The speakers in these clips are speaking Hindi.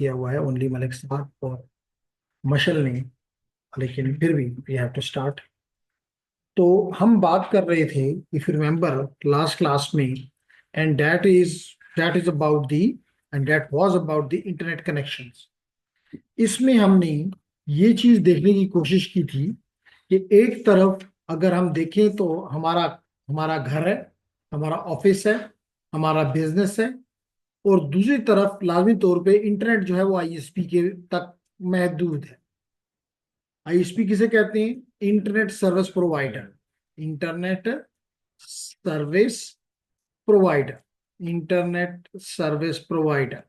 किया हुआ है ओनली मलिक साहब और मशल ने, लेकिन फिर भी वी हैव टू स्टार्ट। तो हम बात कर रहे थे, if you remember last class में, and that is about the and that was about the internet connections. इसमें हमने ये चीज देखने की कोशिश की थी कि एक तरफ अगर हम देखें तो हमारा हमारा घर है, हमारा ऑफिस है, हमारा बिजनेस है, और दूसरी तरफ लाजमी तौर पे इंटरनेट जो है वो आईएसपी के तक महदूद है। आईएसपी किसे कहते हैं? Internet service provider. Internet service provider. Internet service provider.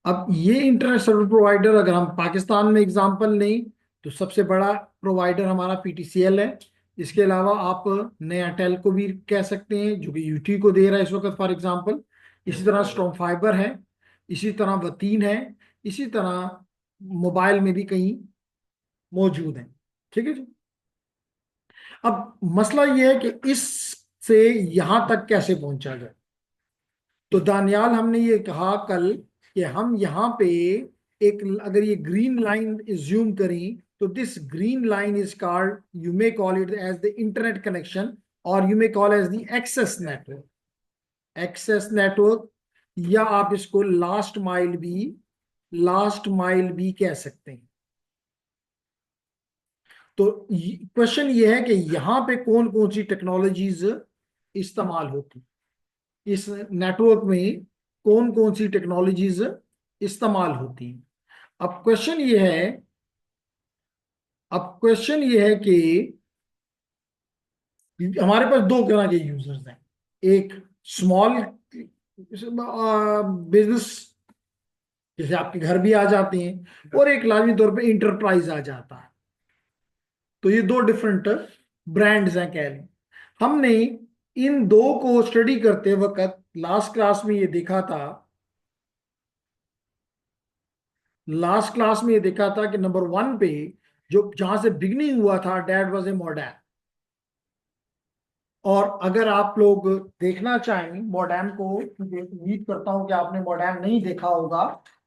अब ये इंटरनेट सर्विस प्रोवाइडर अगर हम पाकिस्तान में एग्जांपल लें तो सबसे बड़ा प्रोवाइडर हमारा पीटीसीएल है। इसके अलावा आप नया टेल को भी कह सकते हैं जो कि यूटी को दे रहा है इस वक्त फॉर एग्जांपल। इसी तरह स्ट्रॉम फाइबर है, इसी तरह वतीन है, इसी तरह मोबाइल में भी कहीं मौजूद है। ठीक है जी। अब मसला यह है कि इससे यहां तक कैसे पहुंचा जाए। तो दानियाल हमने ये कहा कल कि हम यहाँ पे एक, अगर ये ग्रीन लाइन ज्यूम करें तो this green line is called, you may call it as the internet connection, और you may call as the access network. Access network, या आप इसको लास्ट माइल भी कह सकते हैं। तो क्वेश्चन ये है कि यहाँ पे कौन कौन सी टेक्नोलॉजीज इस्तेमाल होती, इस नेटवर्क में कौन कौन सी टेक्नोलॉजीज इस्तेमाल होती। अब क्वेश्चन ये है अब क्वेश्चन ये है कि हमारे पास दो तरह के यूजर्स हैं। एक स्मॉल बिजनेस, जैसे आपके घर भी आ जाते हैं, और एक लाजमी तौर पे इंटरप्राइज आ जाता है। तो ये दो डिफरेंट ब्रांड्स हैं कह लें। हमने इन दो को स्टडी करते वक्त लास्ट क्लास में ये देखा था लास्ट क्लास में ये देखा था कि नंबर वन पे जो जहां से बिगनिंग हुआ था, डैट वाज ए मॉडेम। और अगर आप लोग देखना चाहें मॉडेम को, क्योंकि उम्मीद करता हूं कि आपने मॉडेम नहीं देखा होगा,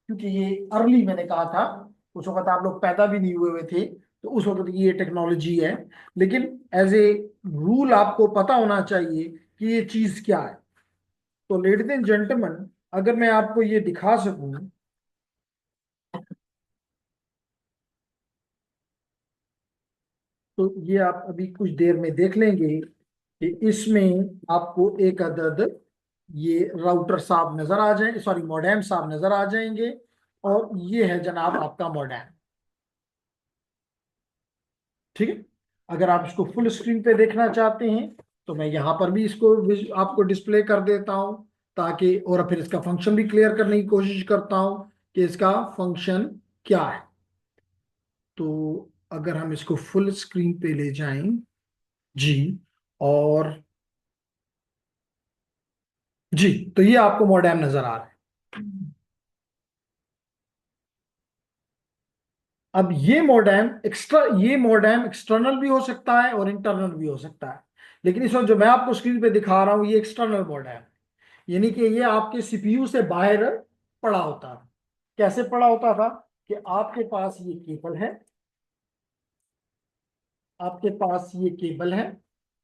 क्योंकि ये अर्ली मैंने कहा था, उस वक्त आप लोग पैदा भी नहीं हुए हुए थे, तो उस वक्त की ये टेक्नोलॉजी है। लेकिन एज ए रूल आपको पता होना चाहिए कि ये चीज क्या है। तो लेडीज एंड जेंटलमैन, अगर मैं आपको ये दिखा सकूं, तो ये आप अभी कुछ देर में देख लेंगे कि इसमें आपको एक अदद ये राउटर साहब नजर आ जाए, सॉरी मॉडेम साहब नजर आ जाएंगे। और ये है जनाब आपका मॉडेम। ठीक है। अगर आप इसको फुल स्क्रीन पे देखना चाहते हैं तो मैं यहाँ पर भी इसको आपको डिस्प्ले कर देता हूँ, ताकि, और फिर इसका फंक्शन भी क्लियर करने की कोशिश करता हूँ कि इसका फंक्शन क्या है। तो अगर हम इसको फुल स्क्रीन पे ले जाएं जी, और जी, तो ये आपको मॉडेम नजर आ रहा है। अब ये मॉडेम एक्सटर्नल भी हो सकता है और इंटरनल भी हो सकता है। लेकिन इस वक्त जो मैं आपको स्क्रीन पे दिखा रहा हूं ये एक्सटर्नल मॉडेम है, यानी कि ये आपके सीपीयू से बाहर पड़ा होता है। कैसे पड़ा होता था कि आपके पास ये केबल है, आपके पास ये केबल है,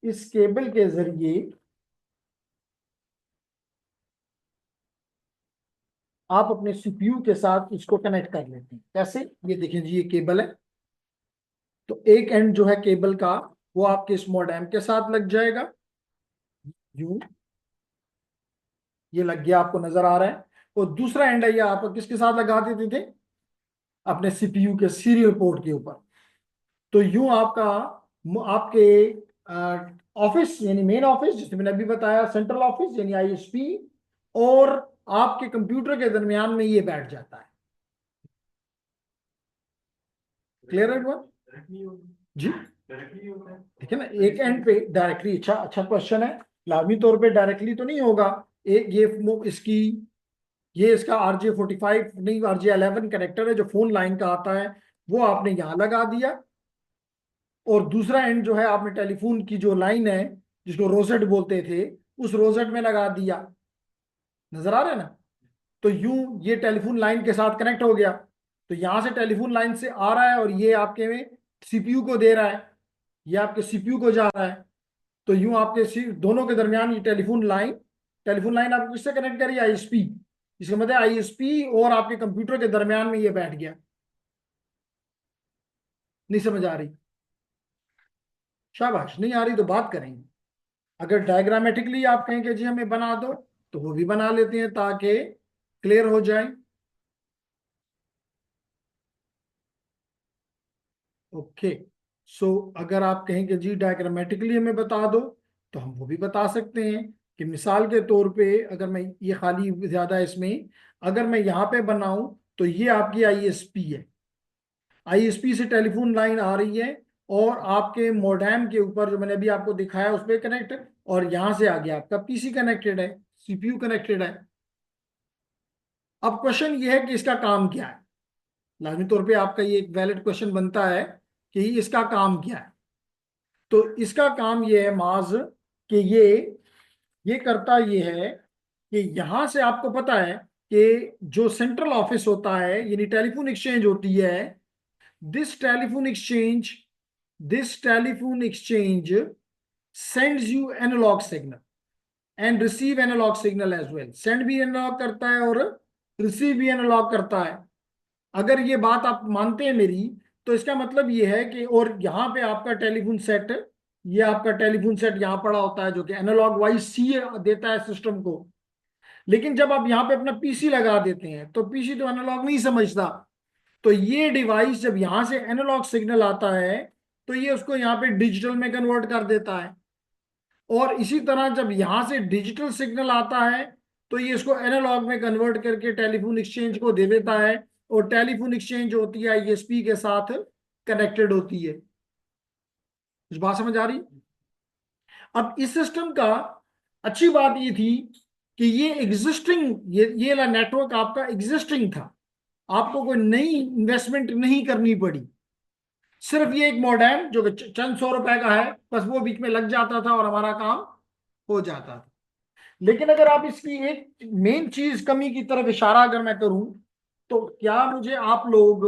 इस केबल के जरिए आप अपने सीपीयू के साथ इसको कनेक्ट कर लेते हैं। कैसे? ये देखें जी, ये केबल है। तो एक एंड जो है केबल का वो आपके इस मॉडेम के साथ लग जाएगा, यूं, ये लग गया, आपको नजर आ रहा है। और दूसरा एंड है ये आप किसके साथ लगा देते थे? अपने सीपीयू के सीरियल पोर्ट के ऊपर। तो यूं आपका आपके ऑफिस यानी मेन ऑफिस, जिसमें मैंने अभी बताया सेंट्रल ऑफिस यानी आईएसपी, और आपके कंप्यूटर के दरमियान में ये बैठ जाता है। क्लियर है everyone? जी, ठीक है ना। एक एंड पे डायरेक्टली, अच्छा अच्छा क्वेश्चन है। लाजमी तौर पे डायरेक्टली तो नहीं होगा। एक ये इसकी, ये इसका RJ45 नहीं, RJ11 कनेक्टर है जो फोन लाइन का आता है, वो आपने यहाँ लगा दिया। और दूसरा एंड जो है आपने टेलीफोन की जो लाइन है, जिसको रोसेट बोलते थे, उस रोसेट में लगा दिया। नजर आ रहा है ना? तो यूं ये टेलीफोन लाइन के साथ कनेक्ट हो गया, तो यहां से टेलीफोन लाइन से आ रहा है और ये आपके में सीपीयू को दे रहा है, ये आपके सीपीयू को जा रहा है। तो यूं आपके दोनों के दरमियान ये टेलीफोन लाइन आपको किससे कनेक्ट करी? आईएसपी। इसका मतलब आईएसपी और आपके कंप्यूटर के दरमियान में ये बैठ गया। नहीं समझ आ रही? शाबाश। नहीं आ रही तो बात करेंगे। अगर डायग्रामेटिकली आप कहें कि जी हमें बना दो, तो वो भी बना लेते हैं ताकि क्लियर हो जाए। ओके। सो अगर आप कहें कि जी डायग्रामेटिकली हमें बता दो, तो हम वो भी बता सकते हैं कि मिसाल के तौर पे अगर मैं ये खाली ज्यादा इसमें, अगर मैं यहाँ पे बनाऊं, तो ये आपकी आईएसपी है। आईएसपी से टेलीफोन लाइन आ रही है और आपके मोडेम के ऊपर जो मैंने अभी आपको दिखाया उस पर कनेक्ट, और यहां से आगे आपका पीसी कनेक्टेड है, सीपीयू कनेक्टेड है। अब क्वेश्चन ये है कि इसका काम क्या है। लाजमी तौर पे आपका ये एक वैलिड क्वेश्चन बनता है कि इसका काम क्या है। तो इसका काम ये है माज कि ये करता ये है कि यहां से आपको पता है कि जो सेंट्रल ऑफिस होता है यानी टेलीफोन एक्सचेंज होती है, this telephone exchange this telephone exchange sends you analog signal and receive analog signal as well। Send भी एनालॉग करता है और रिसीव भी एनालॉग करता है। अगर ये बात आप मानते हैं मेरी, तो इसका मतलब ये है कि और यहाँ पे आपका टेलीफोन सेट, ये आपका टेलीफोन सेट यहाँ पड़ा होता है जो कि एनालॉग वाइज सी देता है सिस्टम को। लेकिन जब आप यहाँ पे अपना पीसी लगा देते हैं, तो पीसी तो एनालॉग नहीं समझता। तो ये डिवाइस जब यहाँ से एनालॉग सिग्नल आता है, तो ये उसको यहाँ पे डिजिटल में कन्वर्ट कर देता है। और इसी तरह जब यहां से डिजिटल सिग्नल आता है, तो ये इसको एनालॉग में कन्वर्ट करके टेलीफोन एक्सचेंज को दे देता है। और टेलीफोन एक्सचेंज होती है आईएसपी के साथ कनेक्टेड होती है। कुछ बात समझ आ रही? अब इस सिस्टम का अच्छी बात ये थी कि ये एग्जिस्टिंग, ये वाला नेटवर्क आपका एग्जिस्टिंग था। आपको कोई नई इन्वेस्टमेंट नहीं करनी पड़ी। सिर्फ ये एक मॉडेम जो कि चंद सौ रुपए का है, बस वो बीच में लग जाता था और हमारा काम हो जाता था। लेकिन अगर आप इसकी एक मेन चीज कमी की तरफ इशारा अगर मैं करूं, तो क्या मुझे आप लोग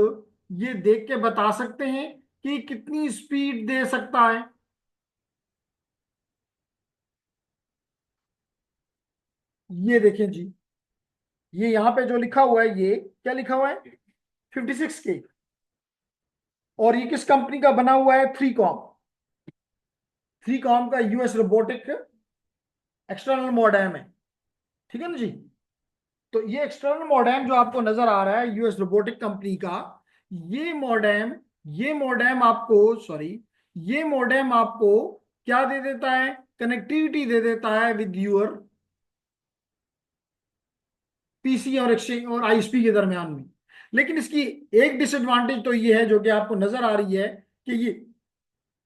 ये देख के बता सकते हैं कि कितनी स्पीड दे सकता है? ये देखें जी, ये यहां पे जो लिखा हुआ है, ये क्या लिखा हुआ है? 56K। और ये किस कंपनी का बना हुआ है? Three com. थ्री कॉम का यूएस रोबोटिक एक्सटर्नल मॉडेम है। ठीक है ना जी? तो ये एक्सटर्नल मॉडेम जो आपको नजर आ रहा है यूएस रोबोटिक कंपनी का, ये मॉडेम ये मॉडेम आपको सॉरी ये मॉडेम आपको क्या दे देता है? कनेक्टिविटी दे देता है विद यूर पीसी और एक्सचेंज और आईएसपी के दरमियान में। लेकिन इसकी एक डिसएडवांटेज तो ये है जो कि आपको नजर आ रही है कि ये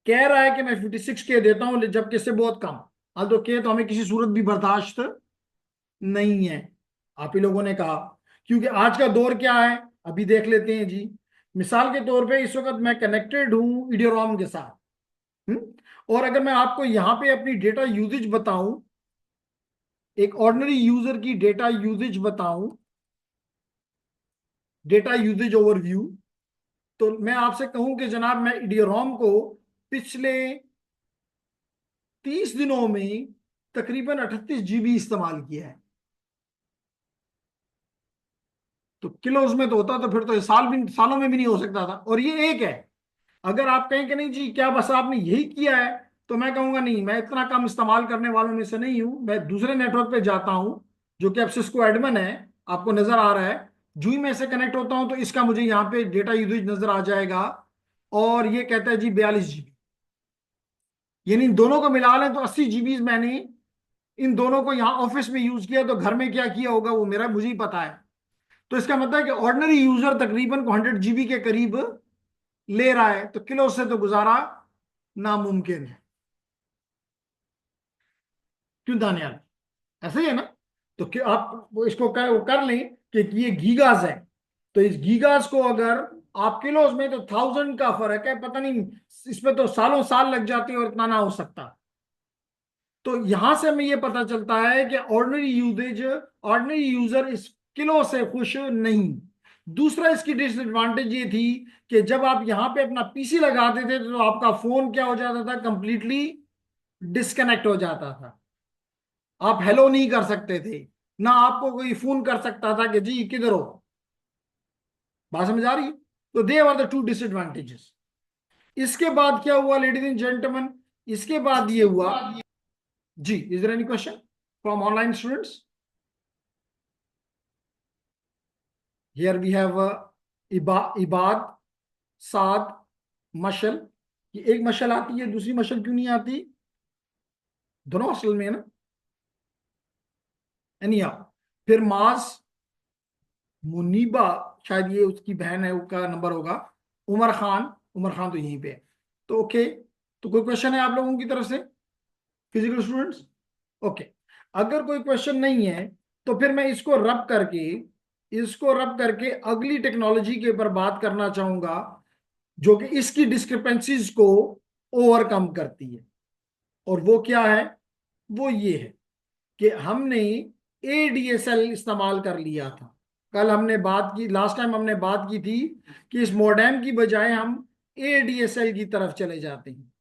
कह रहा है कि मैं 56K देता हूं, जबकि इससे बहुत कम। अब तो के तो हमें किसी सूरत भी बर्दाश्त नहीं है। आप ही लोगों ने कहा, क्योंकि आज का दौर क्या है अभी देख लेते हैं जी। मिसाल के तौर पे इस वक्त मैं कनेक्टेड हूं इडियोरॉम के साथ। और अगर मैं आपको यहां पे अपनी डेटा यूजेज बताऊं, एक ऑर्डिनरी यूजर की डेटा यूजेज बताऊं, डेटा यूजेज ओवरव्यू, तो मैं आपसे कहूं कि जनाब मैं इडियोरॉम को पिछले 30 दिनों में तकरीबन 38 GB इस्तेमाल किया है। तो किलोज में तो होता तो फिर तो ये सालों में भी नहीं हो सकता था। और ये एक है। अगर आप कहें कि नहीं जी क्या बस आपने यही किया है, तो मैं कहूंगा नहीं, मैं इतना कम इस्तेमाल करने वालों में से नहीं हूं। मैं दूसरे नेटवर्क पे जाता हूं जो कि अब सिस्को एडमिन है, आपको नजर आ रहा है। जो ही मैं इससे कनेक्ट होता हूं तो इसका मुझे यहाँ पे डेटा यूजेज नजर आ जाएगा। और ये कहता है जी 42 GB। यानी इन दोनों को मिला लें तो 80 GB मैंने इन दोनों को यहाँ ऑफिस में यूज किया। तो घर में क्या किया होगा वो मेरा मुझे ही पता है। तो इसका मतलब है कि ऑर्डिनरी यूजर तकरीबन को 100 GB के करीब ले रहा है। तो किलो से तो गुजारा नामुमकिन है। क्यों दानियाल? ऐसा ही है ना? तो क्या आप वो इसको वो कर लें कि ये गीगाज है। तो इस गीगाज को अगर आप किलोज में, तो 1000 का फर्क है, पता नहीं इसमें तो सालों साल लग जाते हैं और इतना ना हो सकता। तो यहां से हमें ये पता चलता है कि ऑर्डिनरी यूजर इस किलो से खुश नहीं। दूसरा इसकी डिसएडवांटेज ये थी कि जब आप यहां पे अपना पीसी लगाते थे तो आपका फोन क्या हो जाता था, कंप्लीटली डिस्कनेक्ट हो जाता था। आप हेलो नहीं कर सकते थे, ना आपको कोई फोन कर सकता था कि जी किधर हो। बात समझ आ रही है? तो they are the two disadvantages. इसके बाद क्या हुआ लेडीज एंड जेंटलमैन, इसके बाद ये हुआ जी, is there any question from online students? Here we have Ibad, Saad, Mashal. ये एक मशल आती है, दूसरी मशल क्यों नहीं आती? दोनों असल में है ना। एनिया, फिर माज, मुनीबा, शायद ये उसकी बहन है, उसका नंबर होगा। उमर खान, उमर खान तो यहीं पे है। तो ओके, तो कोई क्वेश्चन है आप लोगों की तरफ से, फिजिकल स्टूडेंट्स? ओके, अगर कोई क्वेश्चन नहीं है तो फिर मैं इसको रब करके अगली टेक्नोलॉजी के ऊपर बात करना चाहूंगा, जो कि इसकी डिस्क्रिपेंसीज को ओवरकम करती है। और वो क्या है? वो ये है कि हमने एडीएसएल इस्तेमाल कर लिया था। कल हमने बात की, लास्ट टाइम हमने बात की थी कि इस मॉडेम की बजाय हम एडीएसएल की तरफ चले जाते हैं,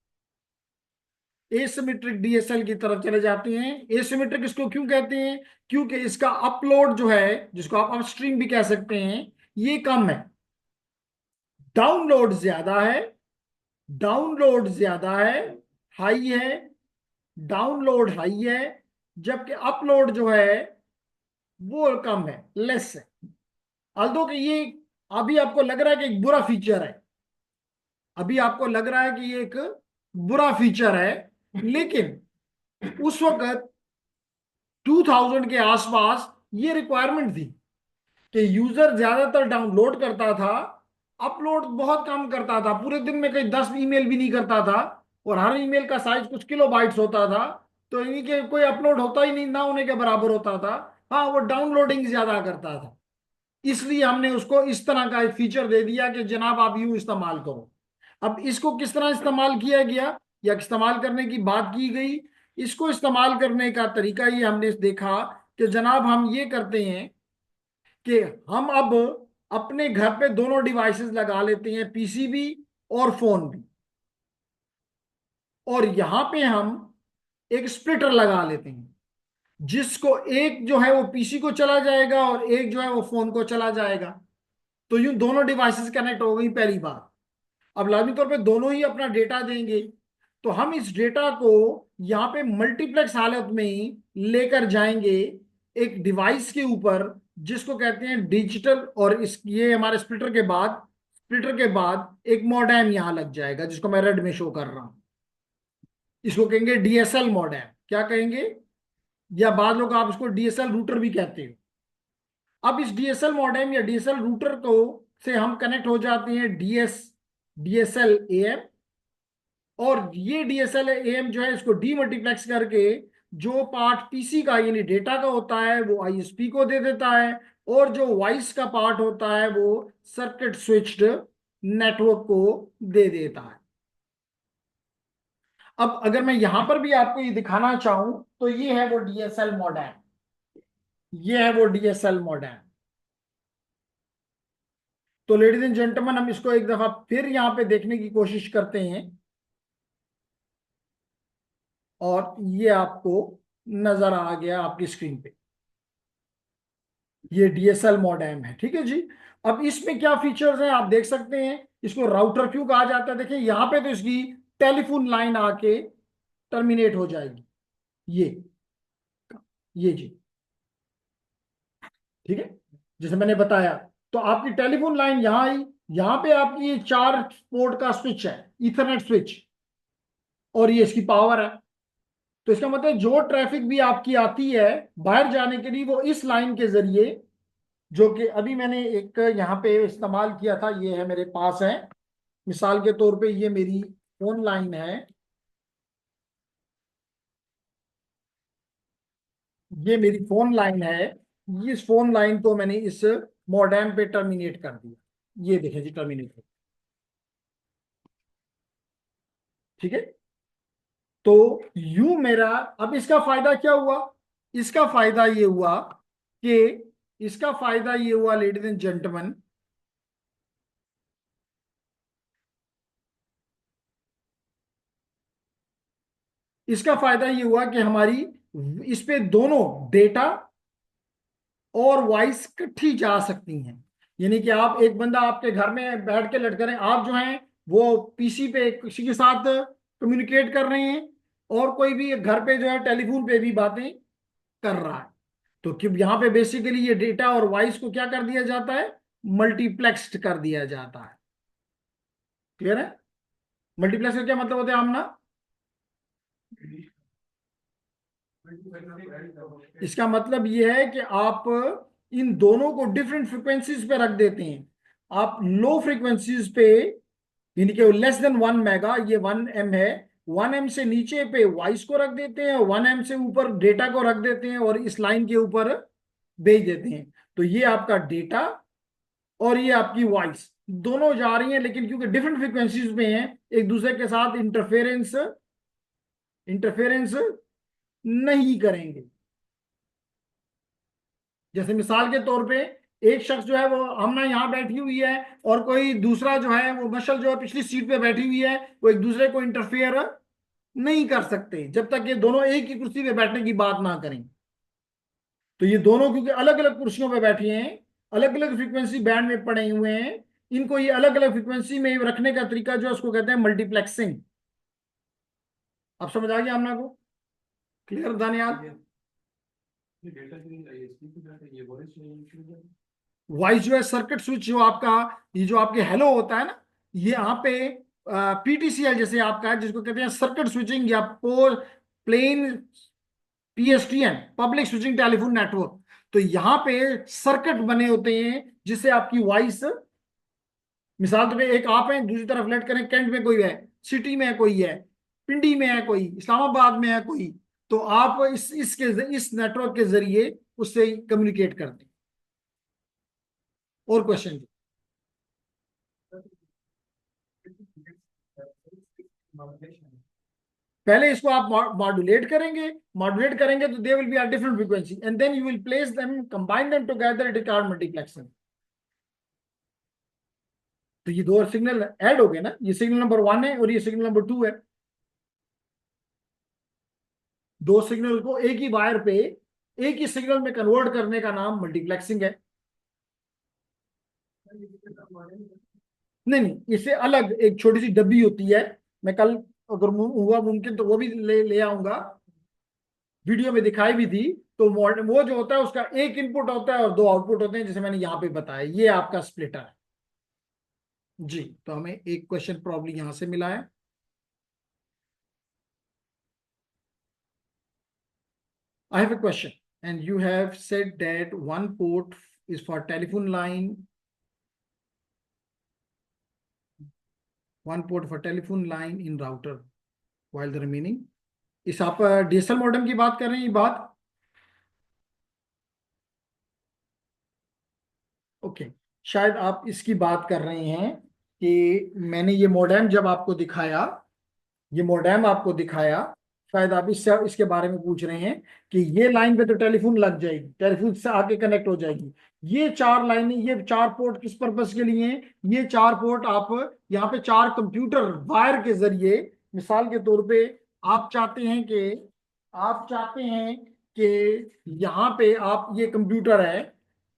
एसिमेट्रिक डीएसएल की तरफ चले जाते हैं। एसिमेट्रिक इसको क्यों कहते हैं? क्योंकि इसका अपलोड जो है, जिसको आप अपस्ट्रीम भी कह सकते हैं, ये कम है, डाउनलोड ज्यादा है। डाउनलोड ज्यादा है, हाई है, डाउनलोड हाई है, जबकि अपलोड जो है वो कम है, लेस है। अल्दो कि ये अभी आपको लग रहा है कि एक बुरा फीचर है, अभी आपको लग रहा है कि ये एक बुरा फीचर है, लेकिन उस वक्त 2000 के आसपास ये रिक्वायरमेंट थी कि यूजर ज्यादातर डाउनलोड करता था, अपलोड बहुत कम करता था। पूरे दिन में कहीं 10 ईमेल भी नहीं करता था, और हर ईमेल का साइज कुछ किलोबाइट्स होता था। तो इनके कोई अपलोड होता ही नहीं, ना होने के बराबर होता था। हाँ, वो डाउनलोडिंग ज्यादा करता था। इसलिए हमने उसको इस तरह का एक फीचर दे दिया कि जनाब आप यूं इस्तेमाल करो। अब इसको किस तरह इस्तेमाल किया गया या इस्तेमाल करने की बात की गई? इसको इस्तेमाल करने का तरीका ये हमने देखा कि जनाब हम ये करते हैं कि हम अब अपने घर पे दोनों डिवाइसेस लगा लेते हैं, पीसी भी और फोन भी। और यहां पे हम एक स्प्लिटर लगा लेते हैं, जिसको एक जो है वो पीसी को चला जाएगा और एक जो है वो फोन को चला जाएगा। तो यूं दोनों डिवाइसेस कनेक्ट हो गई पहली बार। अब लाजमी तौर पे दोनों ही अपना डेटा देंगे, तो हम इस डेटा को यहाँ पे मल्टीप्लेक्स हालत में ही लेकर जाएंगे एक डिवाइस के ऊपर, जिसको कहते हैं डिजिटल। और इस ये हमारे स्प्लिटर के बाद एक मॉडेम यहाँ लग जाएगा, जिसको मैं रेड में शो कर रहा हूँ। इसको कहेंगे डीएसएल मॉडेम। क्या कहेंगे? या बाद लोग आप इसको डीएसएल रूटर भी कहते हो। अब इस डीएसएल मॉडेम या डीएसएल रूटर को से हम कनेक्ट हो जाते हैं डीएसएल एएम। और ये डीएसएल एएम जो है, इसको डीमल्टीप्लेक्स करके जो पार्ट पीसी का यानी डेटा का होता है वो आईएसपी को दे देता है, और जो वॉइस का पार्ट होता है वो सर्किट स्विच्ड नेटवर्क को दे देता है। अब अगर मैं यहां पर भी आपको ये दिखाना चाहूं तो ये है वो डीएसएल मॉडेम, ये है वो डीएसएल मॉडेम। तो लेडीज एंड जेंटलमैन, हम इसको एक दफा फिर यहां पे देखने की कोशिश करते हैं, और ये आपको नजर आ गया आपकी स्क्रीन पे, ये डीएसएल मॉडेम है। ठीक है जी। अब इसमें क्या फीचर्स हैं आप देख सकते हैं। इसको राउटर क्यों कहा जाता है? देखिए यहां पे तो इसकी टेलीफोन लाइन आके टर्मिनेट हो जाएगी, ये जी, ठीक है, जैसे मैंने बताया। तो आपकी टेलीफोन लाइन यहां आई, यहां पे आपकी ये 4 पोर्ट का स्विच है, ईथरनेट स्विच, और ये इसकी पावर है। तो इसका मतलब जो ट्रैफिक भी आपकी आती है बाहर जाने के लिए, वो इस लाइन के जरिए, जो कि अभी मैंने एक यहाँ पे इस्तेमाल किया था, ये है मेरे पास है। मिसाल के तौर पे ये मेरी फोन लाइन है, ये मेरी फोन लाइन है। इस फोन लाइन को मैंने इस मॉडेम पे टर्मिनेट कर दिया, ये देखें जी, टर्मिनेट हो। ठीक है। तो यूं मेरा, अब इसका फायदा क्या हुआ? इसका फायदा ये हुआ कि इसका फायदा ये हुआ लेडीज एंड जेंटलमैन, इसका फायदा ये हुआ कि हमारी इस पे दोनों डेटा और वॉइस इकट्ठी जा सकती हैं। यानी कि आप, एक बंदा आपके घर में बैठ के लटक रहे हैं, आप जो हैं वो पीसी पे किसी के साथ कम्युनिकेट कर रहे हैं, और कोई भी घर पे जो है टेलीफोन पे भी बातें कर रहा है। तो कि यहाँ पे बेसिकली ये डेटा और वॉइस को क्या कर दिया जाता है, मल्टीप्लेक्स्ड कर दिया जाता है। क्लियर है? मल्टीप्लेक्स का क्या मतलब होता है आमना? इसका मतलब ये है कि आप इन दोनों को डिफरेंट फ्रीक्वेंसीज पे रख देते हैं। आप लो फ्रीक्वेंसीज पे, यानी कि लेस देन 1 मेगा, ये 1 एम है, 1 एम से नीचे पे वॉइस को रख देते हैं, 1 एम से ऊपर डेटा को रख देते हैं और इस लाइन के ऊपर भेज देते हैं। तो ये आपका डेटा और ये आपकी वॉइस दोनों जा रही हैं, लेकिन क्योंकि डिफरेंट फ्रीक्वेंसीज में हैं, एक दूसरे के साथ इंटरफेरेंस इंटरफेरेंस नहीं करेंगे। जैसे मिसाल के तौर पे एक शख्स जो है वो हमने यहाँ बैठी हुई है, और कोई दूसरा जो है वो मशल जो है पिछली सीट पे बैठी हुई है, वो एक दूसरे को इंटरफेयर नहीं कर सकते जब तक ये दोनों एक ही कुर्सी पे बैठने की बात ना करें। तो ये दोनों क्योंकि अलग अलग कुर्सियों पे बैठे हैं, अलग अलग फ्रीक्वेंसी बैंड में पड़े हुए हैं, इनको ये अलग अलग फ्रीक्वेंसी में रखने का तरीका जो है उसको कहते हैं मल्टीप्लेक्सिंग। अब समझ आ गया हमना को? क्लियर दानियाल? वॉइस जो है सर्किट स्विच जो आपका, ये जो आपके हेलो होता है ना, ये यहाँ पे पीटीसीएल जैसे आपका है, जिसको कहते हैं सर्किट स्विचिंग या plain PSTN, public switching telephone network. तो यहाँ पे सर्किट बने होते हैं जिससे आपकी वॉइस, मिसाल तो एक आप हैं, दूसरी तरफ लेट करें कैंट में कोई है, सिटी में कोई है, पिंडी में है कोई, इस्लामाबाद में है कोई, तो आप इस नेटवर्क के जरिए उससे कम्युनिकेट करते हैं। और क्वेश्चन? पहले इसको आप मॉड्यूलेट करेंगे, मॉड्यूलेट करेंगे तो they will be at different frequency, and then you will place them, combine them together, it is called multiplexing. तो ये दो सिग्नल ऐड हो गए ना, ये सिग्नल नंबर 1 है और ये सिग्नल नंबर 2 है। दो सिग्नल को एक ही वायर पे एक ही सिग्नल में कन्वर्ट करने का नाम मल्टीप्लेक्सिंग है। नहीं नहीं, इससे अलग एक छोटी सी डब्बी होती है, मैं कल अगर हुआ मुमकिन तो वो भी ले आऊंगा, वीडियो में दिखाई भी थी। तो वो जो होता है उसका एक इनपुट होता है और दो आउटपुट होते हैं, जैसे मैंने यहाँ पे बताया, ये आपका स्प्लिटर है। जी, तो हमें एक क्वेश्चन प्रॉब्लम यहां से मिला है। I have a question, and you have said that one port is for telephone line, one port for telephone line in router, while the remaining, इस आप डीएसएल मॉडेम की बात कर रहे हैं ये बात? ओके, शायद आप इसकी बात कर रहे हैं कि मैंने ये मॉडेम जब आपको दिखाया, ये मॉडेम आपको दिखाया, शायद आप इससे इसके बारे में पूछ रहे हैं कि ये लाइन पे तो टेलीफोन लग जाएगी, टेलीफोन से आके कनेक्ट हो जाएगी, ये चार लाइनें, ये चार पोर्ट किस पर्पस के लिए हैं? ये चार पोर्ट आप यहाँ पे चार कंप्यूटर वायर के जरिए, मिसाल के तौर पे आप चाहते हैं कि यहाँ पे आप, ये कंप्यूटर है,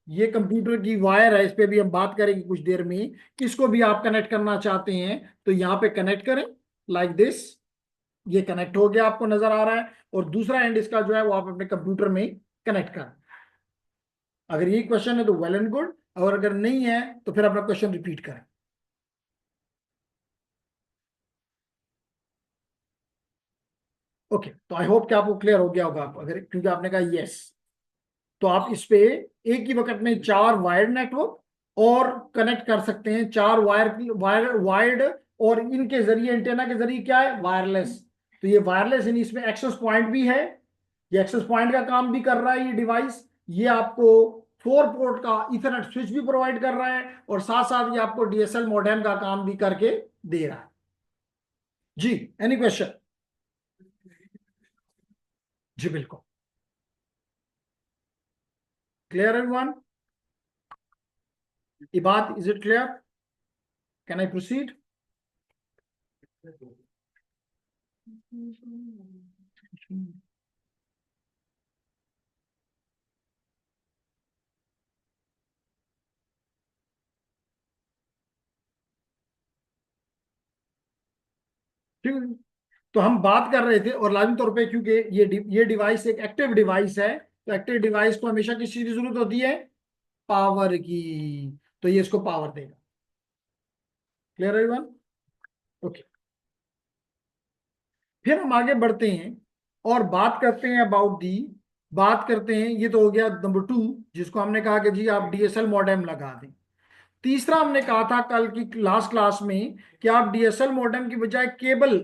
ये कंप्यूटर की वायर है, इस पे भी हम बात करेंगे कुछ देर में, इसको भी आप कनेक्ट करना चाहते हैं तो यहाँ पे कनेक्ट करें लाइक दिस। ये कनेक्ट हो गया, आपको नजर आ रहा है, और दूसरा एंड इसका जो है वो आप अपने कंप्यूटर में कनेक्ट करें। अगर ये क्वेश्चन है तो वेल एंड गुड, और अगर नहीं है तो फिर अपना क्वेश्चन रिपीट करें। ओके, तो आई होप कि आपको क्लियर हो गया होगा, अगर क्योंकि आपने कहा यस, तो आप इस पे एक ही वक्त में चार वायर्ड नेटवर्क और कनेक्ट कर सकते हैं, चार वायर्ड, और इनके जरिए, एंटेना के जरिए क्या है, वायरलेस। तो ये वायरलेस, यानी इसमें एक्सेस पॉइंट भी है, ये एक्सेस पॉइंट का काम भी कर रहा है ये डिवाइस। ये आपको 4 पोर्ट का इथरनेट स्विच भी प्रोवाइड कर रहा है, और साथ साथ ये आपको डीएसएल मॉडेम का काम भी करके दे रहा है। जी, एनी क्वेश्चन? जी बिल्कुल, clear everyone? Ibad, is it clear? Can I proceed? ठीक है। तो हम बात कर रहे थे, और लाजमी तौर पे क्योंकि ये डिवाइस एक एक्टिव डिवाइस है, तो एक्टिव डिवाइस को हमेशा किस चीज की जरूरत होती है? पावर की। तो ये इसको पावर देगा। Clear everyone? ओके। फिर हम आगे बढ़ते हैं और बात करते हैं अबाउट दी, बात करते हैं, ये तो हो गया नंबर 2, जिसको हमने कहा कि जी आप डीएसएल मॉडेम लगा दें। तीसरा हमने कहा था कल की लास्ट क्लास में कि आप डीएसएल मॉडेम की बजाय केबल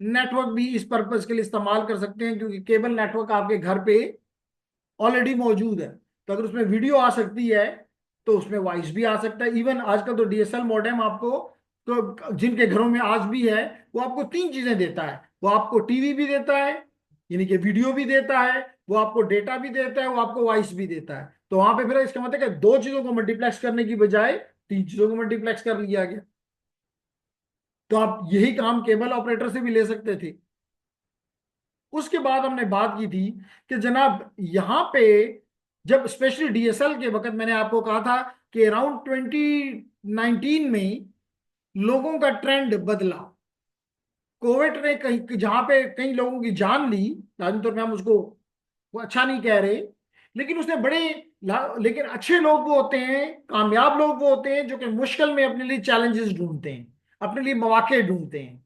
नेटवर्क भी इस पर्पज के लिए इस्तेमाल कर सकते हैं, क्योंकि केबल नेटवर्क आपके घर पे ऑलरेडी मौजूद है। तो अगर उसमें वीडियो आ सकती है तो उसमें वॉइस भी आ सकता है। इवन आजकल तो डीएसएल मॉडेम आपको, तो जिनके घरों में आज भी है, वो आपको 3 चीजें देता है। वो आपको टीवी भी देता है, यानी कि वीडियो भी देता है, वो आपको डेटा भी देता है, वो आपको वॉइस भी देता है। तो वहां पे फिर इसका मतलब है कि 2 चीजों को मल्टीप्लेक्स करने की बजाय 3 चीजों को मल्टीप्लेक्स कर लिया गया। तो आप यही काम केबल ऑपरेटर से भी ले सकते थे। उसके बाद हमने बात की थी कि जनाब यहां पे, जब स्पेशली डीएसएल के वक्त मैंने आपको कहा था कि अराउंड 2019 में लोगों का ट्रेंड बदला। कोविड ने कहीं जहां पे कई लोगों की जान ली, लाजमी तौर पे हम उसको वो अच्छा नहीं कह रहे, लेकिन उसने बड़े लेकिन अच्छे लोग वो होते हैं, कामयाब लोग वो होते हैं जो कि मुश्किल में अपने लिए चैलेंजेस ढूंढते हैं, अपने लिए मौके ढूंढते हैं।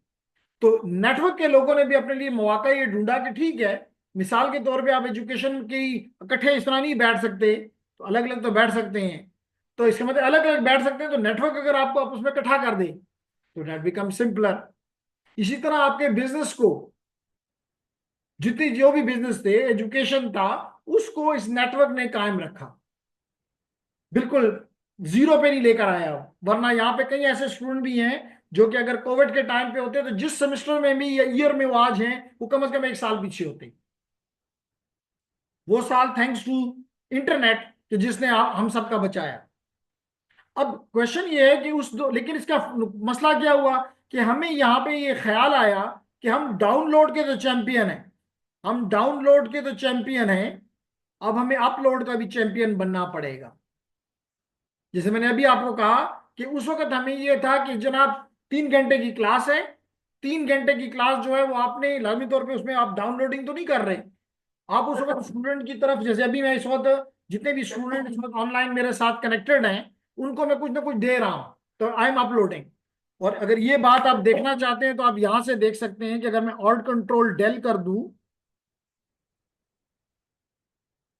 तो नेटवर्क के लोगों ने भी अपने लिए मौका ये ढूंढा कि ठीक है, मिसाल के तौर पे आप एजुकेशन की इकट्ठे इस तरह नहीं बैठ सकते, तो अलग अलग तो बैठ सकते हैं। तो इसका मतलब अलग अलग बैठ सकते हैं, तो नेटवर्क अगर आपको आप उसमें इकट्ठा कर दे तो डेट बिकम सिंपलर। इसी तरह आपके बिजनेस को, जितनी जो भी बिजनेस थे, एजुकेशन था, उसको इस नेटवर्क ने कायम रखा, बिल्कुल जीरो पे नहीं लेकर आया। वरना यहाँ पे कई ऐसे स्टूडेंट भी हैं जो कि अगर कोविड के टाइम पे होते तो जिस सेमेस्टर में भी या ईयर में वो आज हैं, वो कम से कम 1 साल पीछे होते। वो साल थैंक्स टू इंटरनेट कि जिसने हम सबका बचाया। अब क्वेश्चन ये है कि लेकिन इसका मसला क्या हुआ कि हमें यहाँ पे ये ख्याल आया कि हम डाउनलोड के तो चैंपियन हैं, हम डाउनलोड के तो चैंपियन हैं, अब हमें अपलोड का भी चैंपियन बनना पड़ेगा। जैसे मैंने अभी आपको कहा कि उस वक्त हमें ये था कि जनाब 3 घंटे की क्लास है, 3 घंटे की क्लास जो है वो आपने लाजमी तौर पे उसमें आप डाउनलोडिंग तो नहीं कर रहे, आप उस वक्त स्टूडेंट की तरफ, जैसे अभी मैं इस वक्त जितने भी स्टूडेंट इस वक्त ऑनलाइन मेरे साथ कनेक्टेड हैं, उनको मैं कुछ ना कुछ दे रहा हूं, तो आई एम अपलोडिंग। और अगर ये बात आप देखना चाहते हैं तो आप यहां से देख सकते हैं कि अगर मैं ऑल्ट कंट्रोल डेल कर दूं,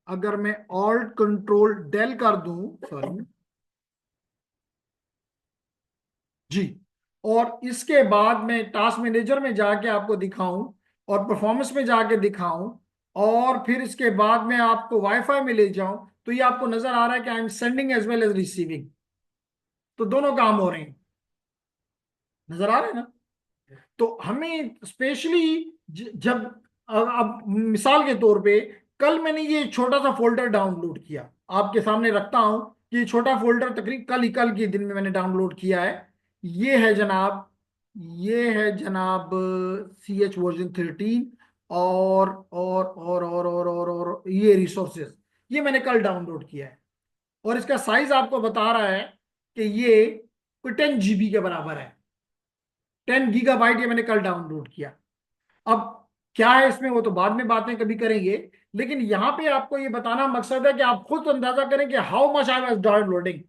अगर मैं ऑल्ट कंट्रोल डेल कर दूं, सॉरी जी, और इसके बाद मैं टास्क मैनेजर में जाके आपको दिखाऊं और परफॉर्मेंस में जाके दिखाऊं, और फिर इसके बाद में आपको वाईफाई में ले जाऊं, तो ये आपको नजर आ रहा है कि I am sending as well as receiving. तो दोनों काम हो रहे हैं, नजर आ रहे हैं ना? तो हमें स्पेशली जब अब मिसाल के तौर पे कल मैंने ये छोटा सा फोल्डर डाउनलोड किया, आपके सामने रखता हूं कि ये छोटा फोल्डर तकरीबन कल के दिन में मैंने डाउनलोड किया है। ये है जनाब, ये है जनाब CH वर्जन 13, और ये रिसोर्सेज, ये मैंने कल डाउनलोड किया है, और इसका साइज आपको बता रहा है कि ये कोई 10 GB के बराबर है। 10 GB ये मैंने कल डाउनलोड किया। अब क्या है इसमें वो तो बाद में बातें कभी करेंगे, लेकिन यहां पे आपको ये बताना मकसद है कि आप खुद अंदाजा करें कि how much I was downloading.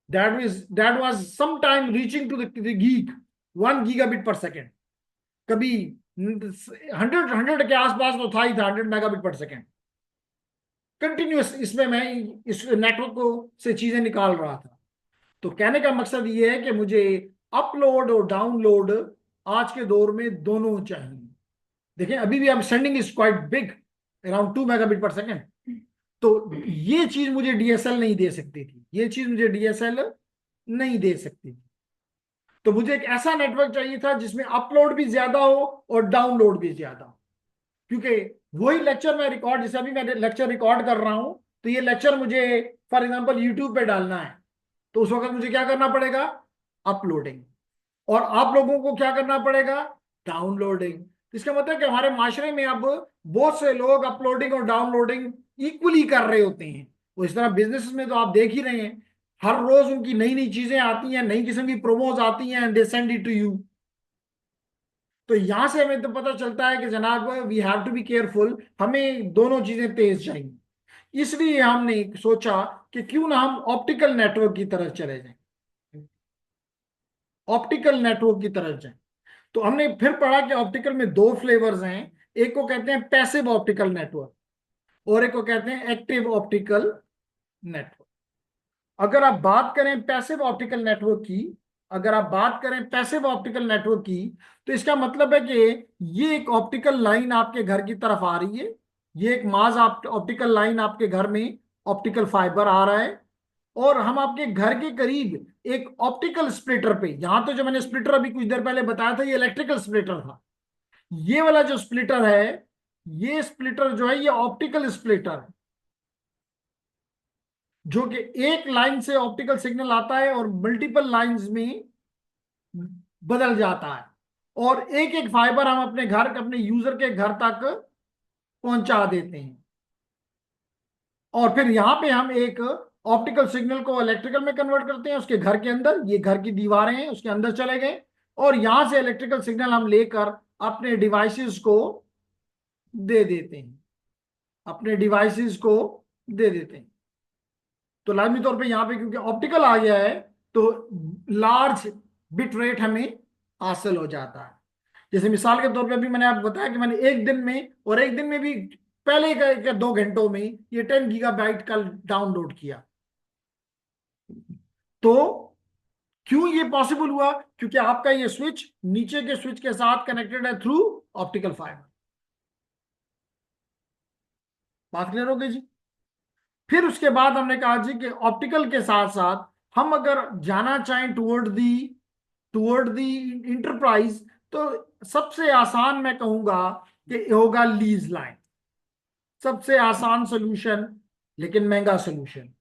That was some time reaching to the geek 1 GB/s। कभी 100 के आसपास तो था ही था, 100 MB/s कंटिन्यूस। इसमें मैं इस नेटवर्क को से चीजें निकाल रहा था। तो कहने का मकसद ये है कि मुझे अपलोड और डाउनलोड आज के दौर में दोनों चाहिए। देखें अभी भी अब sending is quite big, around 2 MB/s। तो ये चीज मुझे डीएसएल नहीं दे सकती थी, ये चीज मुझे डीएसएल नहीं दे सकती थी। तो मुझे एक ऐसा नेटवर्क चाहिए था जिसमें अपलोड भी ज्यादा हो और डाउनलोड भी ज्यादा हो, क्योंकि वही लेक्चर मैं रिकॉर्ड, जैसे अभी मैं लेक्चर रिकॉर्ड कर रहा हूं, तो ये लेक्चर मुझे फॉर एग्जाम्पल यूट्यूब पे डालना है, तो उस वक्त मुझे क्या करना पड़ेगा? अपलोडिंग। और आप लोगों को क्या करना पड़ेगा? डाउनलोडिंग। इसका मतलब है कि हमारे माशरे में अब बहुत से लोग अपलोडिंग और डाउनलोडिंग इक्वली कर रहे होते हैं। वो इस तरह बिजनेस में तो आप देख ही रहे हैं, हर रोज उनकी नई नई चीजें आती हैं, नई किस्म की प्रोमोज आती हैं, and they send it to you. तो यहां से हमें तो पता चलता है कि जनाब we have to be careful, हमें दोनों चीजें तेज चाहिए। इसलिए हमने सोचा कि क्यों ना हम ऑप्टिकल नेटवर्क की तरफ चले जाएं, ऑप्टिकल नेटवर्क की तरफ जाएं। तो हमने फिर पढ़ा कि ऑप्टिकल में दो फ्लेवर्स हैं, एक को कहते हैं पैसिव ऑप्टिकल नेटवर्क और एक को कहते हैं एक्टिव ऑप्टिकल नेटवर्क। अगर आप बात करें पैसिव ऑप्टिकल नेटवर्क की, अगर आप बात करें पैसिव ऑप्टिकल नेटवर्क की, तो इसका मतलब है कि ये एक ऑप्टिकल लाइन आपके घर की तरफ आ रही है, ये एक मास ऑप्टिकल लाइन आपके घर में ऑप्टिकल फाइबर आ रहा है, और हम आपके घर के करीब एक ऑप्टिकल स्प्लिटर पे, यहां तो जो मैंने स्प्लिटर अभी कुछ देर पहले बताया था ये इलेक्ट्रिकल स्प्लिटर था, ये वाला जो स्प्लिटर है, ये स्प्लिटर जो है ये ऑप्टिकल स्प्लिटर है, जो कि एक लाइन से ऑप्टिकल सिग्नल आता है और मल्टीपल लाइंस में बदल जाता है, और एक एक फाइबर हम अपने घर, अपने यूजर के घर तक पहुंचा देते हैं। और फिर यहां पे हम एक ऑप्टिकल सिग्नल को इलेक्ट्रिकल में कन्वर्ट करते हैं उसके घर के अंदर, ये घर की दीवारें हैं उसके अंदर चले गए, और यहां से इलेक्ट्रिकल सिग्नल हम लेकर अपने डिवाइसेस को दे देते हैं, अपने डिवाइसेस को दे देते हैं। तो लाजमी तौर पे यहाँ पे क्योंकि ऑप्टिकल आ गया है, तो लार्ज बिट रेट हमें हासिल हो जाता है। जैसे मिसाल के तौर पे अभी मैंने आपको बताया कि मैंने एक दिन में, और एक दिन में भी पहले के 2 घंटों में ये 10 GB का डाउनलोड किया। तो क्यों ये पॉसिबल हुआ? क्योंकि आपका ये स्विच नीचे के स्विच के साथ कनेक्टेड है थ्रू ऑप्टिकल फाइबर। बात क्लियर हो गई जी? फिर उसके बाद हमने कहा जी कि ऑप्टिकल के साथ साथ हम अगर जाना चाहें टुवर्ड दी इंटरप्राइज, तो सबसे आसान मैं कहूंगा कि होगा लीज लाइन, सबसे आसान सोल्यूशन, लेकिन महंगा सोल्यूशन।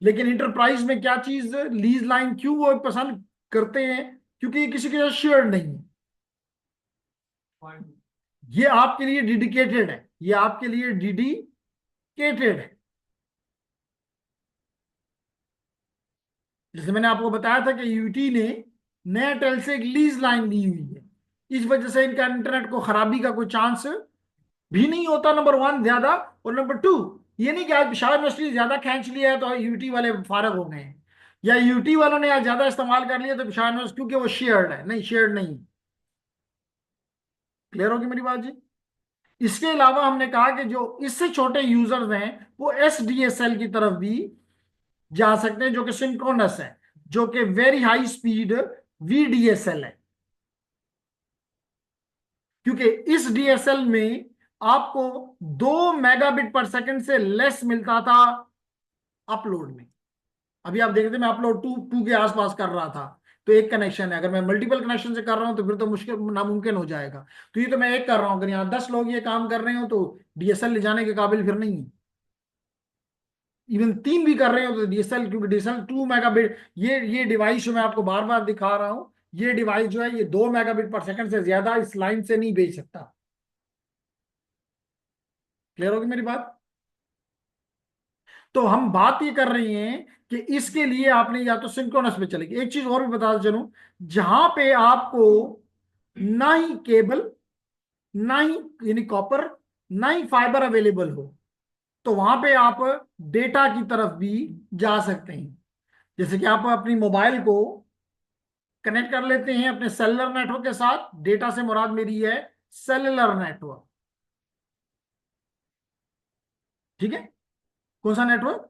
लेकिन इंटरप्राइज में क्या चीज, लीज लाइन क्यों वो पसंद करते हैं? क्योंकि ये किसी के साथ शेयर नहीं है, ये आपके लिए डेडिकेटेड है, ये आपके लिए डेडिकेटेड है। जैसे मैंने आपको बताया था कि यूटी ने नया से एक लीज लाइन ली हुई है, इस वजह से इनका इंटरनेट को खराबी का कोई चांस भी नहीं होता, नंबर वन ज्यादा। और नंबर टू, ये नहीं कि आज पिशावर यूनिवर्सिटी ज्यादा खींच लिया है तो यूटी वाले फारग हो गए हैं, या यूटी वालों ने आज ज्यादा इस्तेमाल कर लिया तो पिशावर यूनिवर्सिटी, क्योंकि वो शेयर्ड है, नहीं शेयर्ड नहीं। क्लियर होगी मेरी बात जी? इसके अलावा हमने कहा कि जो इससे छोटे यूजर्स हैं वो एसडीएसएल की तरफ भी जा सकते हैं, जो कि सिंक्रोनस है, जो कि वेरी हाई स्पीड वीडीएसएल है। क्योंकि इस डीएसएल में आपको 2 मेगाबिट पर सेकंड से लेस मिलता था अपलोड में। अभी आप देख रहे थे मैं अपलोड टू के आसपास कर रहा था, तो एक कनेक्शन है, अगर मैं मल्टीपल कनेक्शन से कर रहा हूं तो फिर तो मुश्किल नामुमकिन हो जाएगा। तो ये तो मैं एक कर रहा हूं, अगर यहाँ 10 लोग ये काम कर रहे हो तो डीएसएल ले जाने के काबिल फिर नहीं है। इवन 3 भी कर रहे हो तो डीएसएल, क्योंकि डीएसएल 2 मेगाबिट, ये डिवाइस जो मैं आपको बार बार दिखा रहा हूं, ये डिवाइस जो है ये 2 मेगाबिट पर सेकंड से ज्यादा इस लाइन से नहीं भेज सकता। क्लियर होगी मेरी बात? तो हम बात ये कर रहे हैं कि इसके लिए आपने या तो सिंक्रोनस पे चलेगी। एक चीज और भी बता चलूं, जहां पे आपको ना ही केबल, ना ही यानी कॉपर, ना ही फाइबर अवेलेबल हो, तो वहां पे आप डेटा की तरफ भी जा सकते हैं। जैसे कि आप अपनी मोबाइल को कनेक्ट कर लेते हैं अपने सेलुलर नेटवर्क के साथ, डेटा से मुराद मेरी है सेलुलर नेटवर्क। ठीक है? कौन सा नेटवर्क?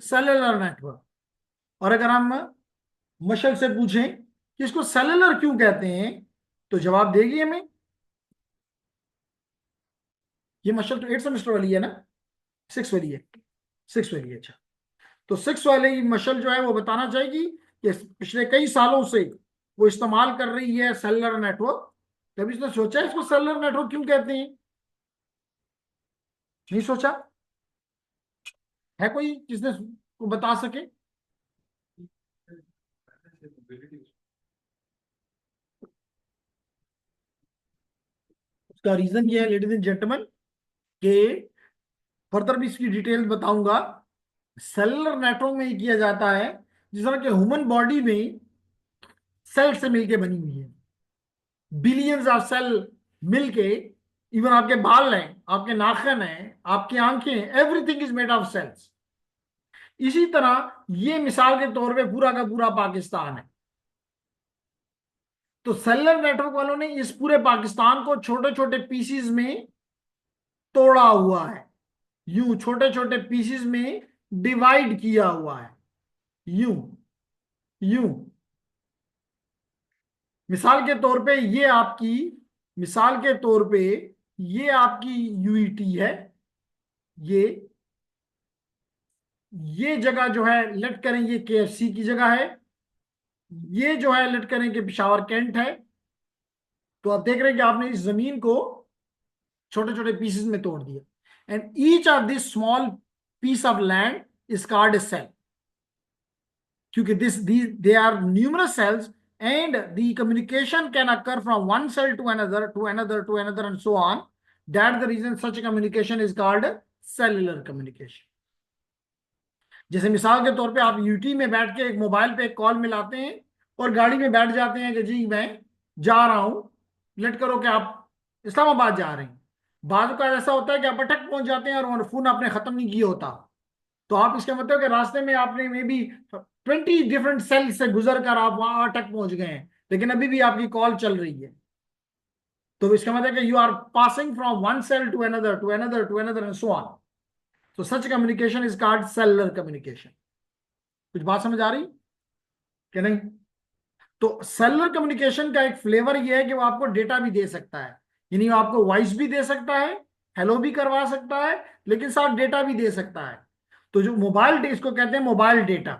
Cellular network. और अगर हम मशल से पूछें कि इसको सेलुलर क्यों कहते हैं, तो जवाब देगी हमें। ये मशल तो 8 सेमेस्टर वाली है ना? 6 वाली है? 6 वाली है, अच्छा। तो 6 वाली मशल जो है वो बताना चाहेगी कि पिछले कई सालों से वो इस्तेमाल कर रही है सेलुलर नेटवर्क। तभी इसने सोचा इसको सेलुलर नेटवर्क क्यों कहते हैं? नहीं सोचा है कोई जिसने? को बता सके। उसका रीजन ये है लेडीज एंड जेंटलमैन कि फर्दर भी इसकी डिटेल्स बताऊंगा। सेलुलर नेटवर्क में ये किया जाता है जिस तरह के ह्यूमन बॉडी में सेल से मिलके बनी हुई है, बिलियंस ऑफ सेल मिलके, इवन आपके बाल हैं, आपके नाखून हैं, आपकी आंखें हैं, everything is made of cells. इसी तरह ये मिसाल के तौर पे पूरा का पूरा पाकिस्तान है। तो सेलुलर नेटवर्क वालों ने इस पूरे पाकिस्तान को छोटे छोटे पीसीज में तोड़ा हुआ है, यूं छोटे छोटे पीसीज में डिवाइड किया हुआ है, यूं यूं। मिसाल के तौर पे ये आपकी, मिसाल के तौर पे ये आपकी यूईटी है। ये ये जगह जो है लेट करें ये केएफसी की जगह है। ये जो है लेट करें कि पिशावर कैंट है। तो आप देख रहे हैं कि आपने इस जमीन को छोटे छोटे पीसेस में तोड़ दिया, and each of this small piece of land is called a cell, क्योंकि this they are numerous cells and the communication can occur from one cell to another to another to another and so on. That's the reason such a communication is called cellular communication. जैसे मिसाल के तौर पे आप यूटी में बैठ के एक मोबाइल पे एक कॉल मिलाते हैं और गाड़ी में बैठ जाते हैं कि जी मैं जा रहा हूं, लेट करो कि आप इस्लामाबाद जा रहे हैं। बाद का ऐसा होता है कि आप अटक पहुंच जाते हैं और फोन आपने खत्म नहीं किया होता। तो आप इसका मतलब कि रास्ते में आपने मे बी 20 डिफरेंट सेल से गुजर कर आप वहां तक पहुंच गए हैं, लेकिन अभी भी आपकी कॉल चल रही है। तो इसका मतलब है कि you are passing from one cell to another to another to another and so on. तो such communication is called cellular communication. कुछ बात समझ आ रही कि नहीं? तो सेलुलर कम्युनिकेशन का एक फ्लेवर ये है कि वो आपको डेटा भी दे सकता है, यानी वो आपको वॉइस भी दे सकता है, हेलो भी करवा सकता है, लेकिन साथ डेटा भी दे सकता है। तो जो मोबाइल, इसको कहते हैं मोबाइल डेटा।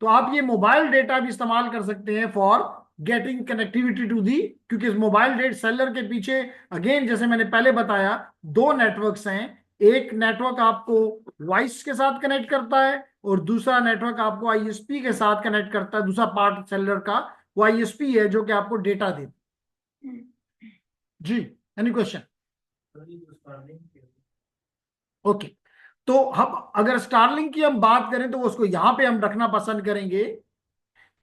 तो आप ये मोबाइल डेटा भी इस्तेमाल कर सकते हैं for getting connectivity to the, क्योंकि इस मोबाइल डेट सेलर के पीछे अगेन जैसे मैंने पहले बताया दो नेटवर्क्स हैं। एक नेटवर्क आपको वॉइस के साथ कनेक्ट करता है और दूसरा नेटवर्क आपको आईएसपी के साथ कनेक्ट करता है। दूसरा पार्ट सेलर का वो आईएसपी है जो कि आपको डेटा देता है। जी, एनी क्वेश्चन? ओके, तो हम अगर स्टारलिंक की हम बात करें तो उसको यहां पे हम रखना पसंद करेंगे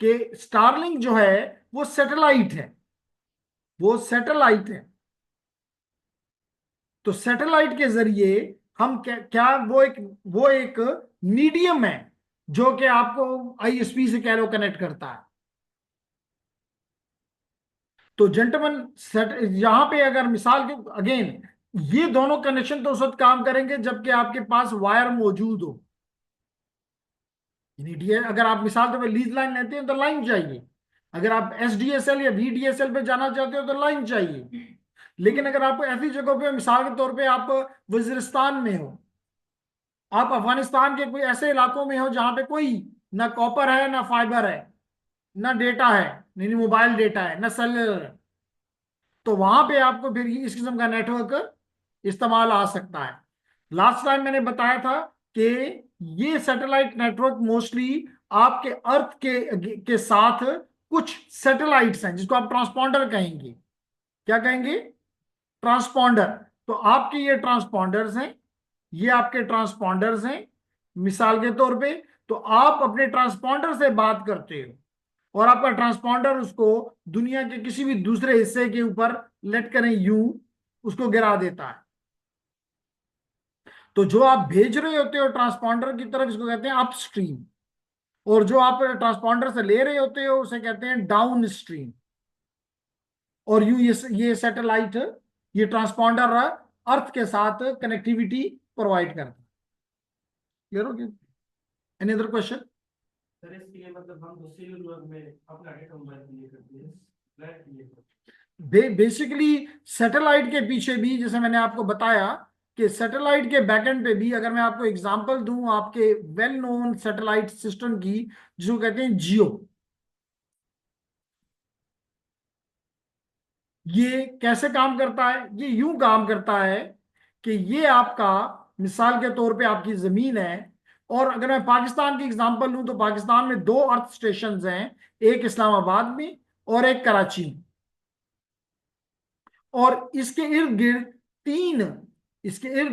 कि स्टारलिंक जो है वो सैटेलाइट है, वो सैटेलाइट है। तो सैटेलाइट के जरिए हम क्या वो एक मीडियम है जो कि आपको आईएसपी से कह लो कनेक्ट करता है। तो जेंटलमैन सेट यहां पे अगर मिसाल के अगेन ये दोनों कनेक्शन तो उस वक्त काम करेंगे जबकि आपके पास वायर मौजूद हो। अगर आप मिसाल के लीज लाइन लेते हैं तो लाइन चाहिए। अगर आप एसडीएसएल या वीडीएसएल पे जाना चाहते हो तो लाइन चाहिए। लेकिन अगर आप ऐसी जगह पे मिसाल के तौर पे आप वजीरिस्तान में हो, आप अफगानिस्तान के कोई ऐसे इलाकों में हो जहां पे कोई ना कॉपर है ना फाइबर है ना डेटा है, नहीं मोबाइल डेटा है ना सेलुलर है, तो वहां पे आपको फिर इस किस्म का नेटवर्क इस्तेमाल आ सकता है। लास्ट टाइम मैंने बताया था कि ये सैटेलाइट नेटवर्क मोस्टली आपके अर्थ के साथ कुछ सैटेलाइट्स हैं जिसको आप ट्रांसपॉन्डर कहेंगे। क्या कहेंगे? ट्रांसपॉन्डर। तो आपके ये ट्रांसपॉन्डर्स हैं, ये आपके ट्रांसपॉन्डर्स हैं मिसाल के तौर पे। तो आप अपने ट्रांसपॉन्डर से बात करते हो और आपका ट्रांसपॉन्डर उसको दुनिया के किसी भी दूसरे हिस्से के ऊपर लेट करें यूं उसको गिरा देता है। तो जो आप भेज रहे होते हो ट्रांसपॉन्डर की तरफ इसको कहते हैं अपस्ट्रीम, और जो आप ट्रांसपॉन्डर से ले रहे होते हो उसे कहते हैं डाउन स्ट्रीम। और यूं ये सैटेलाइट, ये ट्रांसपॉन्डर अर्थ के साथ कनेक्टिविटी प्रोवाइड करता है। क्लियर हो गया? Any other question? सर इसके लिए मतलब हम दूसरे लोग में अपना डेटा मोबाइल के लिए करते हैं, फ्लैट के लिए बेसिकली सैटेलाइट के पीछे भी जैसे मैंने आपको बताया कि सैटेलाइट के बैकएंड पे भी अगर मैं आपको एग्जांपल दूं आपके वेल नोन सैटेलाइट सिस्टम की जिसको कहते हैं जियो, ये कैसे काम करता है? ये यूं काम करता है कि ये आपका मिसाल के तौर पे आपकी जमीन है, और अगर मैं पाकिस्तान की एग्जांपल लूं तो पाकिस्तान में 2 अर्थ स्टेशन हैं, एक इस्लामाबाद में और एक कराची में। और इसके इर्द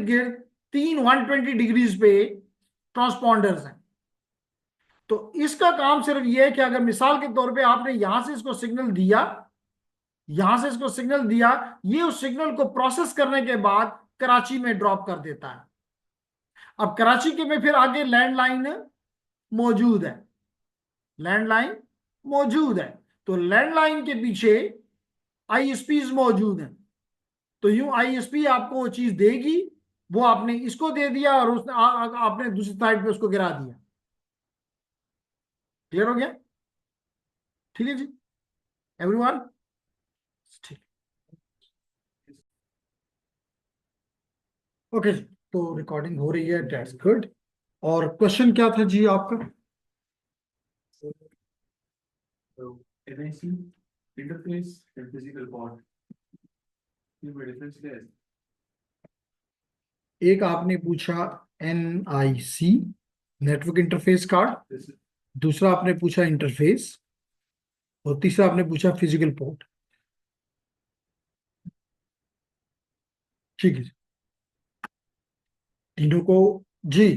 गिर्द तीन 120 डिग्रीज पे ट्रांसपॉन्डर्स हैं। तो इसका काम सिर्फ ये है कि अगर मिसाल के तौर पे आपने यहां से इसको सिग्नल दिया, यहां से इसको सिग्नल दिया, ये उस सिग्नल को प्रोसेस करने के बाद कराची में ड्रॉप कर देता है। अब कराची के में फिर आगे लैंडलाइन मौजूद है, लैंडलाइन मौजूद है। तो लैंडलाइन के पीछे आईएसपीज मौजूद हैं। तो यूं आईएसपी आपको वो चीज देगी, वो आपने इसको दे दिया और उसने आपने दूसरी साइड पे उसको गिरा दिया। क्लियर हो गया? ठीक है जी, एवरीवन? ठीक, ओके जी। तो रिकॉर्डिंग हो रही है, दैट्स गुड। और क्वेश्चन क्या था जी आपका? So NIC interface and physical port. इसमें difference क्या है? एक आपने पूछा एनआईसी, नेटवर्क इंटरफेस कार्ड, जैसे दूसरा आपने पूछा इंटरफेस, और तीसरा आपने पूछा फिजिकल पोर्ट। ठीक है जी, तीनों को जी।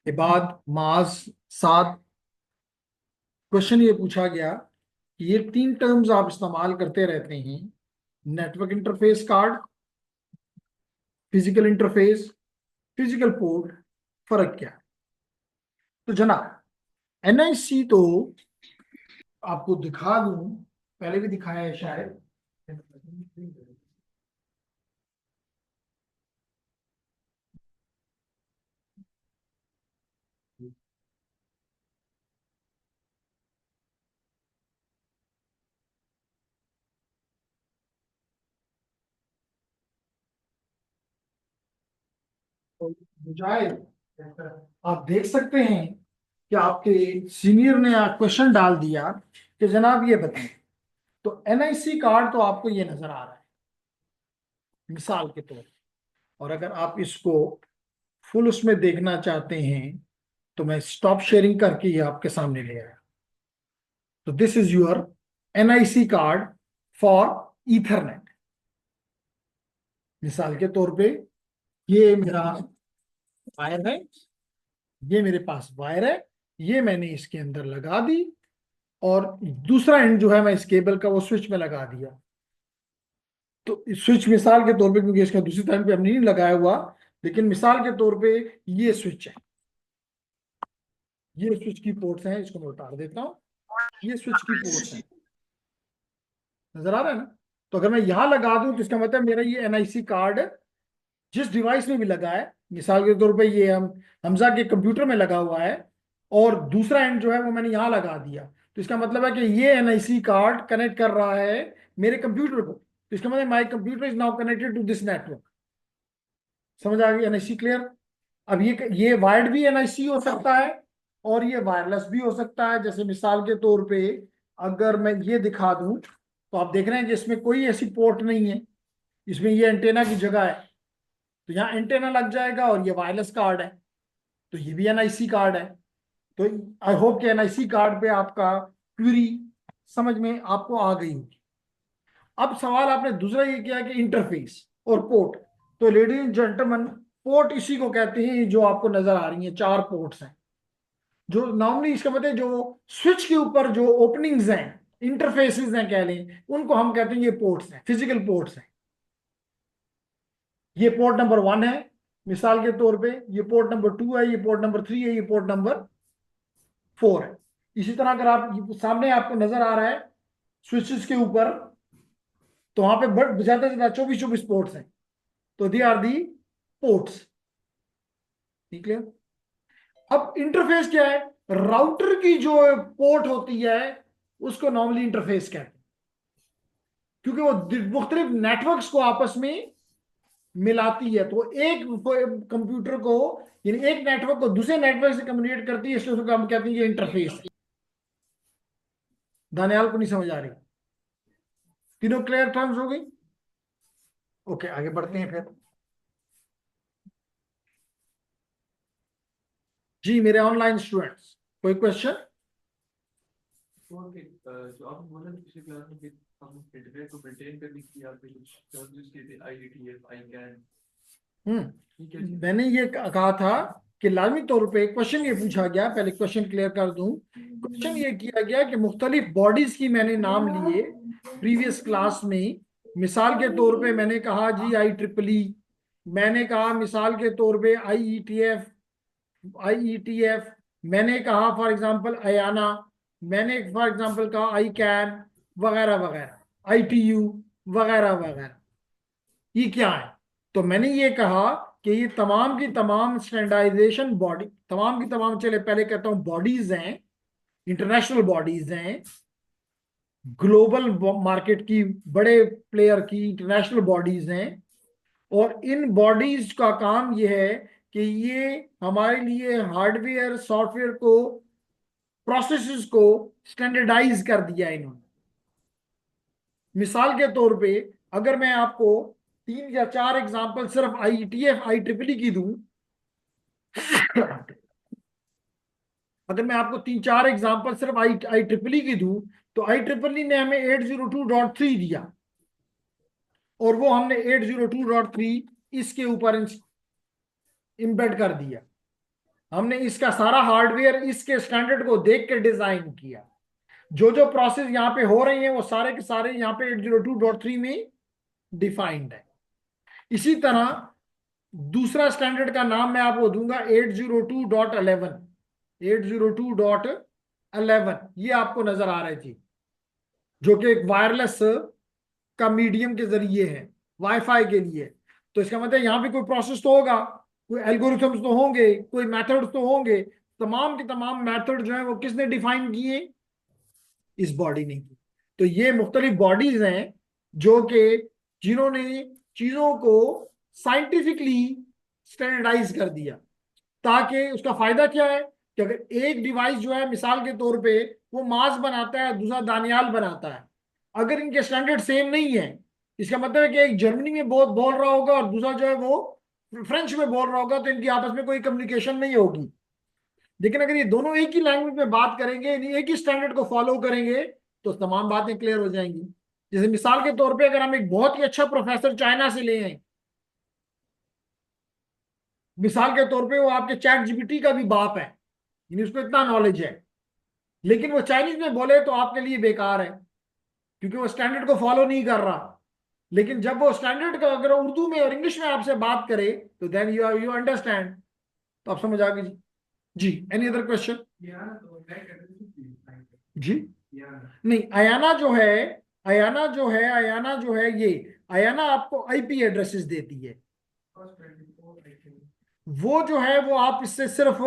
के बाद मास 7 क्वेश्चन ये पूछा गया कि ये 3 टर्म्स आप इस्तेमाल करते रहते हैं, network interface card, physical interface, physical port, फर्क क्या है? तो जनाब, एनआईसी तो आपको दिखा दूं, पहले भी दिखाया है शायद। तो मुजाहिद, आप देख सकते हैं कि आपके सीनियर ने क्वेश्चन डाल दिया कि जनाब ये बताएं। तो एनआईसी कार्ड तो आपको ये नजर आ रहा है मिसाल के तौर पर, और अगर आप इसको फुल उसमें देखना चाहते हैं तो मैं स्टॉप शेयरिंग करके ये आपके सामने ले आया। तो this is your NIC card for Ethernet. मिसाल के तौर पे ये मेरा वायर है, ये मेरे पास वायर है, ये मैंने इसके अंदर लगा दी, और दूसरा एंड जो है मैं इस केबल का वो स्विच में लगा दिया। तो स्विच मिसाल के तौर पे, क्योंकि इसका दूसरी साइड पे हमने नहीं लगाया हुआ, लेकिन मिसाल के तौर पे ये स्विच है, ये स्विच की पोर्ट्स हैं, इसको मैं उतार देता हूँ। ये स्विच की पोर्ट्स हैं, नजर आ रहा है ना? तो अगर मैं यहां लगा दूं तो इसका मतलब मेरा ये एनआईसी कार्ड जिस डिवाइस में भी लगा है, मिसाल के तौर पे ये हम हमजा के कंप्यूटर में लगा हुआ है, और दूसरा एंड जो है वो मैंने यहाँ लगा दिया, तो इसका मतलब है कि ये एनआईसी कार्ड कनेक्ट कर रहा है मेरे कंप्यूटर को। तो इसका मतलब my computer is now connected to this network. समझ आ गई? NIC clear? अब ये वायर्ड भी एनआईसी हो सकता है और ये वायरलेस भी हो सकता है। जैसे मिसाल के तौर पे अगर मैं ये दिखा दूं तो आप देख रहे हैं कि इसमें कोई ऐसी पोर्ट नहीं है, इसमें ये एंटेना की जगह है, तो यहाँ एंटेना लग जाएगा, और ये वायरलेस कार्ड है, तो ये भी एनआईसी कार्ड है। तो आई होप कि एनआईसी कार्ड पे आपका क्वेरी समझ में आपको आ गई होगी। अब सवाल आपने दूसरा ये किया कि इंटरफेस और पोर्ट। तो लेडीज एंड जेंटलमैन, पोर्ट इसी को कहते हैं जो आपको नजर आ रही है, 4 पोर्ट्स हैं। जो नॉर्मली इसका मतलब जो स्विच के ऊपर जो ओपनिंग्स हैं, इंटरफेसेस हैं कह लें, उनको हम कहते हैं ये पोर्ट्स हैं, फिजिकल पोर्ट्स हैं। ये पोर्ट नंबर 1 है मिसाल के तौर पे, ये पोर्ट नंबर 2 है, ये पोर्ट नंबर 3 है, ये पोर्ट नंबर 4 है। इसी तरह अगर आप सामने आपको नजर आ रहा है स्विचेस के ऊपर, तो वहां पे ज्यादा से ज्यादा 24 पोर्ट्स हैं, तो दे आर दी पोर्ट्स। ठीक है? अब इंटरफेस क्या है? राउटर की जो पोर्ट होती है उसको नॉर्मली इंटरफेस कहते हैं, क्योंकि वो मुख्तलिफ नेटवर्क्स को आपस में मिलाती है। तो एक कंप्यूटर को, यानी एक नेटवर्क को दूसरे नेटवर्क से कम्युनिकेट करती है, इसलिए उसको हम कहते हैं ये इंटरफेस है। दानियाल को नहीं समझ आ रही? तीनों क्लियर टर्म्स हो गई? ओके, आगे बढ़ते हैं फिर। जी मेरे ऑनलाइन स्टूडेंट्स, कोई क्वेश्चन? ओके, जो आपने बोला ना पिछली क्लास में कि हम इंटरनेट को मेंटेन करने की आपने कुछ टर्म्स यूज किए थे, आईडीटीएफ, आई कैन, ठीक है जी। मैंने ये कहा था कि लाजमी तौर पे क्वेश्चन ये पूछा गया, पहले क्वेश्चन क्लियर कर दूं। क्वेश्चन ये किया गया कि मुख्तलिफ बॉडीज की मैंने नाम लिए प्रीवियस क्लास में। मिसाल के तौर पे मैंने कहा जी आई ट्रिपल ई, मैंने कहा मिसाल के तौर पे आई ई टी एफ, मैंने कहा फॉर एग्जांपल अयाना, मैंने फॉर एग्जांपल कहा आई कैन, वगैरह वगैरह, आई टी यू, वगैरह वगैरह। ये क्या है? तो मैंने ये कहा कि ये तमाम की तमाम स्टैंडर्डाइजेशन बॉडी, तमाम की तमाम, चले पहले कहता हूं बॉडीज हैं, इंटरनेशनल बॉडीज हैं, ग्लोबल मार्केट की, बड़े प्लेयर की इंटरनेशनल बॉडीज हैं। और इन बॉडीज का काम यह है कि ये हमारे लिए हार्डवेयर सॉफ्टवेयर को, प्रोसेसेस को स्टैंडर्डाइज कर दिया इन्होंने। मिसाल के तौर पे अगर मैं आपको 3 या 4 एग्जांपल सिर्फ IETF IEEE की दूं, अगर मैं आपको 3 4 एग्जांपल सिर्फ IEEE की दूं, तो IEEE ने हमें 802.3 दिया, और वो हमने 802.3 इसके ऊपर इम्बेड कर दिया। हमने इसका सारा हार्डवेयर इसके स्टैंडर्ड को देख के डिजाइन किया। जो जो प्रोसेस यहाँ पे हो रही हैं वो सारे के सारे यहाँ पे 802.3 में डिफाइंड है। इसी तरह दूसरा स्टैंडर्ड का नाम मैं आपको दूंगा 802.11, 802.11, ये आपको नजर आ रही थी, जो कि एक वायरलेस का मीडियम के जरिए है, वाईफाई के लिए। तो इसका मतलब यहाँ पे कोई प्रोसेस तो होगा, कोई एल्गोरिथम्स तो होंगे, कोई मेथड्स तो होंगे। तमाम के तमाम मेथड जो है वो किसने डिफाइन किए? इस बॉडी ने की। तो ये मुख्तलिफ बॉडीज हैं जो कि जिन्होंने चीजों को साइंटिफिकली स्टैंडर्डाइज कर दिया। ताकि उसका फायदा क्या है कि अगर एक डिवाइस जो है मिसाल के तौर पे वो मांस बनाता है, दूसरा दानियाल बनाता है, अगर इनके स्टैंडर्ड सेम नहीं है, इसका मतलब है कि एक जर्मनी में बहुत बोल रहा होगा और दूसरा जो है वो फ्रेंच में बोल रहा होगा, तो इनकी आपस में कोई कम्युनिकेशन नहीं होगी। लेकिन अगर ये दोनों एक ही लैंग्वेज में बात करेंगे, एक ही स्टैंडर्ड को फॉलो करेंगे, तो तमाम बातें क्लियर हो जाएंगी। जैसे मिसाल के तौर पे अगर हम एक बहुत ही अच्छा प्रोफेसर चाइना से ले आए, मिसाल के तौर पे वो आपके चैट जीपीटी का भी बाप है, यानी उसको इतना नॉलेज है, लेकिन वो चाइनीज में बोले तो आपके लिए बेकार है, क्योंकि वो स्टैंडर्ड को फॉलो नहीं कर रहा। लेकिन जब वो स्टैंडर्ड का अगर उर्दू में और इंग्लिश में आपसे बात करे, तो देन यू अंडरस्टैंड, तो आप समझ आ गए जी। जी, एनी अदर क्वेश्चन? यार तो मैं कहता हूँ जी यार, नहीं, अयाना जो है ये, अयाना आपको आईपी एड्रेसेस देती है। First 24 I think. वो जो है वो आप इससे सिर्फ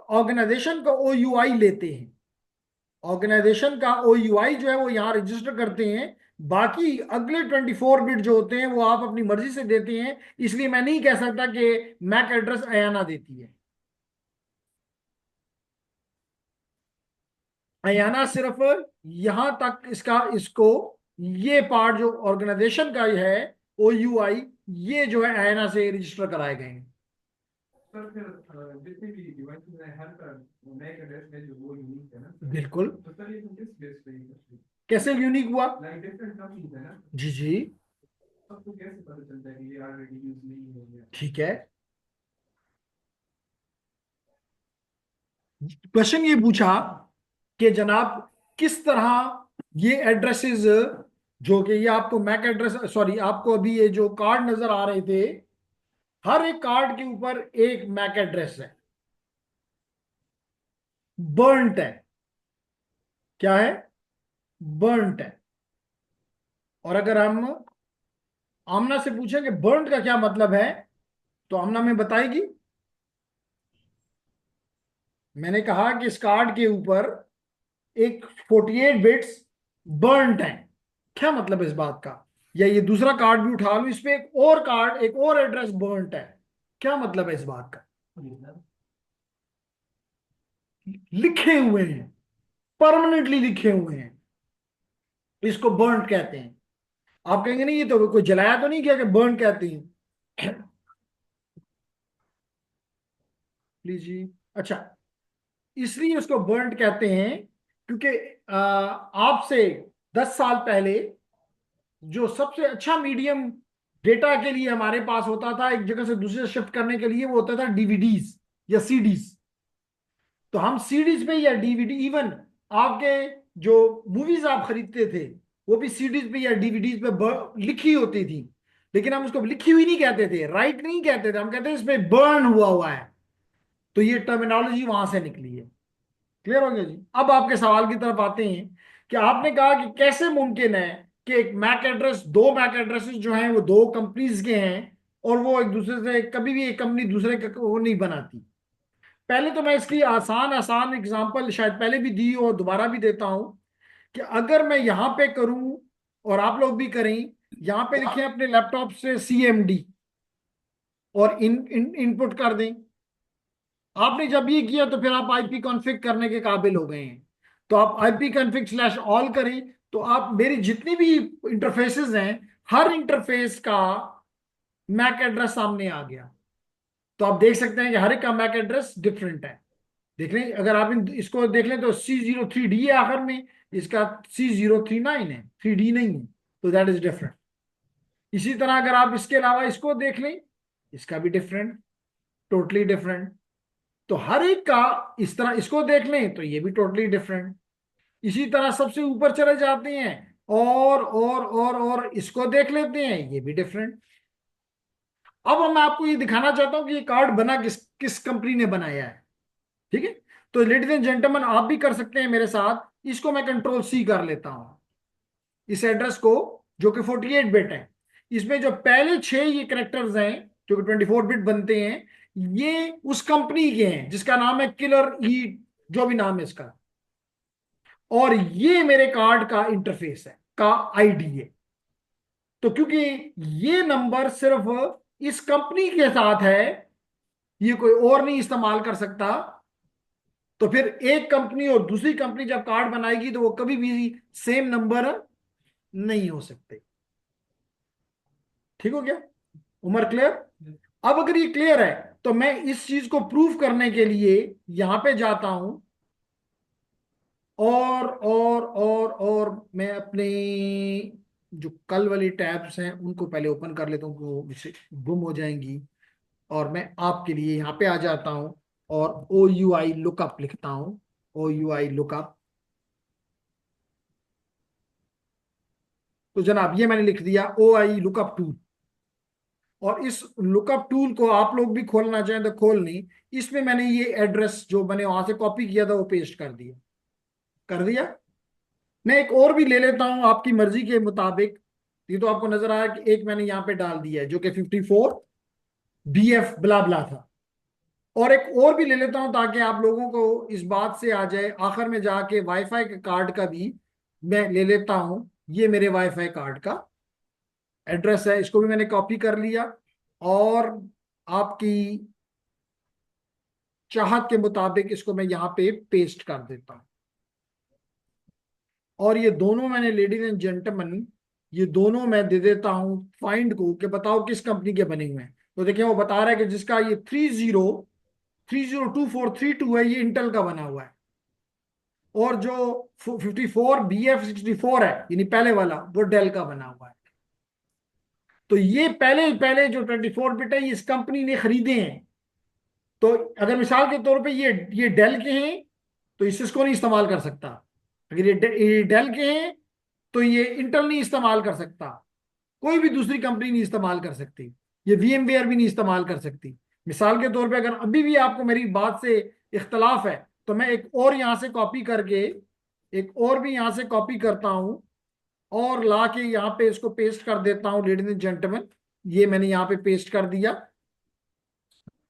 ऑर्गेनाइजेशन का OUI लेते हैं, ऑर्गेनाइजेशन का OUI जो है वो यहाँ रजिस्टर करते हैं। बाकी अगले 24 बिट जो होते हैं वो आप अपनी मर्जी से देते हैं। इसलिए मैं नहीं कह सकता कि मैक एड्रेस अयाना देती है। अयाना सिर्फ यहां तक इसका, इसको, ये पार्ट जो ऑर्गेनाइजेशन का है OUI, ये जो है अयाना से रजिस्टर कराए गए हैं। सर फिर जितने भी डिवाइसेस हैं हर का मैक एड्रेस है जो वो यूनिक है ना सर, बिल्कुल। तो सर ये किस बेस पे है? कैसे यूनिक हुआ? लाइक डिफरेंट कंपनीज है ना, जी जी, सबको कैसे पता चलता है कि ये ऑलरेडी यूज नहीं हो गया? ठीक है। क्वेश्चन ये पूछा कि जनाब किस तरह ये एड्रेसेस, जो कि ये आपको मैक एड्रेस, सॉरी आपको अभी ये जो कार्ड नजर आ रहे थे, हर एक कार्ड के ऊपर एक मैक एड्रेस है, बर्न्ट है। क्या है? बर्न्ट है। और अगर हम आमना से पूछें कि बर्न्ट का क्या मतलब है, तो आमना में बताएगी। मैंने कहा कि इस कार्ड के ऊपर एक 48 बिट्स बर्न्ट है। क्या मतलब है इस बात का? या ये दूसरा कार्ड भी उठा लूं, इस पे एक और कार्ड, एक और एड्रेस बर्न्ट है, क्या मतलब है इस बात का? लिखे हुए हैं, परमानेंटली लिखे हुए हैं, इसको बर्न्ट कहते हैं। आप कहेंगे नहीं ये तो कोई जलाया तो नहीं किया कि बर्न कहते हैं? प्लीज जी। अच्छा, इसलिए उसको बर्न्ड कहते हैं, क्योंकि आपसे 10 साल पहले जो सबसे अच्छा मीडियम डेटा के लिए हमारे पास होता था एक जगह से दूसरे शिफ्ट करने के लिए, वो होता था डीवीडीज या सीडीज। तो हम सीडीज पे या डीवीडी, इवन आपके जो मूवीज आप खरीदते थे वो भी सीडीज पे या डीवीडीज पे लिखी होती थी, लेकिन हम उसको लिखी हुई नहीं कहते थे, राइट नहीं कहते थे, हम कहते थे इस पे बर्न हुआ हुआ है। तो ये टर्मिनोलॉजी वहां से निकली है। क्लियर हो गया जी। अब आपके सवाल की तरफ आते हैं कि आपने कहा कि कैसे मुमकिन है कि एक मैक एड्रेस, दो मैक एड्रेसेस जो हैं वो दो कंपनीज के हैं और वो एक दूसरे से, कभी भी एक कंपनी दूसरे का वो नहीं बनाती। पहले तो मैं इसकी आसान आसान एग्जांपल शायद पहले भी दी और दोबारा भी देता हूं कि अगर मैं यहां पे करूं और आप लोग भी करें, यहां पे लिखें अपने लैपटॉप से CMD और इनपुट कर दें। आपने जब ये किया तो फिर आप IP कॉन्फ़िग करने के काबिल हो गए हैं। तो आप IP config/all करें, तो आप मेरी जितनी भी इंटरफेसेस हैं, हर इंटरफेस का मैक एड्रेस सामने आ गया। तो आप देख सकते हैं कि हर एक का मैक एड्रेस डिफरेंट है। देख लें, अगर आप इसको देख लें तो C03D है आखिर में, इसका C039 है, 3D नहीं है, तो दैट इज डिफरेंट। इसी तरह अगर आप इसके अलावा इसको देख लें, इसका भी डिफरेंट, टोटली डिफरेंट। तो हर एक का, इस तरह इसको देख लें तो ये भी टोटली डिफरेंट। इसी तरह सबसे ऊपर चले जाते हैं और इसको देख लेते हैं, ये भी डिफरेंट। अब मैं आपको ये दिखाना चाहता हूं कि ये कार्ड बना किस किस कंपनी ने बनाया है। ठीक है, तो लेडीज एंड जेंटलमैन आप भी कर सकते हैं मेरे साथ। इसको मैं Ctrl+C कर लेता हूं, इस एड्रेस को, जो कि 48 बिट है। इसमें जो पहले 6 ये करेक्टर्स हैं जो कि 24 बिट बनते हैं, ये उस कंपनी के हैं जिसका नाम है किलर ई, जो भी नाम है इसका। और ये मेरे कार्ड का इंटरफेस है, का ID है। तो क्योंकि ये नंबर सिर्फ इस कंपनी के साथ है, ये कोई और नहीं इस्तेमाल कर सकता, तो फिर एक कंपनी और दूसरी कंपनी जब कार्ड बनाएगी तो वो कभी भी सेम नंबर नहीं हो सकते। ठीक हो गया? उमर क्लियर? अब अगर ये क्लियर है तो मैं इस चीज को प्रूव करने के लिए यहां पे जाता हूं और मैं अपने जो कल वाली टैब्स हैं उनको पहले ओपन कर लेता हूँ, वो मुझसे गुम हो जाएंगी। और मैं आपके लिए यहाँ पे आ जाता हूँ और OUI लुकअप लिखता हूँ। OUI लुकअप, तो जनाब ये मैंने लिख दिया OI लुकअप टूल। और इस लुकअप टूल को आप लोग भी खोलना चाहें तो खोल नहीं, इसमें मैंने ये एड्रेस जो मैंने वहां से कॉपी किया था वो पेस्ट कर दिया। कर दिया। मैं एक और भी ले लेता हूं आपकी मर्जी के मुताबिक। ये तो आपको नजर आया कि एक मैंने यहाँ पे डाल दिया है जो कि 54BF ब्ला ब्ला था। और एक और भी ले लेता हूं ताकि आप लोगों को इस बात से आ जाए। आखिर में जाके वाईफाई के कार्ड का भी मैं ले लेता हूं। ये मेरे वाईफाई कार्ड का एड्रेस है, इसको भी मैंने कॉपी कर लिया और आपकी चाहत के मुताबिक इसको मैं यहाँ पे पेस्ट कर देता हूं। और ये दोनों मैंने, लेडीज एंड जेंटलमैन, ये दोनों मैं दे देता हूं फाइंड को कि बताओ किस कंपनी के बने हुए हैं। तो देखिए वो बता रहा है कि जिसका ये 302432 है ये इंटेल का बना हुआ है। और जो 54BF64 है यानी पहले वाला, वो डेल का बना हुआ है। तो ये पहले पहले जो 24 बिट है ये इस कंपनी ने खरीदे हैं। तो अगर मिसाल के तौर पे ये डेल के हैं तो इसको नहीं इस्तेमाल कर सकता। अगर ये डेल के हैं तो ये इंटेल नहीं इस्तेमाल कर सकता। कोई भी दूसरी कंपनी नहीं इस्तेमाल कर सकती। ये VMware भी नहीं इस्तेमाल कर सकती। मिसाल के तौर पे अगर अभी भी आपको मेरी बात से इख्तलाफ है तो मैं एक और यहां से कॉपी करके, एक और भी यहां से कॉपी करता हूं और ला के यहाँ पे इसको पेस्ट कर देता हूं। लेडीज एंड जेंटलमैन, ये मैंने यहाँ पे पेस्ट कर दिया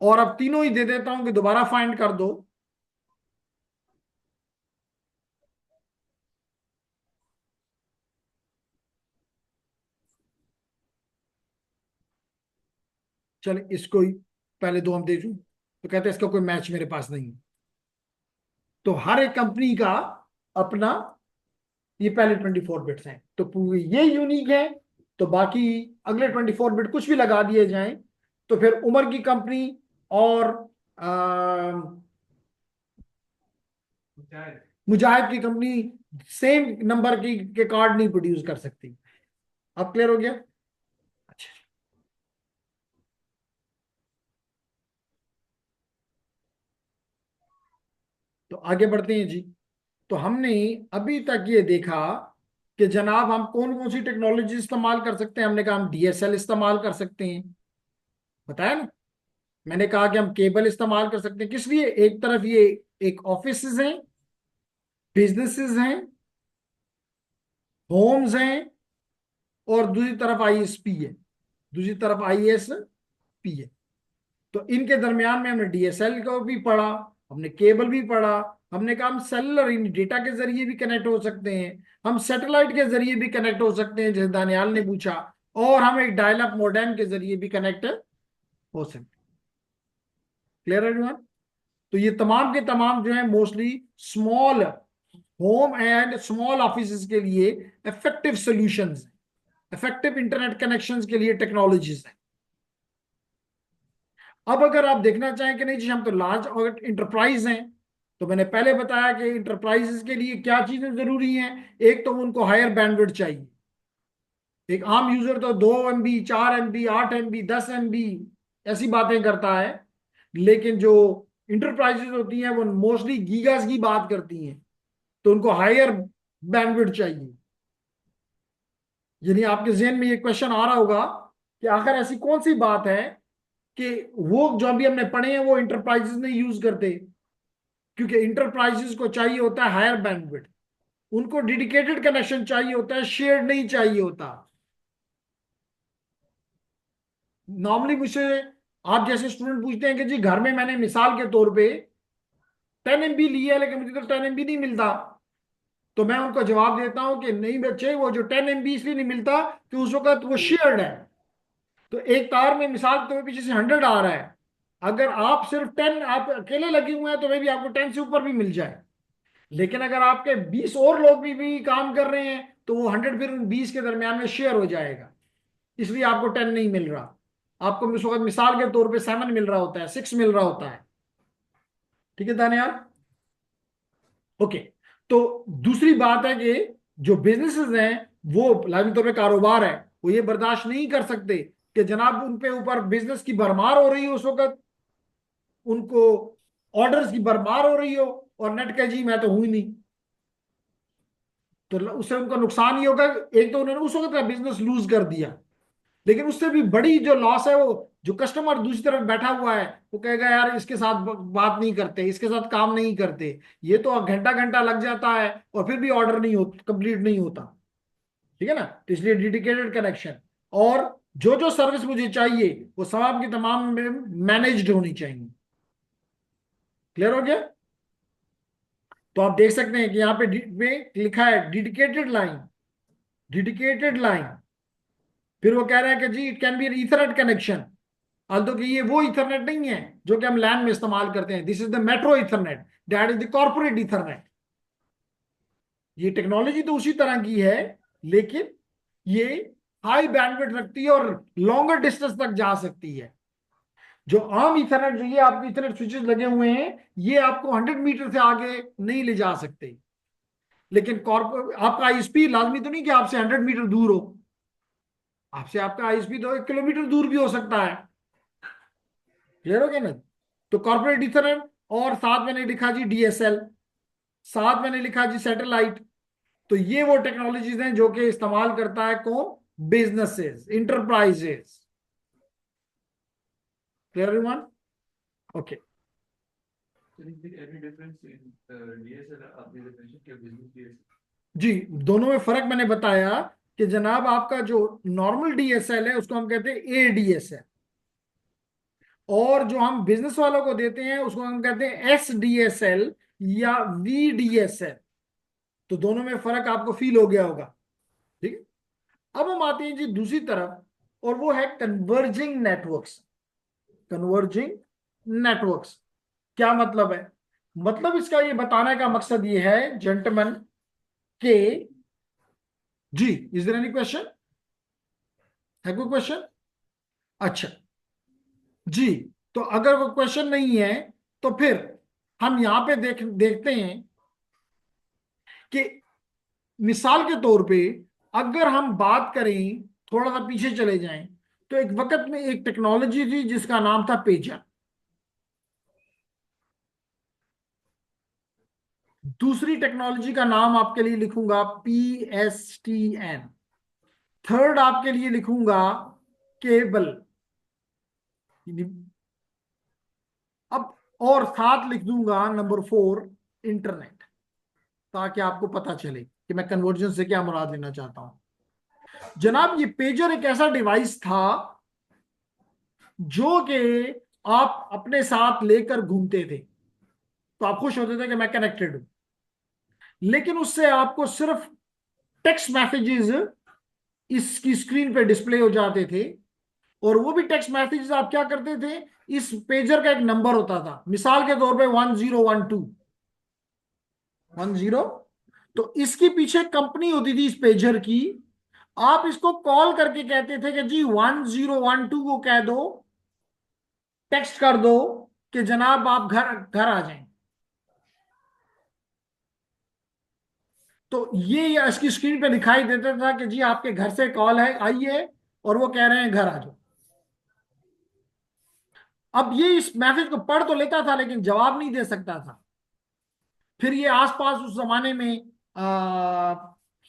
और अब तीनों ही दे देता हूं कि दोबारा फाइंड कर दो। चल इसको ही पहले दो हम दे दूं, तो कहते हैं इसका कोई मैच मेरे पास नहीं है। तो हर एक कंपनी का अपना, ये पहले 24 बिट्स हैं तो पूरी ये यूनिक है। तो बाकी अगले 24 बिट कुछ भी लगा दिए जाएं तो फिर उमर की कंपनी और मुजाहिद। मुजाहिद की कंपनी सेम नंबर की के कार्ड नहीं प्रोड्यूस कर सकती। अब क्लियर हो गया? अच्छा, तो आगे बढ़ते हैं जी। तो हमने अभी तक ये देखा कि जनाब हम कौन कौन सी टेक्नोलॉजी इस्तेमाल कर सकते हैं। हमने कहा हम डीएसएल इस्तेमाल कर सकते हैं, बताया ना। मैंने कहा कि हम केबल इस्तेमाल कर सकते हैं, किस लिए? एक तरफ ये एक ऑफिस हैं, बिजनेसेस हैं, होम्स हैं, और दूसरी तरफ आईएसपी है, दूसरी तरफ आईएसपी है। तो इनके दरमियान में हमने डीएसएल को भी पढ़ा, हमने केबल भी पढ़ा। हमने कहा हम सेलुलर इन डेटा के जरिए भी कनेक्ट हो सकते हैं, हम सैटेलाइट के जरिए भी कनेक्ट हो सकते हैं जैसे दानियाल ने पूछा, और हम एक डायल अप मॉडेम के जरिए भी कनेक्ट हो सकते हैं। क्लियर है एवरीवन? तो ये तमाम के तमाम जो है mostly small home and small office के लिए effective solutions, effective internet connections के लिए टेक्नोलॉजीज है। अब अगर आप देखना चाहें कि नहीं जी हम तो लार्ज और इंटरप्राइज हैं, तो मैंने पहले बताया कि इंटरप्राइजेस के लिए क्या चीजें जरूरी हैं। एक तो उनको हायर बैंडविड्थ चाहिए। एक आम यूजर तो 2 MB, 4 MB, 8 MB, 10 MB ऐसी बातें करता है, लेकिन जो इंटरप्राइजेस होती हैं वो मोस्टली गीगास की बात करती हैं, तो उनको हायर बैंडविड्थ चाहिए। यानी आपके जहन में ये क्वेश्चन आ रहा होगा कि आखिर ऐसी कौन सी बात है कि वो जो अभी हमने पढ़े हैं वो इंटरप्राइजेस नहीं यूज करते। क्योंकि इंटरप्राइजेस को चाहिए होता है हायर बैंडविड्थ, उनको डेडिकेटेड कनेक्शन चाहिए होता है, शेयर नहीं चाहिए होता। नॉर्मली मुझसे आप जैसे स्टूडेंट पूछते हैं कि जी घर में मैंने मिसाल के तौर पे 10 MB लिया है लेकिन मुझे तो 10 MB नहीं मिलता, तो मैं उनको जवाब देता हूं कि नहीं बच्चे, वो जो 10 MB इसलिए नहीं मिलता कि उस वक्त वो शेयर्ड है। तो एक तार में मिसाल के तौर पे पीछे से 100 आ रहा है, अगर आप सिर्फ 10 आप अकेले लगे हुए हैं तो मे भी आपको 10 से ऊपर भी मिल जाए, लेकिन अगर आपके 20 और लोग भी काम कर रहे हैं तो वो 100 फिर उन 20 के दरमियान में शेयर हो जाएगा, इसलिए आपको 10 नहीं मिल रहा। आपको उस वक्त मिसाल के तौर पे 7 मिल रहा होता है, 6 मिल रहा होता है। ठीक है दानियाल? ओके। तो दूसरी बात है कि जो बिजनेसेस हैं, वो लाजमी तौर पे कारोबार है, वो ये बर्दाश्त नहीं कर सकते कि जनाब उन पे ऊपर बिजनेस की भरमार हो रही है, उस वक्त उनको ऑर्डर्स की भरमार हो रही हो और नेट का जी मैं तो हूं ही नहीं, तो उससे उनका नुकसान ही होगा। एक तो उन्होंने उस वक्त का बिजनेस लूज कर दिया, लेकिन उससे भी बड़ी जो लॉस है वो जो कस्टमर दूसरी तरफ बैठा हुआ है वो कहेगा यार इसके साथ बात नहीं करते, इसके साथ काम नहीं करते, ये तो घंटा घंटा लग जाता है और फिर भी ऑर्डर नहीं हो कंप्लीट नहीं होता। ठीक है ना? तो इसलिए डेडिकेटेड कनेक्शन, और जो जो सर्विस मुझे चाहिए वो तमाम की तमाम मैनेज्ड होनी चाहिए। क्लियर हो गया? तो आप देख सकते हैं कि यहाँ पे लिखा है डेडिकेटेड लाइन, डेडिकेटेड लाइन। फिर वो कह रहा है कि जी it can be an ethernet connection, although कि ये वो इथरनेट नहीं है जो कि हम लैन में इस्तेमाल करते हैं, this is the metro Ethernet, that is the corporate Ethernet. ये टेक्नोलॉजी तो उसी तरह की है, लेकिन ये हाई बैंडविड्थ रखती है और लॉन्गर डिस्टेंस तक जा सकती है। जो आम इथरनेट जो ये आपके इथरनेट स्विचेस लगे हुए हैं, ये आपको 100 मीटर से आगे नहीं ले जा सकते। लेकिन आपका आईएसपी लाजमी तो नहीं कि आपसे 100 मीटर दूर हो, आपसे आपका आईएसपी तो 1 किलोमीटर दूर भी हो सकता है। क्लियर हो गया ना? तो कॉर्पोरेट इथरनेट, और साथ मैंने लिखा जी डीएसएल, साथ मैंने लिखा जी सैटेलाइट। तो ये वो टेक्नोलॉजीज हैं जो कि इस्तेमाल करता है कौन? Businesses, enterprises. Clear everyone? Okay. So is there any difference in DSL आपने जो mention किया business DSL? जी, दोनों में फर्क मैंने बताया कि जनाब आपका जो नॉर्मल डीएसएल है उसको हम कहते हैं एडीएसएल, और जो हम बिजनेस वालों को देते हैं उसको हम कहते हैं एसडीएसएल या वीडीएसएल। तो दोनों में फर्क आपको फील हो गया होगा। ठीक है? अब हम आते हैं जी दूसरी तरफ, और वो है कन्वर्जिंग नेटवर्क्स। कन्वर्जिंग नेटवर्क्स क्या मतलब है? मतलब इसका ये बताने का मकसद ये है जेंटलमैन के, जी इज देयर एनी क्वेश्चन? है कोई क्वेश्चन? अच्छा जी, तो अगर कोई क्वेश्चन नहीं है तो फिर हम यहां पे देखते हैं कि मिसाल के तौर पे अगर हम बात करें, थोड़ा सा पीछे चले जाएं, तो एक वक्त में एक टेक्नोलॉजी थी जिसका नाम था पेजर। दूसरी टेक्नोलॉजी का नाम आपके लिए लिखूंगा PSTN। थर्ड आपके लिए लिखूंगा केबल। अब और साथ लिख दूंगा नंबर 4 इंटरनेट, ताकि आपको पता चले कि मैं कन्वर्जन से क्या मुराद लेना चाहता हूं। जनाब, ये पेजर एक ऐसा डिवाइस था जो कि आप अपने साथ लेकर घूमते थे, तो आप खुश होते थे कि मैं कनेक्टेड हूं। लेकिन उससे आपको सिर्फ टेक्स्ट मैसेजेस इसकी स्क्रीन पे डिस्प्ले हो जाते थे, और वो भी टेक्स्ट मैसेजेस आप क्या करते थे, इस पेजर का एक नंबर होता था, मिसाल के तौर पे 1012 तो इसके पीछे कंपनी होती थी इस पेजर की। आप इसको कॉल करके कहते थे कि जी 1012 को कह दो, टेक्स्ट कर दो कि जनाब आप घर घर आ जाएं। तो ये इसकी स्क्रीन पे दिखाई देता था कि जी आपके घर से कॉल है, आइए, और वो कह रहे हैं घर आ जाओ। अब ये इस मैसेज को पढ़ तो लेता था लेकिन जवाब नहीं दे सकता था। फिर ये आसपास उस जमाने में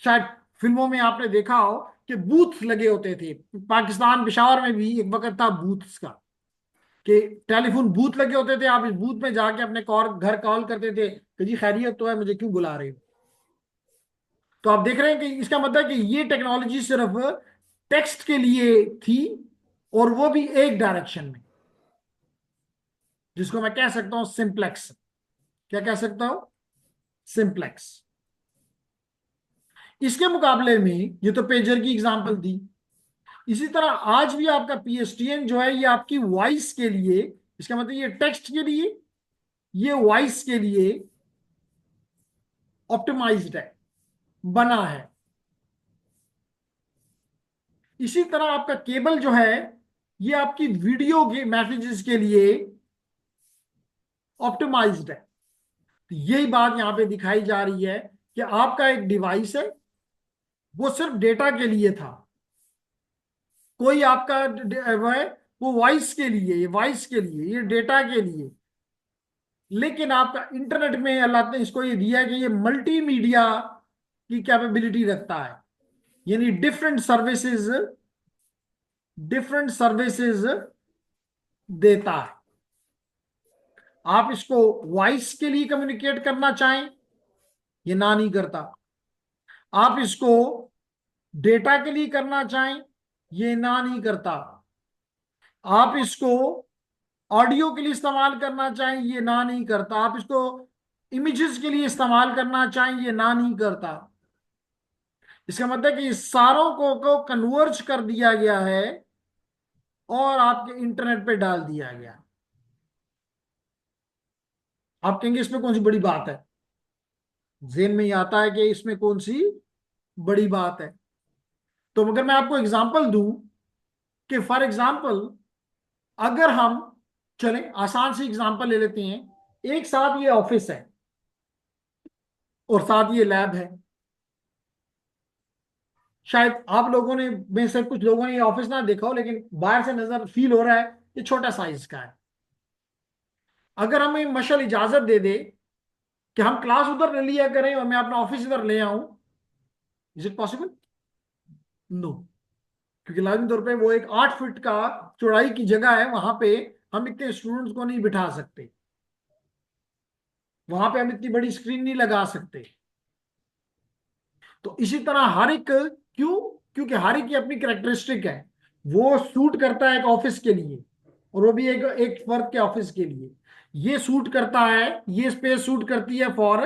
शायद फिल्मों में आपने देखा हो कि बूथ लगे होते थे। पाकिस्तान पिशावर में भी एक वक्त था बूथ्स का, कि टेलीफोन बूथ लगे होते थे। आप इस बूथ में जाके अपने कॉल घर कॉल करते थे कि जी खैरियत तो है, मुझे क्यों बुला रहे हो। तो आप देख रहे हैं कि इसका मतलब है कि ये टेक्नोलॉजी सिर्फ टेक्स्ट के लिए थी, और वो भी एक डायरेक्शन में, जिसको मैं कह सकता हूं सिंप्लेक्स। क्या कह सकता हूं? सिंप्लेक्स। इसके मुकाबले में ये तो पेजर की एग्जांपल दी। इसी तरह आज भी आपका PSTN जो है, ये आपकी वॉइस के लिए, इसका मतलब ये टेक्स्ट के लिए, ये वॉइस के लिए ऑप्टिमाइज्ड है, बना है। इसी तरह आपका केबल जो है, ये आपकी वीडियो के मैसेजेस के लिए ऑप्टिमाइज्ड है। तो यही बात यहां पे दिखाई जा रही है कि आपका एक डिवाइस है, वो सिर्फ डेटा के लिए था। कोई आपका वो है, वो वॉइस के लिए, ये वॉइस के लिए, ये डेटा के लिए। लेकिन आपका इंटरनेट में अल्लाह ने इसको ये दिया है कि ये मल्टीमीडिया की कैपेबिलिटी रखता है, यानी डिफरेंट सर्विसेज देता है। आप इसको वॉइस के लिए कम्युनिकेट करना चाहें, ये ना नहीं करता। आप इसको डेटा के लिए करना चाहें, ये ना नहीं करता। आप इसको ऑडियो के लिए इस्तेमाल करना चाहें, ये ना नहीं करता। आप इसको इमेजेस के लिए इस्तेमाल करना चाहें, ये ना नहीं करता। इसका मतलब कि इस सारों को कन्वर्ज कर दिया गया है और आपके इंटरनेट पे डाल दिया गया। आप कहेंगे इसमें कौन सी बड़ी बात है? जेन में ही आता है कि इसमें कौन सी बड़ी बात है। तो अगर मैं आपको एग्जांपल दूं कि फॉर एग्जांपल, अगर हम चलें आसान सी एग्जांपल ले लेते हैं, एक साथ ये ऑफिस है और साथ ये लैब है। शायद आप लोगों ने में से कुछ लोगों ने ये ऑफिस ना देखा हो, लेकिन बाहर से नजर फील हो रहा है ये छोटा साइज का है। अगर हमें मशल इजाजत दे दे कि हम क्लास उधर ले लिया करें और मैं अपना ऑफिस इधर ले आऊं, इज इट पॉसिबल? नो। क्योंकि लाजमी तौर पे वो एक 8 फीट का चौड़ाई की जगह है, वहां पे हम इतने स्टूडेंट्स को नहीं बिठा सकते, वहां पे हम इतनी बड़ी स्क्रीन नहीं लगा सकते। तो इसी तरह हर एक, क्यों? क्योंकि हर एक की अपनी कैरेक्टरिस्टिक है। वो सूट करता है एक ऑफिस के लिए, और वो भी एक एक वर्क के ऑफिस के लिए। ये सूट करता है, ये स्पेस सूट करती है फॉर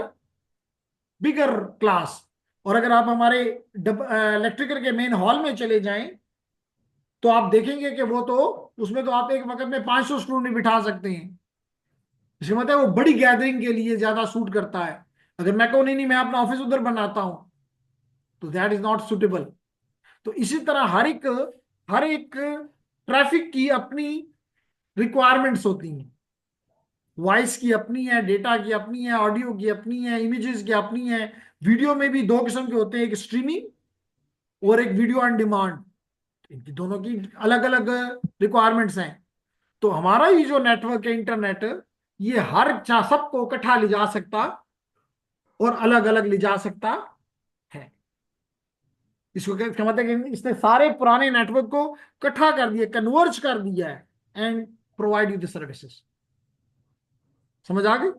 बिगर क्लास। और अगर आप हमारे इलेक्ट्रिकल के मेन हॉल में चले जाएं, तो आप देखेंगे कि वो तो, उसमें तो आप एक वक्त में 500 स्टूडेंट बिठा सकते हैं। इसका मतलब वो बड़ी गैदरिंग के लिए ज्यादा सूट करता है। अगर मैं कहूँ नहीं नहीं मैं अपना ऑफिस उधर बनाता हूं, तो दैट इज नॉट सुटेबल। तो इसी तरह हर एक ट्रैफिक की अपनी रिक्वायरमेंट्स होती हैं। वॉइस की अपनी है, डेटा की अपनी है, ऑडियो की अपनी है, इमेजेस की अपनी है, वीडियो में भी दो किस्म के होते हैं, एक स्ट्रीमिंग और एक वीडियो ऑन डिमांड। इनकी दोनों की अलग अलग रिक्वायरमेंट्स हैं। तो हमारा ये जो नेटवर्क है इंटरनेट, ये हर सबको इकट्ठा ले जा सकता और अलग अलग ले जा सकता है। इसको क्या मतलब कि इसने सारे पुराने नेटवर्क को इकट्ठा कर दिया, कन्वर्ज कर दिया है, and provide you the services. समझ आ गई?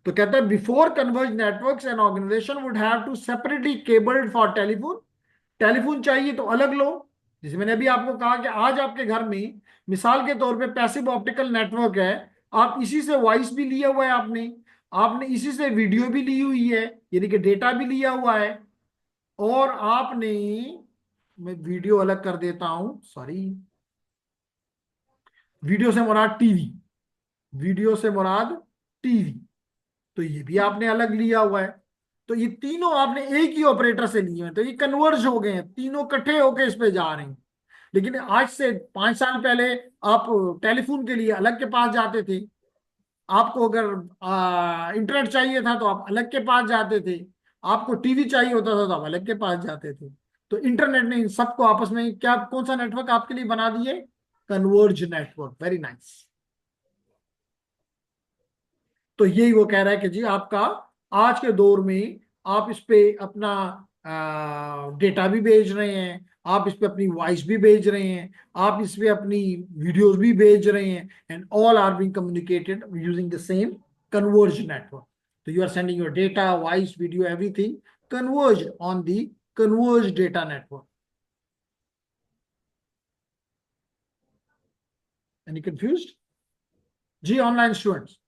तो कहता है before converge networks an organisation would have to separately cabled for telephone. Telephone चाहिए तो अलग लो। जैसे मैंने अभी आपको कहा कि आज आपके घर में मिसाल के तौर पे पैसिव ऑप्टिकल नेटवर्क है, आप इसी से वॉइस भी लिया हुआ है, आपने आपने इसी से वीडियो भी ली हुई है, यानी कि डेटा भी लिया हुआ है, और आपने, मैं वीडियो अलग कर देता हूं, सॉरी, वीडियो से मुराद टीवी, वीडियो से मुराद टीवी, तो ये भी आपने अलग लिया हुआ है। तो ये तीनों आपने एक ही ऑपरेटर से लिए हैं, तो ये कन्वर्ज हो गए हैं, तीनों इकट्ठे होके इस पे जा रहे हैं। लेकिन आज से 5 साल पहले आप टेलीफोन के लिए अलग के पास जाते थे, आपको अगर इंटरनेट चाहिए था तो आप अलग के पास जाते थे, आपको टीवी चाहिए होता था तो आप अलग के पास जाते थे। तो इंटरनेट ने इन सबको आपस में क्या, कौन सा नेटवर्क आपके लिए बना दिए? Converge network. Very nice. तो यही वो कह रहा है कि जी आपका आज के दौर में आप इस पे अपना डेटा भी भेज रहे हैं, आप इस पे अपनी वॉइस भी भेज रहे हैं, आप इस पे अपनी वीडियोस भी भेज रहे हैं, and all are being communicated using the same converge network. तो you are sending your data, voice, video, everything converged on the converged data network. Any confused? जी ऑनलाइन स्टूडेंट्स,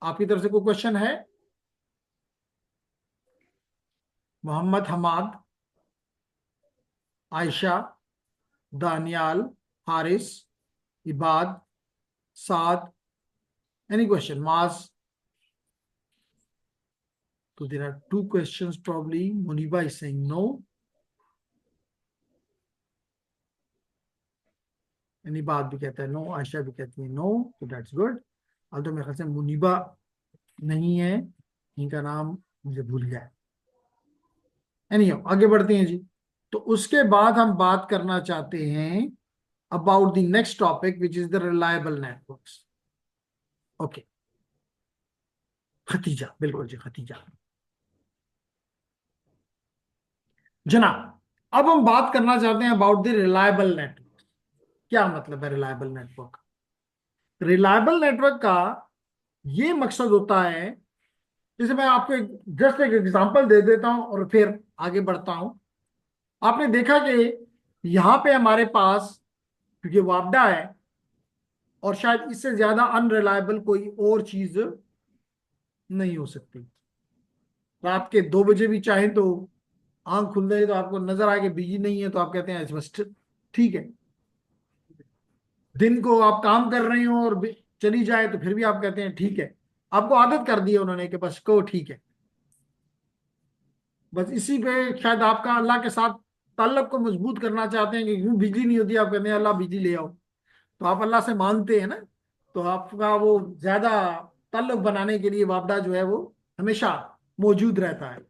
आपकी तरफ से कोई क्वेश्चन है? Mohammad Hamad, Ayesha, Daniyal, Haris, Ibad, Saad, any question? Maaz? So there are two questions probably. Muniba is saying no. Any बात भी कहता है नो, आयशा भी कहती है नो, तो दैट्स गुड। तो मेरे ख्याल से मुनीबा नहीं है, इनका नाम मुझे भूल गया है। एनीहाउ आगे बढ़ते हैं जी। तो उसके बाद हम बात करना चाहते हैं about the next topic which is the reliable networks. Okay, Khatija, बिल्कुल जी खतीजा। जनाब, अब हम बात करना चाहते हैं अबाउट द रिलायबल नेटवर्क। क्या मतलब है रिलायबल नेटवर्क? रिलायबल नेटवर्क का ये मकसद होता है, जैसे मैं आपको जस्ट एक एग्जांपल दे देता हूं और फिर आगे बढ़ता हूं। आपने देखा कि यहां पे हमारे पास, क्योंकि वापडा है, और शायद इससे ज्यादा अनरिलायबल कोई और चीज नहीं हो सकती। रात के 2 बजे भी चाहे तो आंख खुल जाए तो आपको नजर आए कि बिजी नहीं है, तो आप कहते हैं बस ठीक है। दिन को आप काम कर रहे हो और चली जाए तो फिर भी आप कहते हैं ठीक है। आपको आदत कर दी है उन्होंने कि बस को ठीक है। बस इसी पे शायद आपका अल्लाह के साथ ताल्लुक को मजबूत करना चाहते हैं कि यूं बिजली नहीं होती, आप कहते हैं अल्लाह बिजली ले आओ, तो आप अल्लाह से मांगते हैं ना। तो आपका वो ज्यादा ताल्लुक बनाने के लिए वापडा जो है वो हमेशा मौजूद रहता है।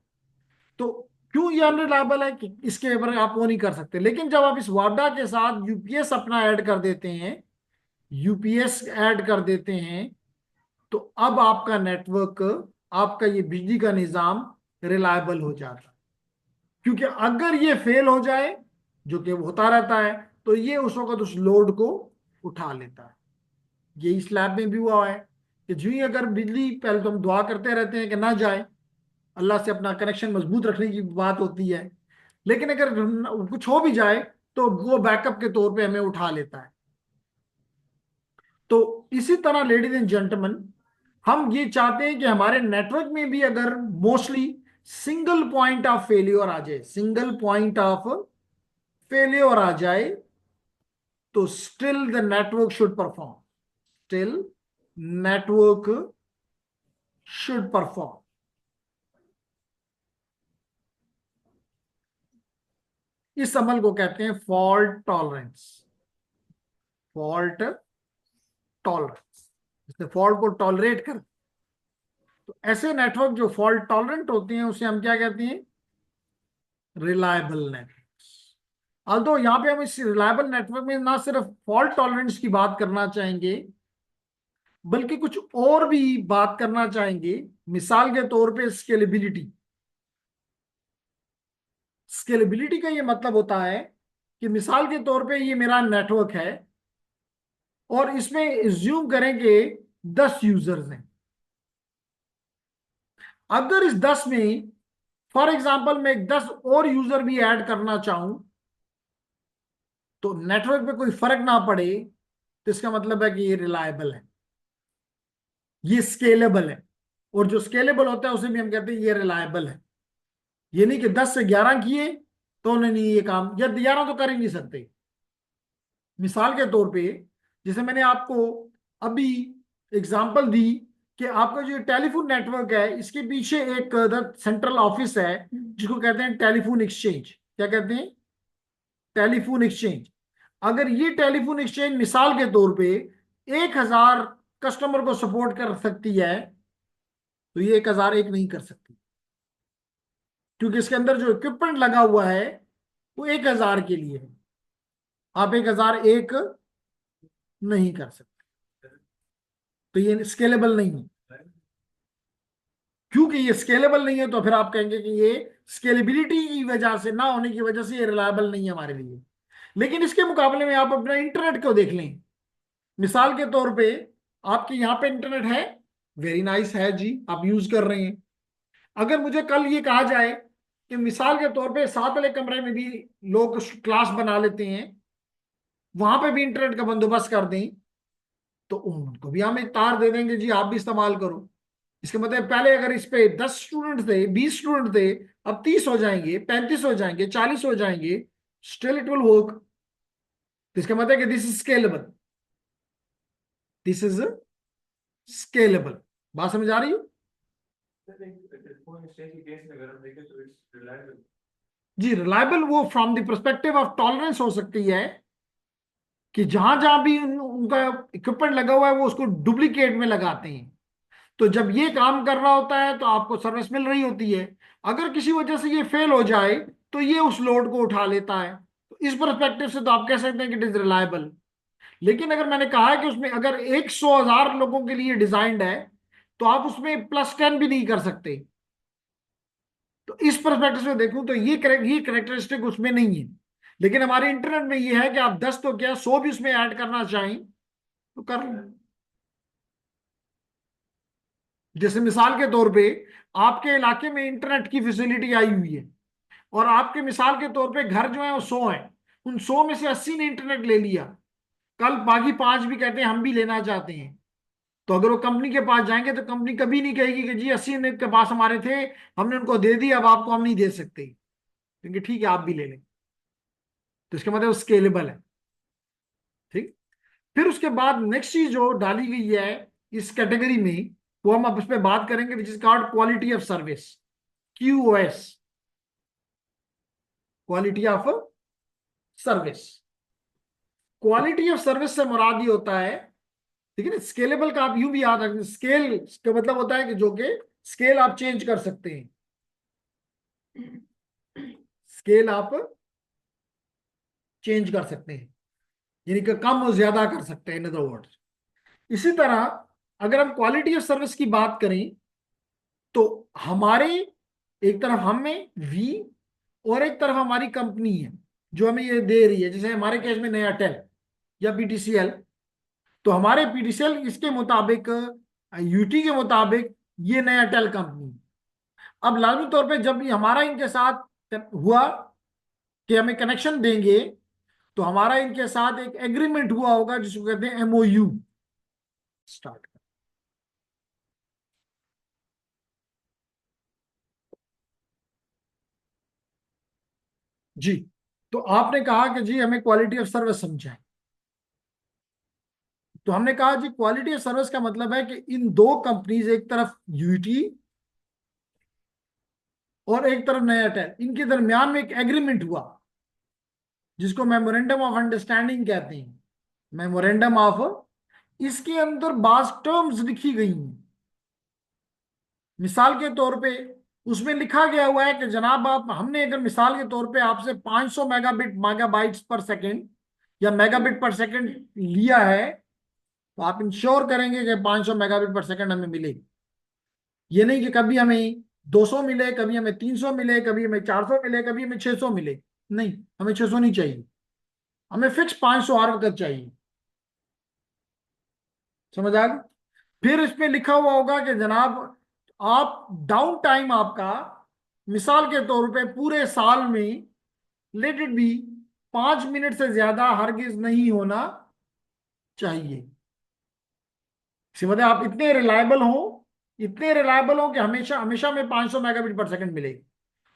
तो क्यों ये अनरिलायबल है कि इसके ऊपर आप वो नहीं कर सकते। लेकिन जब आप इस वापडा के साथ यूपीएस अपना ऐड कर देते हैं, यूपीएस ऐड कर देते हैं, तो अब आपका नेटवर्क, आपका ये बिजली का निजाम रिलायबल हो जाता है। क्योंकि अगर ये फेल हो जाए, जो कि होता रहता है, तो ये उस वक्त उस लोड को उठा लेता है। ये इस लैब में भी हुआ है कि जो ही अगर बिजली, पहले तो हम दुआ करते रहते हैं कि ना जाए, अल्लाह से अपना कनेक्शन मजबूत रखने की बात होती है, लेकिन अगर कुछ हो भी जाए तो वो बैकअप के तौर पे हमें उठा लेता है। तो इसी तरह लेडीज एंड जेंटलमैन, हम ये चाहते हैं कि हमारे नेटवर्क में भी अगर mostly single point of failure आ जाए, सिंगल पॉइंट ऑफ फेलियर आ जाए, तो still the network should perform, still network should perform. इस अमल को कहते हैं फॉल्ट टॉलरेंस। फॉल्ट टॉलरेंस, इसने फॉल्ट को टॉलरेट कर, तो ऐसे नेटवर्क जो फॉल्ट टॉलरेंट होते हैं उसे हम क्या कहते हैं, रिलायबल नेटवर्क। अल्दो यहाँ पे हम इस रिलायबल नेटवर्क में ना सिर्फ फॉल्ट टॉलरेंस की बात करना चाहेंगे, बल्कि कुछ और भी बात करना चाहेंगे। मिसाल के तौर पे स्केलेबिलिटी। स्केलेबिलिटी का ये मतलब होता है कि मिसाल के तौर पे ये मेरा नेटवर्क है और इसमें एज्यूम करेंगे 10 यूजर्स हैं। अगर इस 10 में फॉर एग्जांपल मैं 10 और यूजर भी ऐड करना चाहूं तो नेटवर्क पे कोई फर्क ना पड़े, तो इसका मतलब है कि ये रिलायबल है, ये स्केलेबल है। और जो स्केलेबल होता है उसे भी हम कहते हैं ये रिलायबल है। ये नहीं कि 10 से 11 किए तो उन्होंने ये काम, या 11 तो कर ही नहीं सकते। मिसाल के तौर पे जैसे मैंने आपको अभी एग्जांपल दी कि आपका जो टेलीफोन नेटवर्क है इसके पीछे एक सेंट्रल ऑफिस है जिसको कहते हैं टेलीफोन एक्सचेंज। क्या कहते हैं, टेलीफोन एक्सचेंज। अगर ये टेलीफोन एक्सचेंज मिसाल के तौर पे 1000 कस्टमर को सपोर्ट कर सकती है तो ये 1001 नहीं कर सकती, क्योंकि इसके अंदर जो इक्विपमेंट लगा हुआ है वो 1000 के लिए है। आप 1001 नहीं कर सकते, तो ये स्केलेबल नहीं है। क्योंकि ये स्केलेबल नहीं है तो फिर आप कहेंगे कि ये स्केलेबिलिटी की वजह से ना होने की वजह से ये रिलायबल नहीं है हमारे लिए। लेकिन इसके मुकाबले में आप अपना इंटरनेट को देख लें। मिसाल के तौर पे आपके यहाँ पे इंटरनेट है, वेरी नाइस है जी, आप यूज कर रहे हैं। अगर मुझे कल ये कहा जाए कि मिसाल के तौर पे साथ वाले कमरे में भी लोग क्लास बना लेते हैं, वहां पे भी इंटरनेट का बंदोबस्त कर दें, तो उनको भी हम एक तार दे देंगे जी, आप भी इस्तेमाल करो। इसका मतलब पहले अगर इस पे 10 स्टूडेंट थे, 20 स्टूडेंट थे, अब 30 हो जाएंगे, 35 हो जाएंगे, 40 हो जाएंगे, स्टिल इट विल वर्क। तो इसका मतलब है कि this is scalable, this is scalable. बात समझ आ रही है? टेलीफोन एक्सचेंज के केस में अगर हम देखें तो इट्स रिलायबल। जी, रिलायबल वो from the perspective of tolerance हो सकती है कि जहां जहां भी उनका इक्विपमेंट लगा हुआ है वो उसको डुप्लीकेट में लगाते हैं, तो जब ये काम कर रहा होता है तो आपको सर्विस मिल रही होती है। अगर किसी वजह से ये फेल हो जाए तो ये उस लोड को उठा लेता है। तो इस परस्पेक्टिव से तो आप कह सकते हैं कि इट इज रिलायबल। लेकिन अगर मैंने कहा है कि उसमें अगर 100,000 लोगों के लिए डिजाइंड है तो आप उसमें +10 भी नहीं कर सकते। तो इस परस्पेक्टिव से देखूं तो ये करेक्टरिस्टिक उसमें नहीं है। लेकिन हमारे इंटरनेट में ये है कि आप 10 तो क्या 100 भी उसमें ऐड करना चाहें तो कर लें। जैसे मिसाल के तौर पे आपके इलाके में इंटरनेट की फैसिलिटी आई हुई है और आपके मिसाल के तौर पे घर जो है वो 100 है, उन 100 में से 80 ने इंटरनेट ले लिया, कल बाकी 5 भी कहते हैं हम भी लेना चाहते हैं, तो अगर वो कंपनी के पास जाएंगे तो कंपनी कभी नहीं कहेगी कि जी 80 ने के पास हमारे थे, हमने उनको दे दिया, अब आपको हम नहीं दे सकते, क्योंकि ठीक है आप भी ले लें। तो इसका मतलब स्केलेबल है। ठीक। फिर उसके बाद नेक्स्ट चीज जो डाली गई है इस कैटेगरी में, वो हम अब उस पर बात करेंगे, which is called quality of service, QoS, quality of service. Quality of service से मुराद ये होता है, ठीक है ना, स्केलेबल का आप यूं भी याद रखें, स्केल का मतलब होता है कि जो कि स्केल आप चेंज कर सकते हैं, स्केल आप चेंज कर सकते हैं, यानी कि कम और ज्यादा कर सकते हैं इन अदर वर्ड्स। इसी तरह अगर हम क्वालिटी ऑफ सर्विस की बात करें तो हमारे एक तरफ हमें वी और एक तरफ हमारी कंपनी है जो हमें ये दे रही है, जैसे हमारे केस में नया टेल या पीटीसीएल, तो हमारे पीटीसीएल इसके मुताबिक, यूटी के मुताबिक ये नया टेल कंपनी। अब लाजमी तौर पे जब ये हमारा इनके साथ हुआ कि हमें कनेक्शन देंगे तो हमारा इनके साथ एक एग्रीमेंट हुआ होगा जिसको कहते हैं MOU। स्टार्ट। जी, तो आपने कहा कि जी हमें क्वालिटी ऑफ सर्विस समझाएं, तो हमने कहा जी क्वालिटी ऑफ सर्विस का मतलब है कि इन दो कंपनीज, एक तरफ यूटी और एक तरफ नया टेल, इनके दरमियान में एक एग्रीमेंट हुआ जिसको मेमोरेंडम ऑफ अंडरस्टैंडिंग कहते हैं। मेमोरेंडम ऑफ, इसके अंदर बाज टर्म्स लिखी गई हैं मिसाल के तौर पे उसमें लिखा गया हुआ है कि जनाब आप, हमने अगर मिसाल के तौर पे आपसे 500 मेगाबाइट्स पर सेकंड या मेगाबिट पर सेकंड लिया है, तो आप इंश्योर करेंगे कि 500 मेगाबिट पर सेकंड हमें मिले। ये नहीं कि कभी हमें 200 मिले, कभी हमें 300 मिले, कभी हमें 400 मिले, कभी हमें 600 मिले। नहीं, हमें 600 नहीं चाहिए, हमें फिक्स 500 हर वक्त चाहिए। समझ आ गई? फिर इसमें लिखा हुआ होगा कि जनाब आप डाउन टाइम आपका, मिसाल के तौर पे पूरे साल में लेट इट बी 5 मिनट से ज्यादा हरगिज नहीं होना चाहिए। इसी मतलब आप इतने रिलायबल हो कि हमेशा हमेशा में 500 मेगाबिट पर सेकंड मिले।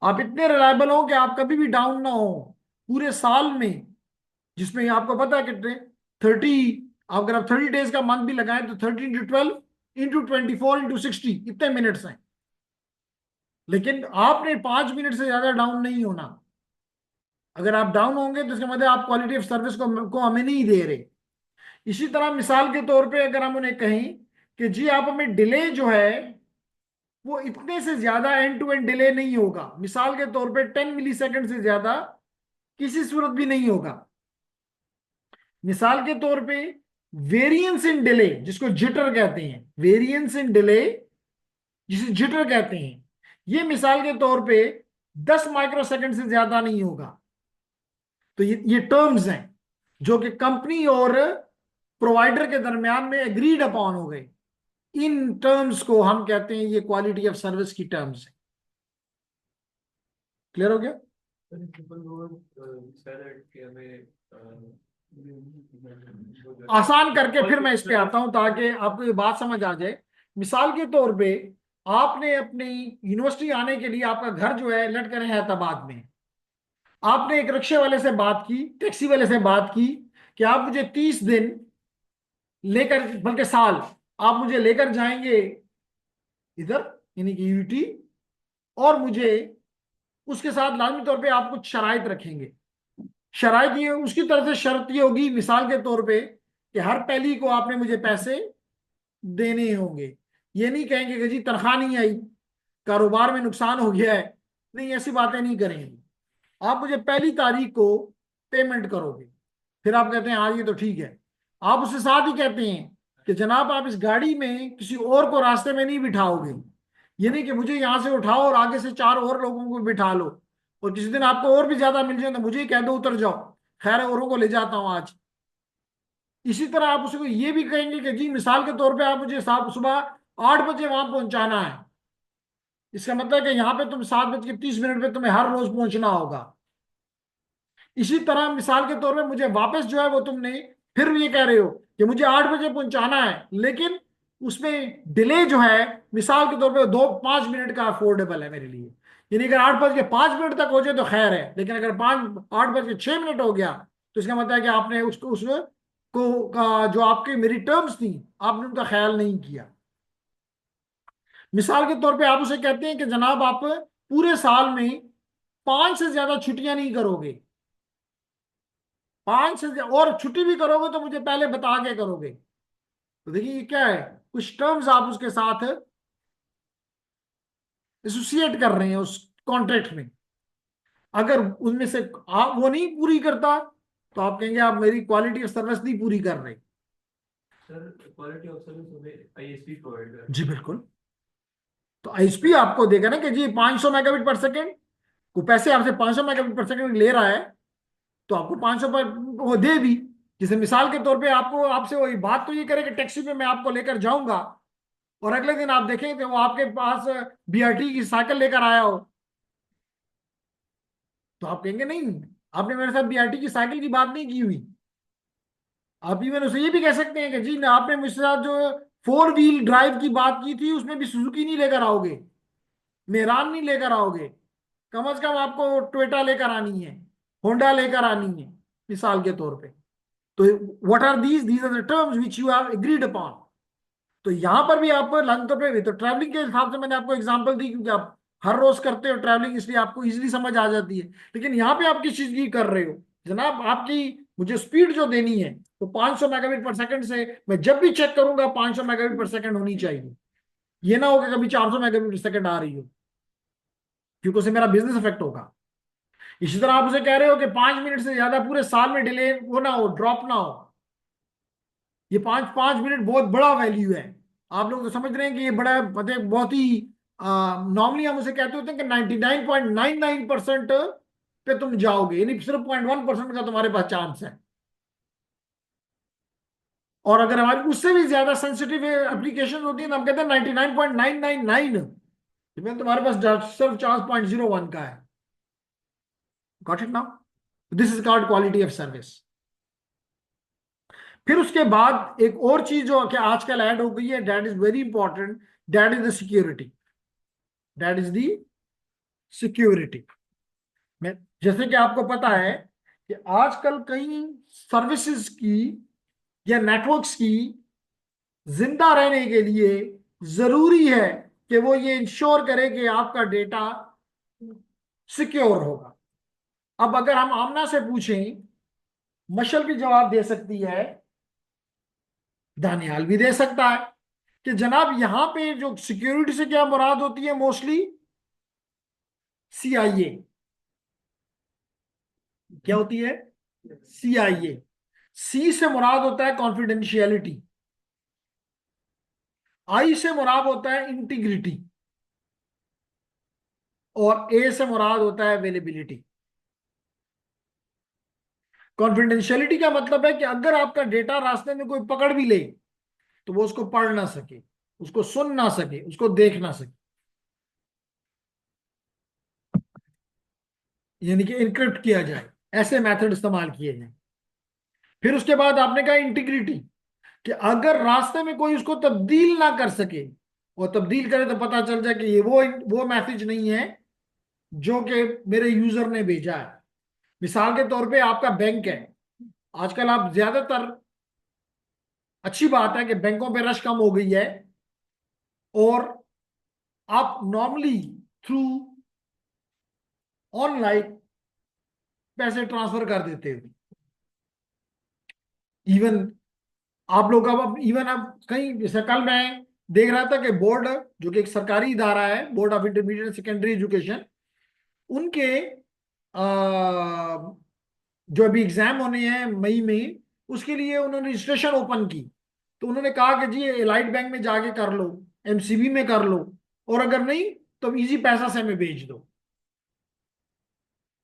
आप इतने रिलायबल हो कि आप कभी भी डाउन ना हो पूरे साल में, जिसमें आपको पता है कि 30, अगर आप 30 डेज का मंथ भी लगाएं तो 30 into 12 into 24 into 60 इतने मिनट्स हैं। लेकिन आपने 5 मिनट से ज्यादा डाउन नहीं होना। अगर आप डाउन होंगे तो इसका मतलब आप क्वालिटी ऑफ सर्विस को हमें नहीं दे रहे। इसी तरह मिसाल के तौर पे अगर हम उन्हें कहें कि जी आप हमें डिले जो है वो इतने से ज्यादा एंड टू एंड डिले नहीं होगा, मिसाल के तौर पे 10 मिली सेकंड से ज्यादा किसी सूरत भी नहीं होगा। मिसाल के तौर पे वेरिएंस इन डिले, जिसको जिटर कहते हैं, वेरिएंस इन डिले जिसे जिटर कहते हैं, ये मिसाल के तौर पे 10 माइक्रोसेकंड से ज्यादा नहीं होगा। तो ये टर्म्स हैं जो कि कंपनी और प्रोवाइडर के दरमियान में एग्रीड अपॉन हो गए। इन टर्म्स को हम कहते हैं, ये क्वालिटी ऑफ सर्विस की टर्म्स है। क्लियर हो गया? आसान करके फिर मैं इस पे आता हूं ताकि आपको ये बात समझ आ जाए। मिसाल के तौर पे आपने अपनी यूनिवर्सिटी आने के लिए, आपका घर जो है लट कर हैदराबाद में, आपने एक रिक्शे वाले से बात की, टैक्सी वाले से बात की कि आप मुझे 30 दिन लेकर, बल्कि साल, आप मुझे लेकर जाएंगे इधर, यानी कि यूटी, और मुझे उसके साथ लाजमी तौर पे आप कुछ शराइत रखेंगे। शराइत ये उसकी तरफ से शर्त ये होगी, मिसाल के तौर पे, कि हर पहली को आपने मुझे पैसे देने होंगे। ये नहीं कहेंगे कि जी तनख्वाह नहीं आई, कारोबार में नुकसान हो गया है, नहीं, ऐसी बातें नहीं करेंगे। आप मुझे पहली तारीख को पेमेंट करोगे। फिर आप कहते हैं हाँ ये तो ठीक है। आप उसके साथ ही कहते हैं कि जनाब आप इस गाड़ी में किसी और को रास्ते में नहीं बिठाओगे। ये नहीं कि मुझे यहां से उठाओ और आगे से 4 और लोगों को बिठा लो, और किसी दिन आपको और भी ज्यादा मिल जाए तो मुझे ही कह दो उतर जाओ, खैर है औरों को ले जाता हूं आज। इसी तरह आप उसको ये भी कहेंगे कि जी मिसाल के तौर पे आप मुझे सुबह 8 बजे वहां पहुंचाना है। इसका मतलब कि यहाँ पे तुम 7:30 पे तुम्हें हर रोज पहुंचना होगा। इसी तरह मिसाल के तौर पे मुझे वापस जो है वो तुमने फिर ये कह रहे हो कि मुझे 8 बजे पहुंचाना है, लेकिन उसमें डिले जो है मिसाल के तौर पे 2-5 मिनट का अफोर्डेबल है मेरे लिए। यानी अगर 8:05 तक हो जाए तो खैर है, लेकिन अगर 8:06 हो गया तो इसका मतलब है कि आपने उसको जो आपके मेरी टर्म्स थी आपने उनका ख्याल नहीं किया। मिसाल के तौर पे आप उसे कहते हैं कि जनाब आप पूरे साल में 5 से ज्यादा छुट्टियां नहीं करोगे। और छुट्टी भी करोगे तो मुझे पहले बता के करोगे। तो देखिए ये क्या है, कुछ टर्म्स आप उसके साथ एसोसिएट कर रहे हैं उस कॉन्ट्रैक्ट में। अगर उनमें से आप वो नहीं पूरी करता तो आप कहेंगे आप मेरी क्वालिटी ऑफ सर्विस नहीं पूरी कर रहे। सर क्वालिटी ऑफ सर्विस हमें आईएसपी प्रोवाइड कर। जी बिल्कुल। तो आईएसपी आपको देगा ना कि जी 500 मेगाबिट पर सेकेंड को पैसे आपसे 500 मेगाबिट पर सेकेंड ले रहा है, तो आपको 500 पर वो दे भी। जैसे मिसाल के तौर पे आपको आपसे वही बात तो ये करे कि टैक्सी पे मैं आपको लेकर जाऊंगा, और अगले दिन आप देखें कि वो आपके पास बीआरटी की साइकिल लेकर आया हो, तो आप कहेंगे नहीं, आपने मेरे साथ बीआरटी की साइकिल की बात नहीं की हुई। आप इवन उसे ये भी कह सकते हैं कि जी आपने मुझसे साथ जो 4 व्हील ड्राइव की बात की थी उसमें भी सुजुकी नहीं लेकर आओगे, मेहरान नहीं लेकर आओगे, कम से कम आपको टोयोटा लेकर आनी है, होंडा लेकर आनी है, मिसाल के तौर पे। तो what are these are the terms which you have agreed upon. तो यहां पर भी आप लंच पे भी, तो ट्रैवलिंग के हिसाब से मैंने आपको एग्जांपल दी क्योंकि आप हर रोज करते हो ट्रैवलिंग, इसलिए आपको इजीली समझ आ जाती है। लेकिन यहाँ पे आप किस चीज की कर रहे हो जनाब, आपकी मुझे स्पीड जो देनी है तो 500 मेगाबिट पर सेकंड से मैं जब भी चेक करूंगा 500 मेगाबिट पर सेकंड होनी चाहिए। ये ना हो कि कभी 400 मेगाबिट सेकंड आ रही हो, क्योंकि उससे मेरा बिजनेस इफेक्ट होगा। इसी तरह आप उसे कह रहे हो कि 5 मिनट से ज्यादा पूरे साल में डिले वो ना हो, ड्रॉप ना हो। ये पांच पांच मिनट बहुत बड़ा वैल्यू है। आप लोग तो समझ रहे हैं कि ये बड़ा मतलब बहुत ही नॉर्मली हम उसे कहते होते हैं कि 99.99% पे तुम जाओगे, यानी सिर्फ 0.1% का तुम्हारे पास चांस है। और अगर हमारी उससे भी ज्यादा सेंसिटिव एप्लीकेशन होती है तो हम कहते हैं 99.999, इसमें तुम्हारे पास सिर्फ चांस 0.01 का है। Got it now? This is called quality of service. फिर उसके बाद एक और चीज जो कि आजकल ऐड हो गई है, that is very important, that is the security. That is the security में, जैसे कि आपको पता है कि आजकल कई सर्विसेज की या नेटवर्क्स की जिंदा रहने के लिए जरूरी है कि वो ये इंश्योर करे कि आपका डेटा सिक्योर होगा। अब अगर हम आमना से पूछें, मशल भी जवाब दे सकती है, दानियाल भी दे सकता है कि जनाब यहां पे जो सिक्योरिटी से क्या मुराद होती है, मोस्टली सीआईए। क्या होती है? सीआईए। सी से मुराद होता है कॉन्फिडेंशियलिटी, आई से मुराद होता है इंटीग्रिटी, और ए से मुराद होता है अवेलेबिलिटी। कॉन्फिडेंशियलिटी का मतलब है कि अगर आपका डेटा रास्ते में कोई पकड़ भी ले तो वो उसको पढ़ ना सके, उसको सुन ना सके, उसको देख ना सके, यानी कि इनक्रिप्ट किया जाए, ऐसे मेथड इस्तेमाल किए जाए। फिर उसके बाद आपने कहा इंटीग्रिटी, कि अगर रास्ते में कोई उसको तब्दील ना कर सके, वो तब्दील करे तो पता चल जाए कि ये वो मैसेज नहीं है जो कि मेरे यूजर ने भेजा है। मिसाल के तौर पे आपका बैंक है, आजकल आप ज्यादातर, अच्छी बात है कि बैंकों पे रश कम हो गई है, और आप नॉर्मली थ्रू ऑनलाइन पैसे ट्रांसफर कर देते हो। इवन आप लोग अब इवन अब कहीं, जैसे कल मैं देख रहा था कि बोर्ड, जो कि एक सरकारी इदारा है, board of intermediate secondary education, उनके जो अभी एग्जाम होने हैं मई में, उसके लिए उन्होंने रजिस्ट्रेशन ओपन की। तो उन्होंने कहा कि जी एलाइट बैंक में जाके कर लो, एमसीबी में कर लो, और अगर नहीं तो इजी पैसा से हमें भेज दो।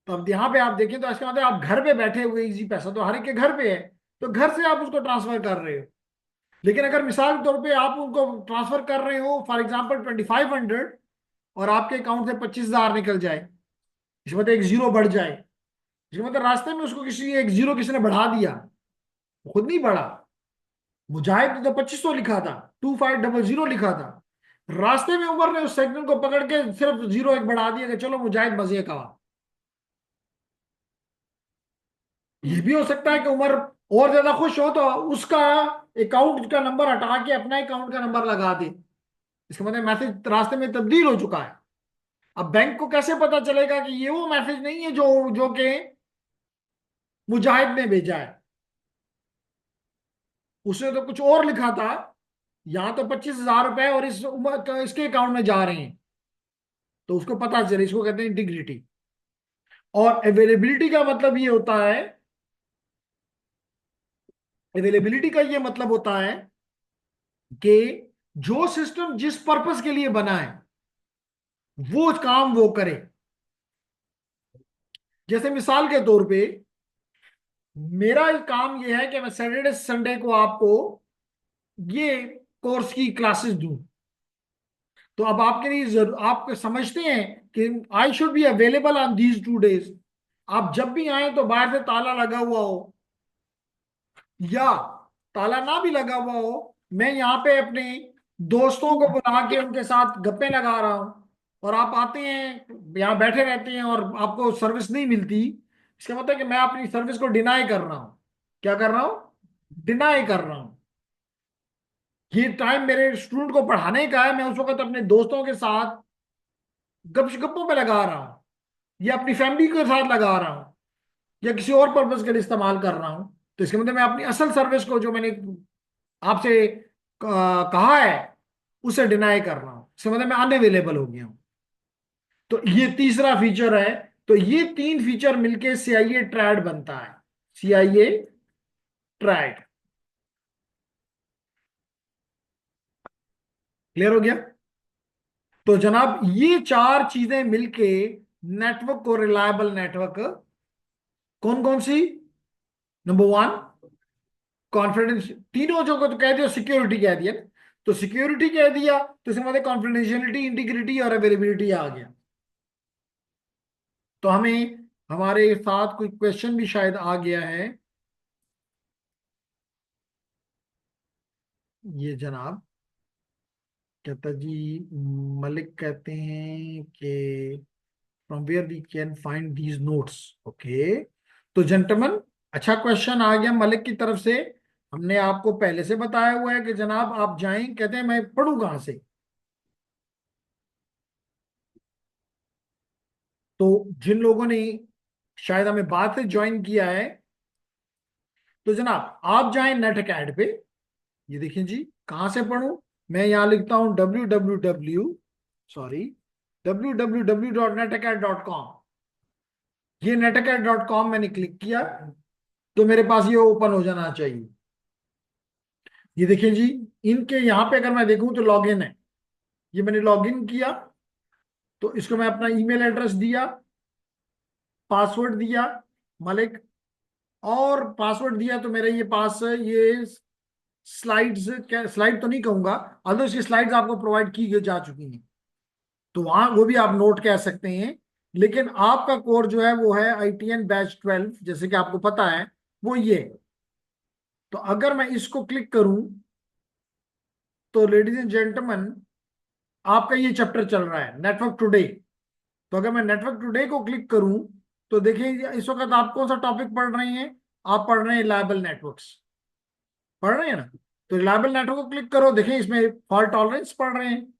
तो अब यहाँ पे आप देखें तो इसका मतलब आप घर पे बैठे हुए, इजी पैसा तो हर एक के घर पे है, तो घर से आप उसको ट्रांसफर कर रहे हो। लेकिन अगर मिसाल के तौर पे आप उनको ट्रांसफर कर रहे हो फॉर एग्जाम्पल 2500, और आपके अकाउंट से 25,000 निकल जाए, इसमें मतलब एक जीरो बढ़ जाए, इसका मतलब रास्ते में उसको किसी एक जीरो किसी ने बढ़ा दिया, खुद नहीं बढ़ा। मुजाहिद ने तो 2500 लिखा था, 2500 लिखा था, रास्ते में उमर ने उस सेगमेंट को पकड़ के सिर्फ जीरो एक बढ़ा दिया कि चलो मुजाहिद मजे का। ये भी हो सकता है कि उमर और ज्यादा खुश हो तो उसका अकाउंट का नंबर हटा के अपना अकाउंट का नंबर लगा दे। इसका मतलब मैसेज रास्ते में तब्दील हो चुका है। अब बैंक को कैसे पता चलेगा कि ये वो मैसेज नहीं है जो जो कि मुजाहिद ने भेजा है? उसने तो कुछ और लिखा था, यहां तो 25,000 रुपए और इस इसके अकाउंट में जा रहे हैं, तो उसको पता चले। इसको कहते हैं इंटीग्रिटी। और अवेलेबिलिटी का मतलब ये होता है, अवेलेबिलिटी का ये मतलब होता है कि जो सिस्टम जिस पर्पस के लिए बना है वो काम वो करे। जैसे मिसाल के तौर पे मेरा काम ये है कि मैं सैटरडे संडे को आपको ये कोर्स की क्लासेस दूं। तो अब आपके लिए आप समझते हैं कि I should be available on these 2 days. आप जब भी आए तो बाहर से ताला लगा हुआ हो, या ताला ना भी लगा हुआ हो, मैं यहाँ पे अपने दोस्तों को बुला के उनके साथ गप्पे लगा रहा हूँ, और आप आते हैं यहाँ बैठे रहते हैं और आपको सर्विस नहीं मिलती, इसका मतलब है कि मैं अपनी सर्विस को डिनाई कर रहा हूँ। क्या कर रहा हूँ? डिनाई कर रहा हूँ। ये टाइम मेरे स्टूडेंट को पढ़ाने का है, मैं उस वक्त अपने दोस्तों के साथ गप्पों पे लगा रहा हूँ, या अपनी फैमिली के साथ लगा रहा हूँ, या किसी और पर्पज के लिए इस्तेमाल कर रहा हूँ। तो इसके मतलब मैं अपनी असल सर्विस को जो मैंने आपसे कहा है उसे डिनाई कर रहा हूं, इसका मतलब मैं अनअवेलेबल हो गया हूं। तो ये तीसरा फीचर है। तो ये तीन फीचर मिलके सीआईए ट्रैड बनता है, सीआईए ट्रैड। क्लियर हो गया? तो जनाब ये चार चीजें मिलके नेटवर्क को रिलायबल नेटवर्क कौन कौन सी? नंबर वन कॉन्फिडेंस, तीनों जो को तो कह दिया, सिक्योरिटी कह दिया ना, तो सिक्योरिटी कह दिया तो इसमें मतलब कॉन्फिडेंशियलिटी, इंटीग्रिटी और अवेलेबिलिटी आ गया। तो हमें हमारे साथ कोई क्वेश्चन भी शायद आ गया है। ये जनाब कहता जी, मलिक कहते हैं कि from where we can find these notes. Okay, तो जेंटलमैन अच्छा क्वेश्चन आ गया मलिक की तरफ से। हमने आपको पहले से बताया हुआ है कि जनाब आप जाएं, कहते हैं मैं पढ़ूं कहां से। तो जिन लोगों ने शायद हमें बाद से ज्वाइन किया है, तो जनाब आप जाएं नेट अकेड पे। ये देखिए जी, कहां से पढ़ूं? मैं यहां लिखता हूं www ये netacad.com मैंने क्लिक किया, तो मेरे पास ये ओपन हो जाना चाहिए। ये देखिए जी, इनके यहाँ पे अगर मैं देखूं तो लॉगिन है। ये मैंने लॉगिन किया, तो इसको मैं अपना ईमेल एड्रेस दिया, पासवर्ड दिया मलिक, और पासवर्ड दिया तो मेरे ये पास ये स्लाइड्स, स्लाइड तो नहीं कहूंगा, अदर इसकी स्लाइड्स आपको प्रोवाइड की जा चुकी हैं, तो वहां वो भी आप नोट कह सकते हैं। लेकिन आपका कोर जो है वो है ITN बैच 12, जैसे कि आपको पता है वो ये। तो अगर मैं इसको क्लिक करूं तो लेडीज एंड जेंटलमैन आपका ये चैप्टर चल रहा है नेटवर्क टुडे। तो अगर मैं नेटवर्क टुडे को क्लिक करूं तो देखिए इस वक्त आप कौन सा टॉपिक पढ़ रहे हैं? आप पढ़ रहे हैं रिलायबल नेटवर्क्स, पढ़ रहे हैं ना? तो रिलायबल नेटवर्क को क्लिक करो, देखिए इसमें फॉल्ट टॉलरेंस पढ़ रहे हैं,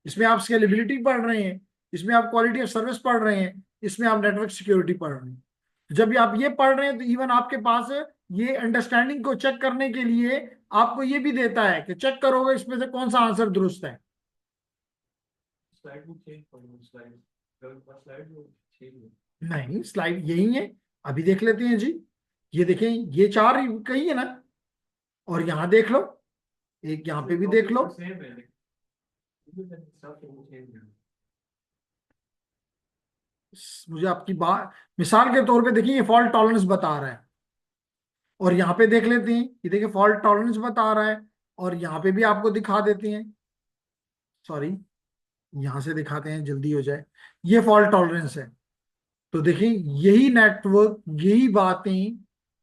इसमें आप स्केलेबिलिटी पढ़ रहे हैं, इसमें आप क्वालिटी ऑफ सर्विस पढ़ रहे हैं, इसमें आप नेटवर्क सिक्योरिटी पढ़ रहे हैं। तो जब भी आप ये पढ़ रहे हैं तो इवन आपके पास ये अंडरस्टैंडिंग को चेक करने के लिए आपको ये भी देता है कि चेक करोगे इसमें से कौन सा आंसर दुरुस्त है। स्लाइड में चेंज करूंगा, स्लाइड स्लाइड वो चेंज है। नहीं, स्लाइड यही है, अभी देख लेते हैं जी। ये देखें, ये चार कही है ना, और यहां देख लो, एक यहाँ पे भी देख लो। सेम है लेकिन सब वो चेंज है। मुझे आपकी बात, मिसाल के तौर पे देखिए ये फॉल्ट टॉलरेंस बता रहा है, और यहाँ पे देख लेते हैं, ये देखिए फॉल्ट टॉलरेंस बता रहा है, और यहाँ पे भी आपको दिखा देते हैं, सॉरी यहां से दिखाते हैं जल्दी हो जाए। ये फॉल्ट टॉलरेंस है। तो देखिए यही नेटवर्क, यही बातें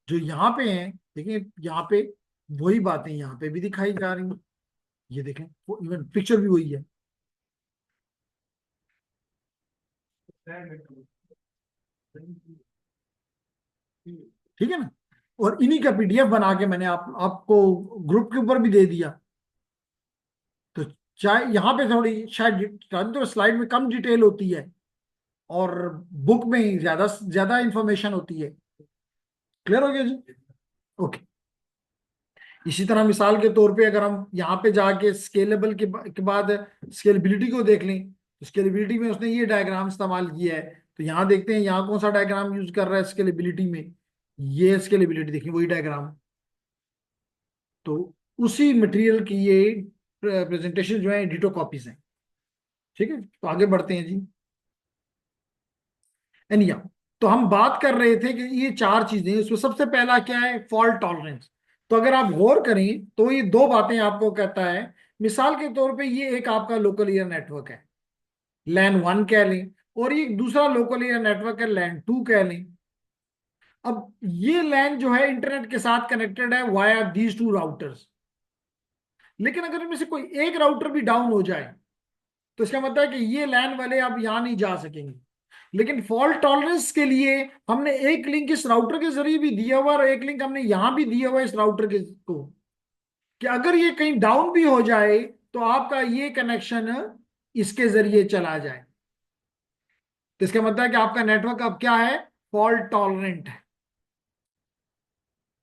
जो यहाँ पे हैं, देखिए यहाँ पे वही बातें यहाँ पे भी दिखाई जा रही हैं। ये देखें, वो इवन पिक्चर भी वही है। ठीक है ना? और इन्हीं का PDF बना के मैंने आपको ग्रुप के ऊपर भी दे दिया। तो चाहे यहाँ पे थोड़ी शायद तो स्लाइड में कम डिटेल होती है, और बुक में ज्यादा ज्यादा इंफॉर्मेशन होती है। क्लियर हो गया जी? ओके। इसी तरह मिसाल के तौर पे अगर हम यहाँ पे जाके स्केलेबल के बाद स्केलेबिलिटी को देख लें, तो स्केलेबिलिटी में उसने ये डायग्राम इस्तेमाल किया है। तो यहाँ देखते हैं यहाँ कौन सा डायग्राम यूज कर रहा है स्केलेबिलिटी में। ये स्केलेबिलिटी देखिए, वही डायग्राम। तो उसी मटेरियल की ये प्रेजेंटेशन जो है डिटो कॉपीज हैं। ठीक है, तो आगे बढ़ते हैं जी। एनिया, तो हम बात कर रहे थे कि ये चार चीजें, इसमें सबसे पहला क्या है? Fault tolerance. तो अगर आप गौर करें तो ये दो बातें आपको कहता है। मिसाल के तौर पे ये एक आपका लोकल एरिया नेटवर्क है, लैन 1 कह लें, और ये दूसरा लोकल एरिया नेटवर्क है, लैन 2 कह लें। अब ये लैन जो है इंटरनेट के साथ कनेक्टेड है वाया दीज टू राउटर्स। लेकिन अगर इनमें से कोई एक राउटर भी डाउन हो जाए तो इसका मतलब है कि ये लैन वाले अब यहां नहीं जा सकेंगे। लेकिन फॉल्ट टॉलरेंस के लिए हमने एक लिंक इस राउटर के जरिए भी दिया हुआ, और एक लिंक हमने यहां भी दिया हुआ इस राउटर के को, कि अगर ये कहीं डाउन भी हो जाए तो आपका ये कनेक्शन इसके जरिए चला जाए। तो इसका मतलब है कि आपका नेटवर्क अब क्या है? फॉल्ट टॉलरेंट है।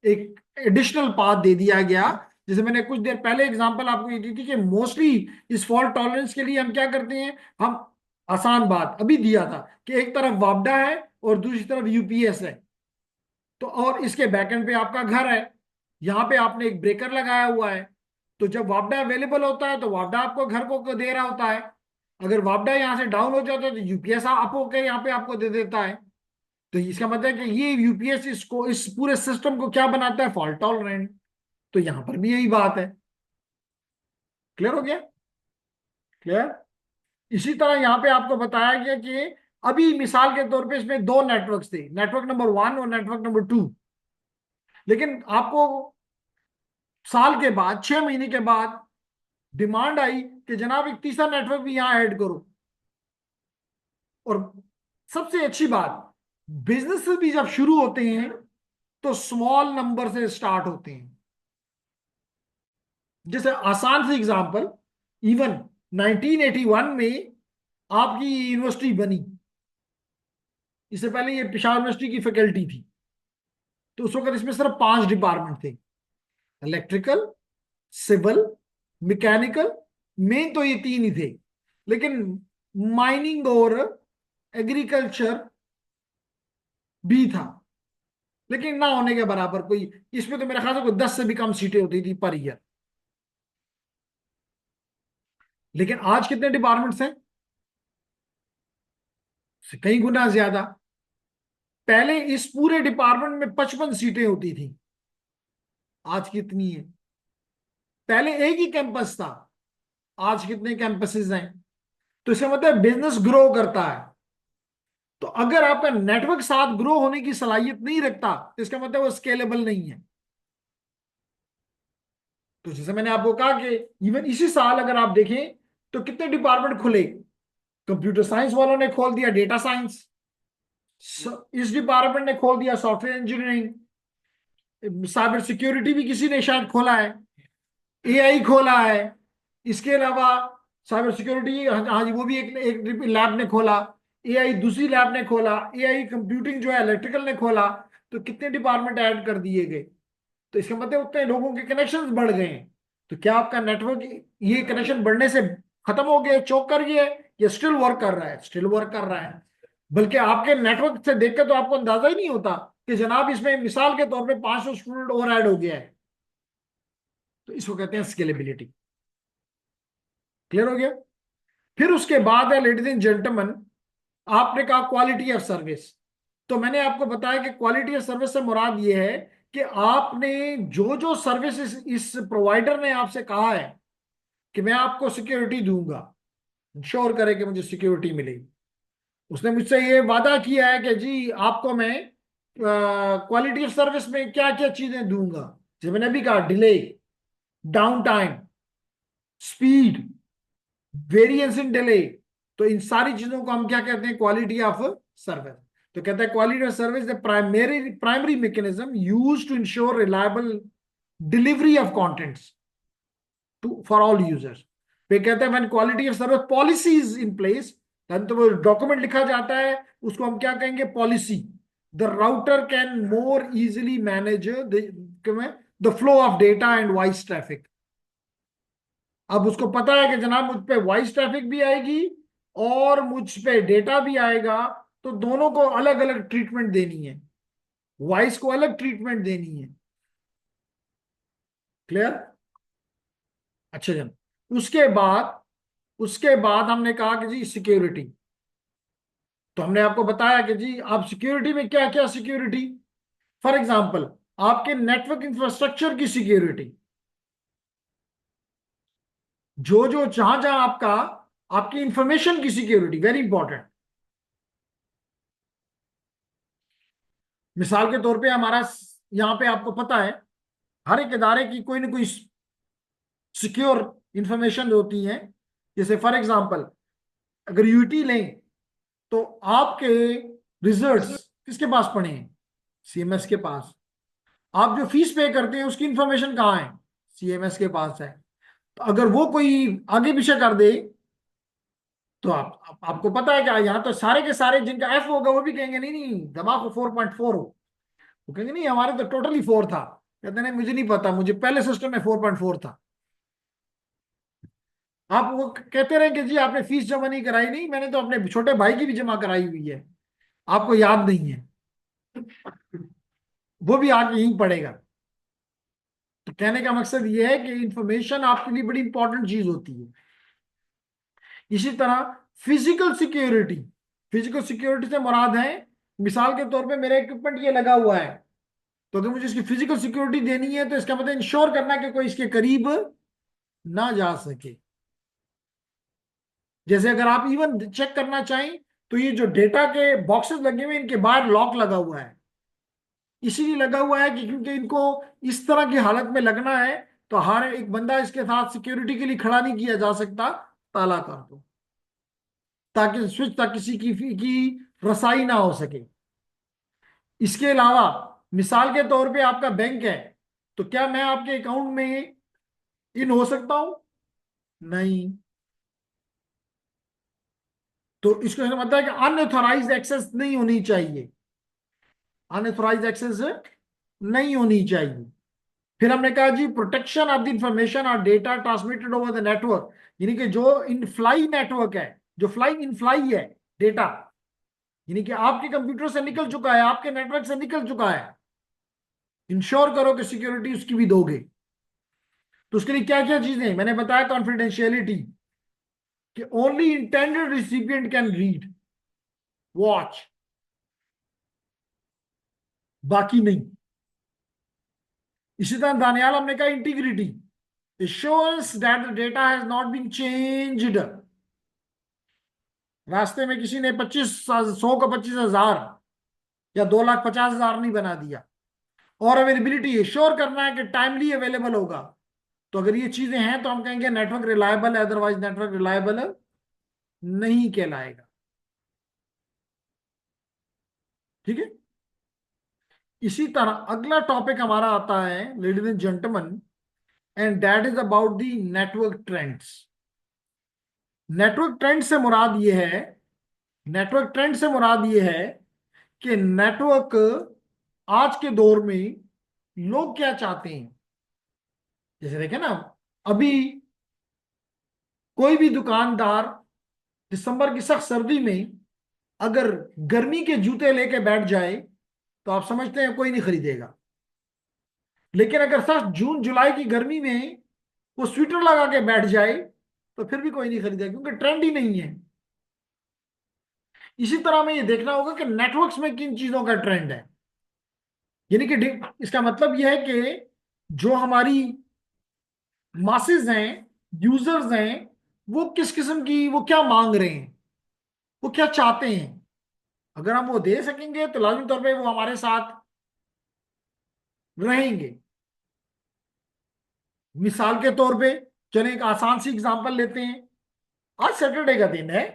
एक एडिशनल पाथ दे दिया गया जैसे मैंने कुछ देर पहले एग्जांपल आपको ये दी थी कि मोस्टली इस फॉल्ट टॉलरेंस के लिए हम क्या करते हैं, हम आसान बात अभी दिया था कि एक तरफ वापडा है और दूसरी तरफ यूपीएस है, तो और इसके बैकएंड पे आपका घर है, यहाँ पे आपने एक ब्रेकर लगाया हुआ है। तो जब वापडा अवेलेबल होता है तो वापडा आपको घर को दे रहा होता है, अगर वापडा यहाँ से डाउन हो जाता है तो यूपीएस आप होकर यहाँ पे आपको दे देता है। तो इसका मतलब है कि ये यूपीएस इसको इस पूरे सिस्टम को क्या बनाता है, फॉल्ट टॉलरेंट। तो यहां पर भी यही बात है। क्लियर हो गया? क्लियर। इसी तरह यहां पे आपको बताया गया कि अभी मिसाल के तौर पे इसमें दो नेटवर्क्स थे, नेटवर्क नंबर 1 और नेटवर्क नंबर 2, लेकिन आपको साल के बाद 6 महीने के बाद डिमांड आई कि जनाब एक तीसरा नेटवर्क भी यहां ऐड करो। और सबसे अच्छी बात, बिजनेस भी जब शुरू होते हैं तो स्मॉल नंबर से स्टार्ट होते हैं। जैसे आसान सी एग्जांपल, इवन 1981 में आपकी यूनिवर्सिटी बनी, इससे पहले ये पेशावर यूनिवर्सिटी की फैकल्टी थी, तो उस वक्त इसमें सिर्फ 5 डिपार्टमेंट थे, इलेक्ट्रिकल, सिविल, मैकेनिकल, मेन तो ये 3 ही थे। लेकिन माइनिंग और एग्रीकल्चर भी था, लेकिन ना होने के बराबर। कोई इसमें तो मेरे ख्याल से कोई 10 से भी कम सीटें होती थी पर ईयर। लेकिन आज कितने डिपार्टमेंट्स हैं, कई गुना ज्यादा। पहले इस पूरे डिपार्टमेंट में 55 सीटें होती थी, आज कितनी है? पहले एक ही कैंपस था, आज कितने कैंपसेस हैं? तो इसका मतलब बिजनेस ग्रो करता है। तो अगर आपका नेटवर्क साथ ग्रो होने की सलाहियत नहीं रखता तो इसका मतलब वो स्केलेबल नहीं है। तो जैसे मैंने आपको कहा कि इवन इसी साल अगर आप देखें तो कितने डिपार्टमेंट खुले, कंप्यूटर साइंस वालों ने खोल दिया डेटा साइंस, इस डिपार्टमेंट ने खोल दिया सॉफ्टवेयर इंजीनियरिंग, साइबर सिक्योरिटी भी किसी ने शायद खोला है, एआई खोला है। इसके अलावा साइबर सिक्योरिटी, हाँ जी, वो भी एक लैब ने खोला, एआई दूसरी लैब ने खोला, एआई कंप्यूटिंग जो है इलेक्ट्रिकल ने खोला। तो कितने डिपार्टमेंट ऐड कर दिए गए, तो इसका मतलब उतने लोगों के कनेक्शंस बढ़ गए हैं। तो क्या आपका नेटवर्क ये कनेक्शन बढ़ने से खत्म हो गया, चौक कर गया है, या स्टिल वर्क कर रहा है? स्टिल वर्क कर रहा है। बल्कि आपके नेटवर्क से देखकर तो आपको अंदाजा ही नहीं होता कि जनाब इसमें मिसाल के तौर पे 500 स्टूडेंट और ऐड हो गया है। तो इसको कहते हैं स्केलेबिलिटी। क्लियर हो गया? फिर उसके बाद है लेडीज एंड जेंटलमैन, आपने कहा क्वालिटी ऑफ सर्विस। तो मैंने आपको बताया कि क्वालिटी ऑफ सर्विस से मुराद ये है कि आपने जो जो सर्विस इस प्रोवाइडर ने आपसे कहा है कि मैं आपको सिक्योरिटी दूंगा, इंश्योर करे कि मुझे सिक्योरिटी मिलेगी, उसने मुझसे ये वादा किया है कि जी आपको मैं क्वालिटी ऑफ सर्विस में क्या क्या चीजें दूंगा। जैसे मैंने अभी कहा, delay, down time, speed, variance in delay. तो इन सारी चीजों को हम क्या कहते हैं, क्वालिटी ऑफ सर्विस। तो कहता है quality of service the primary mechanism used to ensure reliable delivery of contents to for all users. फिर कहता है when quality of service policy is in place, तो वो डॉक्यूमेंट लिखा जाता है, उसको हम क्या कहेंगे, policy. The router can more easily manage the flow of data and voice traffic. अब उसको पता है कि जनाब मुझ पे वॉइस ट्रैफिक भी आएगी और मुझ पे डेटा भी आएगा, तो दोनों को अलग अलग ट्रीटमेंट देनी है, वॉइस को अलग ट्रीटमेंट देनी है। क्लियर? अच्छा जन, उसके बाद हमने कहा कि जी सिक्योरिटी। तो हमने आपको बताया कि जी आप सिक्योरिटी में क्या क्या सिक्योरिटी, फॉर एग्जांपल आपके नेटवर्क इंफ्रास्ट्रक्चर की सिक्योरिटी, जो जो जहां जहां आपकी इंफॉर्मेशन की सिक्योरिटी, वेरी इंपॉर्टेंट। मिसाल के तौर पे हमारा यहां पे आपको पता है हर एक इदारे की कोई ना कोई सिक्योर इंफॉर्मेशन होती है। जैसे फॉर एग्जांपल अगर यूटी लें तो आपके रिजल्ट्स किसके पास पड़े हैं, सीएमएस के पास। आप जो फीस पे करते हैं उसकी इंफॉर्मेशन कहाँ है, सीएमएस के पास है। तो अगर वो कोई आगे पीछे कर दे तो आपको पता है क्या, यहाँ तो सारे के सारे जिनका एफ होगा वो भी कहेंगे नहीं नहीं, दिमाग को 4.4 हो, वो कहेंगे नहीं हमारे तो टोटली 4 था। कहते नहीं मुझे नहीं पता, मुझे पहले सिस्टम में 4.4 था। आप वो कहते रहे कि जी आपने फीस जमा नहीं कराई, नहीं मैंने तो अपने छोटे भाई की भी जमा कराई हुई है, आपको याद नहीं है, वो भी आगे यहीं पड़ेगा। तो कहने का मकसद ये है कि इंफॉर्मेशन आपके लिए बड़ी इंपॉर्टेंट चीज होती है। इसी तरह फिजिकल सिक्योरिटी, फिजिकल सिक्योरिटी से मुराद है, मिसाल के तौर पे मेरा इक्विपमेंट ये लगा हुआ है, तो अगर मुझे इसकी फिजिकल सिक्योरिटी देनी है तो इसका मतलब इंश्योर करना कि कोई इसके करीब ना जा सके। जैसे अगर आप इवन चेक करना चाहें तो ये जो डेटा के बॉक्सेस लगे हुए हैं इनके बाहर लॉक लगा हुआ है, इसीलिए लगा हुआ है कि क्योंकि इनको इस तरह की हालत में लगना है, तो हर एक बंदा इसके साथ सिक्योरिटी के लिए खड़ा नहीं किया जा सकता, ताला कर दो, ताकि स्विच तक किसी की रसाई ना हो सके। इसके अलावा मिसाल के तौर पे आपका बैंक है, तो क्या मैं आपके अकाउंट में इन हो सकता हूं? नहीं। तो इसको मतलब है कि अनऑथराइज्ड एक्सेस नहीं होनी चाहिए, अनऑथराइज्ड एक्सेस नहीं होनी चाहिए। फिर हमने कहा जी प्रोटेक्शन ऑफ द इंफॉर्मेशन और data transmitted over the network, यानी कि जो इन फ्लाई नेटवर्क है, जो फ्लाई इन फ्लाई है डेटा, यानी कि आपके कंप्यूटर से निकल चुका है, आपके नेटवर्क से निकल चुका है, इंश्योर करो कि सिक्योरिटी उसकी भी दोगे। तो उसके लिए क्या क्या चीजें मैंने बताया, कॉन्फिडेंशियलिटी, कि only intended recipient can read watch, बाकी नहीं। इसी तरह दानियाल हमने कहा integrity, assurance that the data has not been changed. रास्ते में किसी ने 100 का 25,000 या 2,50,000 नहीं बना दिया। और अवेलेबिलिटी, एश्योर करना है कि टाइमली अवेलेबल होगा। तो अगर ये चीजें हैं तो हम कहेंगे नेटवर्क रिलायबल है, अदरवाइज नेटवर्क रिलायबल नहीं कहलाएगा। ठीक है। इसी तरह अगला टॉपिक हमारा आता है ladies and gentleman, and that is about the network trends. Network trend से मुराद ये है, नेटवर्क ट्रेंड से मुराद ये है कि नेटवर्क आज के दौर में लोग क्या चाहते हैं। जैसे देखें ना, अभी कोई भी दुकानदार दिसंबर की सख्त सर्दी में अगर गर्मी के जूते लेके बैठ जाए तो आप समझते हैं कोई नहीं खरीदेगा। लेकिन अगर सख्त जून जुलाई की गर्मी में वो स्वेटर लगा के बैठ जाए तो फिर भी कोई नहीं खरीदेगा, क्योंकि ट्रेंड ही नहीं है। इसी तरह में ये देखना होगा कि नेटवर्क्स में किन चीजों का ट्रेंड है, यानी कि इसका मतलब यह है कि जो हमारी मासेस हैं, यूजर्स हैं, वो किस किस्म की, वो क्या मांग रहे हैं, वो क्या चाहते हैं। अगर हम वो दे सकेंगे तो लाजमी तौर पे वो हमारे साथ रहेंगे। मिसाल के तौर पे चलिए एक आसान सी एग्जांपल लेते हैं। आज सैटरडे का दिन है,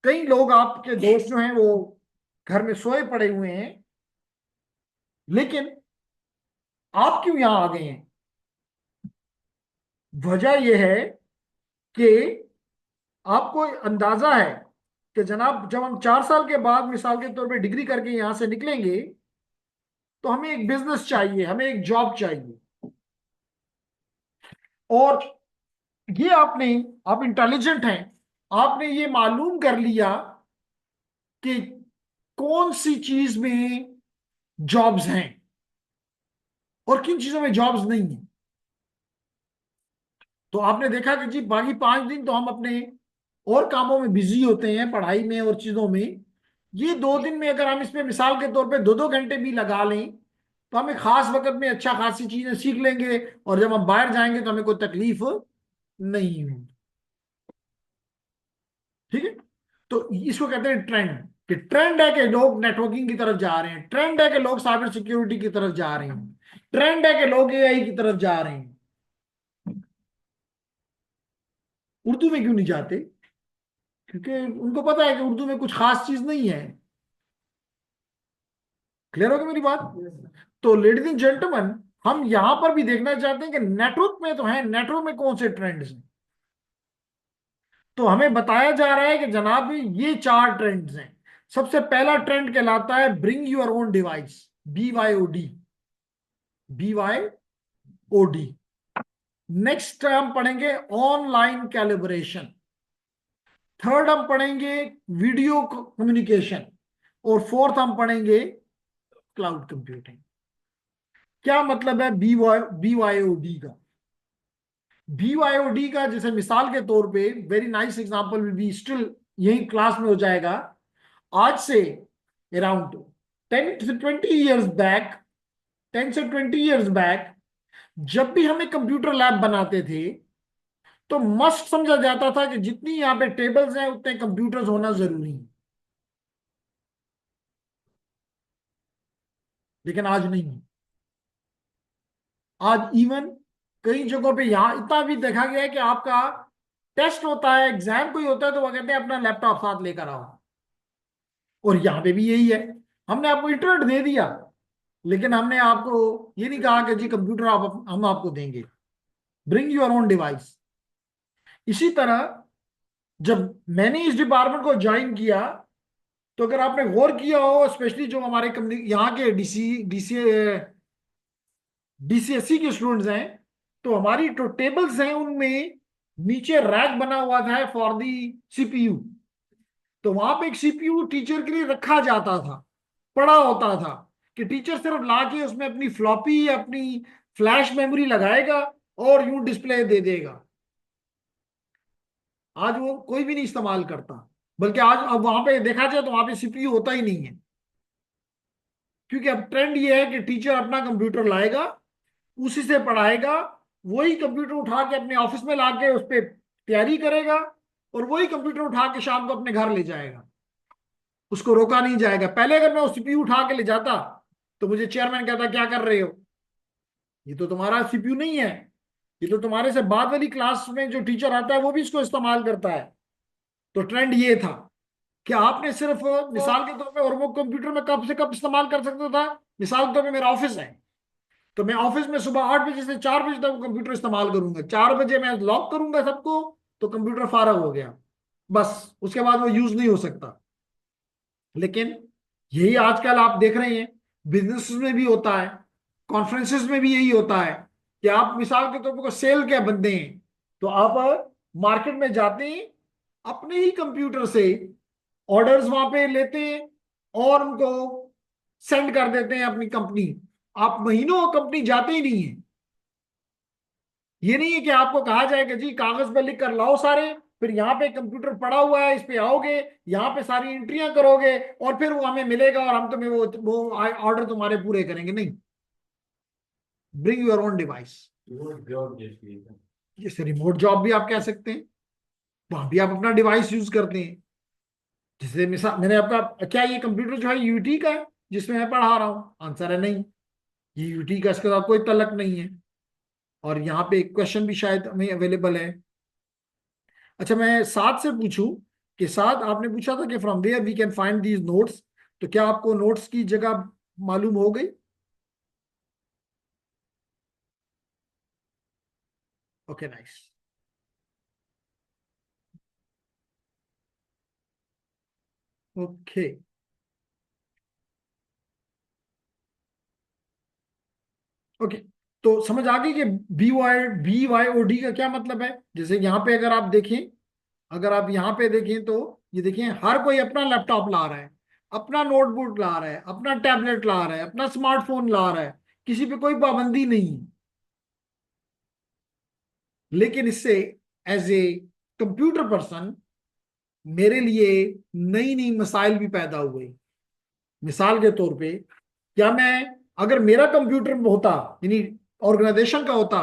कई लोग आपके दोस्त जो हैं वो घर में सोए पड़े हुए हैं, लेकिन आप क्यों यहां आ गए हैं? वजह यह है कि आपको अंदाजा है कि जनाब जब हम 4 साल के बाद मिसाल के तौर पे डिग्री करके यहां से निकलेंगे तो हमें एक बिजनेस चाहिए, हमें एक जॉब चाहिए। और ये आपने, आप इंटेलिजेंट हैं, आपने ये मालूम कर लिया कि कौन सी चीज में जॉब्स हैं और किन चीजों में जॉब्स नहीं है। तो आपने देखा कि जी बाकी 5 दिन तो हम अपने और कामों में बिजी होते हैं, पढ़ाई में और चीजों में। ये 2 दिन में अगर हम इसमें मिसाल के तौर पे 2-2 घंटे भी लगा लें तो हमें खास वक्त में अच्छा खासी चीजें सीख लेंगे, और जब हम बाहर जाएंगे तो हमें कोई तकलीफ नहीं होगी। ठीक है। तो इसको कहते हैं ट्रेंड, कि ट्रेंड है कि लोग नेटवर्किंग की तरफ जा रहे हैं, ट्रेंड है कि लोग साइबर सिक्योरिटी की तरफ जा रहे हैं, ट्रेंड है कि लोग एआई की तरफ जा रहे हैं। उर्दू में क्यों नहीं जाते? क्योंकि उनको पता है कि उर्दू में कुछ खास चीज नहीं है। क्लियर होगी मेरी बात? तो लेडीज एंड जेंटलमैन, हम यहां पर भी देखना चाहते हैं कि नेटवर्क में तो है, नेटवर्क में कौन से ट्रेंड्स हैं। तो हमें बताया जा रहा है कि जनाब ये 4 ट्रेंड्स हैं। सबसे पहला ट्रेंड कहलाता है bring your own device, BYOD। BYOD। Next हम पढ़ेंगे ऑनलाइन कैलिब्रेशन। थर्ड हम पढ़ेंगे वीडियो कम्युनिकेशन। और फोर्थ हम पढ़ेंगे क्लाउड कंप्यूटिंग। क्या मतलब है BYOD का? BYOD का जैसे मिसाल के तौर पे, very nice example will be still, यही क्लास में हो जाएगा। आज से अराउंड 10 से 20 इयर्स बैक जब भी हमें कंप्यूटर लैब बनाते थे तो मस्ट समझा जाता था कि जितनी यहाँ पे टेबल्स हैं उतने कंप्यूटर्स होना जरूरी है। लेकिन आज नहीं है। आज इवन कई जगहों पे यहां इतना भी देखा गया है कि आपका टेस्ट होता है, एग्जाम कोई होता है, तो वो कहते हैं अपना लैपटॉप साथ लेकर आओ। और यहाँ पे भी यही है। हमने आपको इंटरनेट दे दिया, लेकिन हमने आपको ये नहीं कहा कि जी कंप्यूटर हम आपको देंगे। Bring your own device. इसी तरह जब मैंने इस डिपार्टमेंट को ज्वाइन किया, तो अगर आपने गौर किया हो, स्पेशली जो हमारे कंपनी यहाँ के डीसीएससी के स्टूडेंट्स हैं, तो हमारी जो टेबल्स हैं उनमें नीचे रैक बना हुआ था फॉर दी सीपीयू। तो वहां पे एक सीपीयू टीचर के लिए रखा जाता था, पड़ा होता था, कि टीचर सिर्फ लाके उसमें अपनी फ्लॉपी, अपनी फ्लैश मेमोरी लगाएगा और यूं डिस्प्ले दे देगा। आज वो कोई भी नहीं इस्तेमाल करता। बल्कि आज अब वहां पे देखा जाए तो वहां पे सीपीयू होता ही नहीं है। क्योंकि अब ट्रेंड ये है कि टीचर अपना कंप्यूटर लाएगा, उसी से पढ़ाएगा, वही कंप्यूटर उठा के अपने ऑफिस में लाके उस पर तैयारी करेगा, और वही कंप्यूटर उठा के शाम को अपने घर ले जाएगा। उसको रोका नहीं जाएगा। पहले अगर मैं वो सीपीयू उठा के ले जाता तो मुझे चेयरमैन कहता क्या कर रहे हो, ये तो तुम्हारा सीपीयू नहीं है, ये तो तुम्हारे से बाद वाली क्लास में जो टीचर आता है वो भी इसको इस्तेमाल करता है। तो ट्रेंड ये था कि आपने सिर्फ, मिसाल के तौर पे, और वो कंप्यूटर में कब से कब इस्तेमाल कर सकता था। मिसाल के तौर पे मेरा ऑफिस है, तो मैं ऑफिस में सुबह 8 बजे से 4 बजे तक कंप्यूटर इस्तेमाल करूंगा। 4 बजे मैं लॉक करूंगा सबको, तो कंप्यूटर फारग हो गया, बस उसके बाद वो यूज नहीं हो सकता। लेकिन यही आजकल आप देख रहे हैं, बिजनेस में भी होता है, कॉन्फ्रेंसेस में भी यही होता है, कि आप मिसाल के तौर पर सेल क्या बनते हैं, तो आप मार्केट में जाते हैं, अपने ही कंप्यूटर से ऑर्डर्स वहां पे लेते हैं और उनको सेंड कर देते हैं अपनी कंपनी। आप महीनों कंपनी जाते ही नहीं है। ये नहीं है कि आपको कहा जाएगा जी कागज पे लिख कर लाओ सारे, फिर यहाँ पे कंप्यूटर पड़ा हुआ है, इस पे आओगे, यहाँ पे सारी एंट्रियां करोगे, और फिर वो हमें मिलेगा और हम तुम्हें वो ऑर्डर तुम्हारे पूरे करेंगे। नहीं, bring your own device. Job जैसी है। जैसे रिमोट जॉब भी आप कह सकते हैं, वहां भी आप अपना डिवाइस यूज करते हैं। जैसे मिसाल मैंने आपका, क्या ये कंप्यूटर जो है यूटी का है जिसमें मैं पढ़ा रहा हूँ? आंसर है नहीं, ये यूटी का इसके साथ कोई तलक नहीं है। और यहाँ पे क्वेश्चन भी शायद हमें अवेलेबल है। अच्छा, मैं साथ से पूछूं कि साथ आपने पूछा था कि from where we can find these notes, तो क्या आपको नोट्स की जगह मालूम हो गई? Okay, nice. Okay, okay. तो समझ आ गई कि BYOD का क्या मतलब है। जैसे यहाँ पे अगर आप देखें, अगर आप यहाँ पे देखें तो ये देखें, हर कोई अपना लैपटॉप ला रहा है, अपना नोटबुक ला रहा है, अपना टैबलेट ला रहा है, अपना स्मार्टफोन ला रहा है। किसी पे कोई पाबंदी नहीं है। लेकिन इससे एज ए कंप्यूटर पर्सन मेरे लिए नई नई मसाइल भी पैदा हुए। मिसाल के तौर पे, क्या मैं, अगर मेरा कंप्यूटर होता, यानी ऑर्गेनाइजेशन का होता,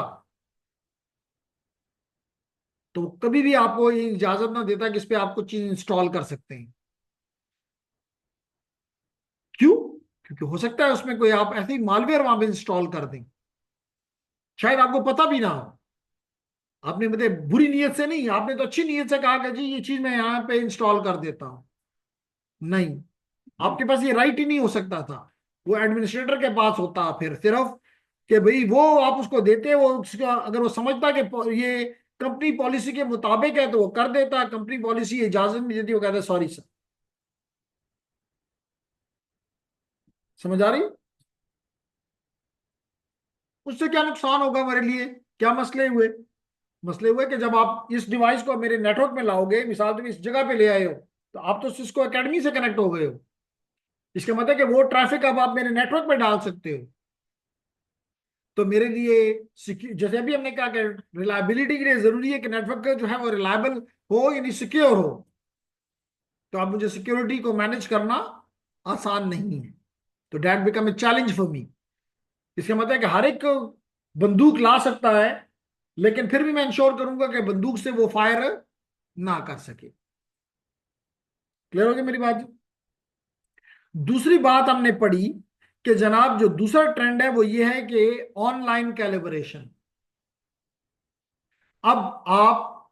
तो कभी भी आपको ये इजाजत ना देता कि इस पे आप कुछ चीज इंस्टॉल कर सकते हैं। क्यों? क्योंकि हो सकता है उसमें कोई आप ऐसे ही मालवेयर वहां पे इंस्टॉल कर दें, शायद आपको पता भी ना हो। आपने मतलब बुरी नीयत से नहीं, आपने तो अच्छी नीयत से कहा कि जी ये चीज मैं यहाँ पे इंस्टॉल कर देता हूं। नहीं, आपके पास ये राइट ही नहीं हो सकता था। वो एडमिनिस्ट्रेटर के पास होता फिर सिर्फ, कि भाई वो आप उसको देते, वो उसका अगर वो समझता कि ये कंपनी पॉलिसी के मुताबिक है तो वो कर देता। कंपनी पॉलिसी इजाजत नहीं देती, वो कहता सॉरी सर। समझ आ रही? उससे क्या नुकसान होगा मेरे लिए, क्या मसले हुए? मसले हुए कि जब आप इस डिवाइस को मेरे नेटवर्क में लाओगे, मिसाल तुम इस जगह पे ले आए हो, तो आप तो सिस्को एकेडमी से कनेक्ट हो गए हो। इसका मतलब कि वो ट्रैफिक अब आप मेरे नेटवर्क में डाल सकते हो। तो मेरे लिए जैसे अभी हमने कहा कि रिलायबिलिटी के लिए जरूरी है कि नेटवर्क जो है वो रिलायबल हो, यानी सिक्योर हो। तो अब मुझे सिक्योरिटी को मैनेज करना आसान नहीं है। तो that become a challenge for me. इसका मतलब है कि हर एक बंदूक ला सकता है, लेकिन फिर भी मैं इंश्योर करूंगा कि बंदूक से वो फायर ना कर सके। क्लियर हो गई मेरी बात? दूसरी बात हमने पढ़ी कि जनाब जो दूसरा ट्रेंड है वो ये है कि ऑनलाइन कैलिब्रेशन। अब आप,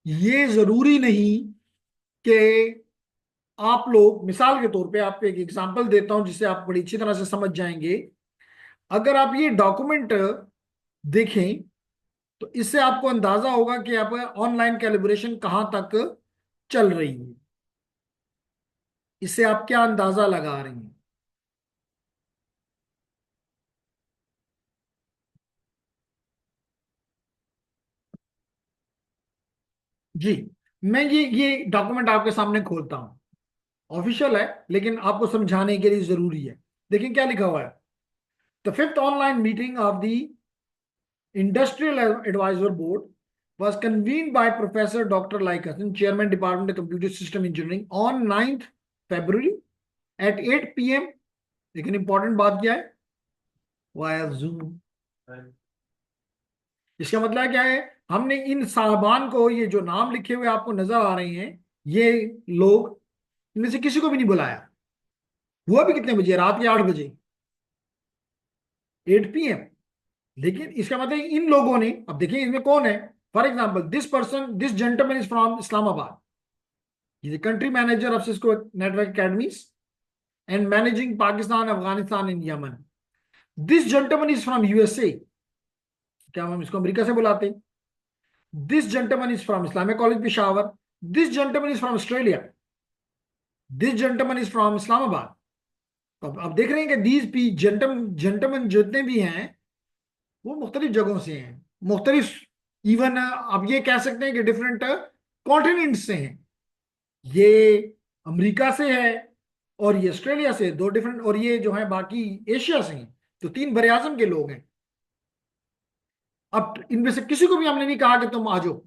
ये जरूरी नहीं कि आप लोग, मिसाल के तौर पे आपको एक एग्जांपल देता हूं जिससे आप बड़ी अच्छी तरह से समझ जाएंगे। अगर आप ये डॉक्यूमेंट देखें तो इससे आपको अंदाजा होगा कि आप ऑनलाइन कैलिब्रेशन कहां तक चल रही है। इससे आप क्या अंदाजा लगा रही हैं? जी, मैं ये डॉक्यूमेंट आपके सामने खोलता हूं। ऑफिशियल है, लेकिन आपको समझाने के लिए जरूरी है। देखिए क्या लिखा हुआ है। The fifth online meeting of the industrial advisor board was convened by Professor Dr. Lycasson, Chairman Department of Computer System Engineering, on 9th February at 8 p.m. लेकिन इंपॉर्टेंट बात क्या है? Via zoom. इसका मतलब क्या है? हमने इन साहबान को, ये जो नाम लिखे हुए आपको नजर आ रहे हैं, ये लोग, इनमें से किसी को भी नहीं बुलाया। हुआ भी कितने बजे? रात के 8 बजे, 8 p.m। लेकिन इसका मतलब इन लोगों ने, अब देखिए इसमें कौन है। For example, this person, this gentleman is from Islamabad, is country manager of Cisco network academies and managing Pakistan, Afghanistan in Yemen. This gentleman is from USA, क्या हम इसको अमेरिका से बुलाते हैं? This gentleman is from Islamic college Peshawar. This gentleman is from Australia. This gentleman is from Islamabad. तो अब देख रहे हैं कि दीज पी जेंटलमैन जितने भी हैं वो मुख्तलिफ जगहों से हैं, मुख्तलिफ, इवन आप ये कह सकते हैं कि डिफरेंट कॉन्टिनेंट से हैं। ये अमेरिका से है, और ये ऑस्ट्रेलिया से, दो डिफरेंट, और ये जो है बाकी एशिया से हैं। तो तीन बड़े आजम के लोग हैं। अब इनमें से किसी को भी हमने नहीं कहा कि तुम आ जाओ,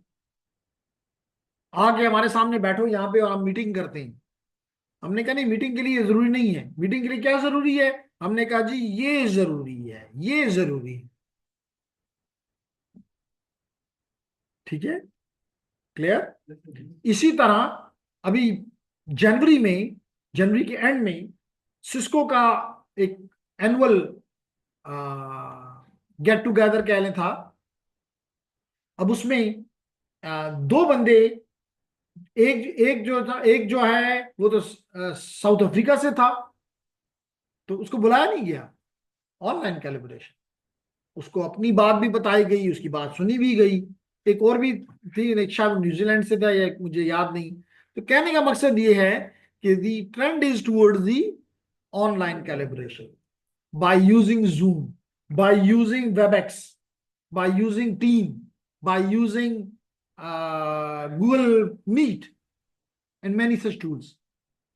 आके हमारे सामने बैठो यहाँ पे और हम मीटिंग करते हैं। हमने कहा नहीं, मीटिंग के लिए जरूरी नहीं है। मीटिंग के लिए क्या जरूरी है? हमने कहा जी ये जरूरी है, ये जरूरी है। ठीक है, क्लियर? इसी तरह अभी जनवरी में, जनवरी के एंड में सिस्को का एक एनुअल गेट टुगेदर कह लें था। अब उसमें दो बंदे, एक एक जो था, एक जो है वो तो साउथ अफ्रीका से था, तो उसको बुलाया नहीं गया। ऑनलाइन कैलिब्रेशन, उसको अपनी बात भी बताई गई, उसकी बात सुनी भी गई। एक और भी थी, एक शायद न्यूजीलैंड से था, या एक मुझे याद नहीं। तो कहने का मकसद ये है कि the trend is towards the online calibration, by using Zoom, by using Webex, by using team, by using Google Meet and many such tools.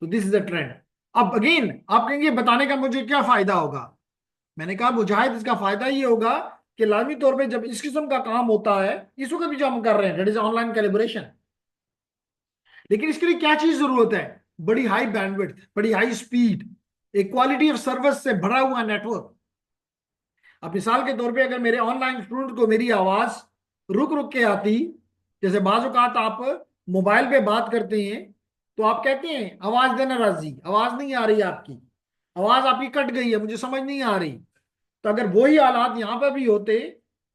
तो दिस इज द ट्रेंड। अब अगेन आप कहेंगे बताने का मुझे क्या फायदा होगा? मैंने कहा मुजाहिद, इसका फायदा ये होगा कि लाजमी तौर पे जब इस किस्म का काम होता है, इस वक्त भी जो हम कर रहे हैं, दैट इज ऑनलाइन कैलिब्रेशन, लेकिन इसके लिए क्या चीज जरूरत है? बड़ी हाई बैंडविड्थ, बड़ी हाई स्पीड, एक क्वालिटी ऑफ सर्विस से भरा हुआ नेटवर्क। अब मिसाल के तौर पे अगर मेरे ऑनलाइन स्टूडेंट को मेरी आवाज रुक रुक के आती, जैसे बाजू का आप मोबाइल पे बात करते हैं तो आप कहते हैं आवाज देना राजी, आवाज नहीं आ रही आपकी, आवाज आपकी कट गई है, मुझे समझ नहीं आ रही। तो अगर वही हालात यहाँ पे भी होते,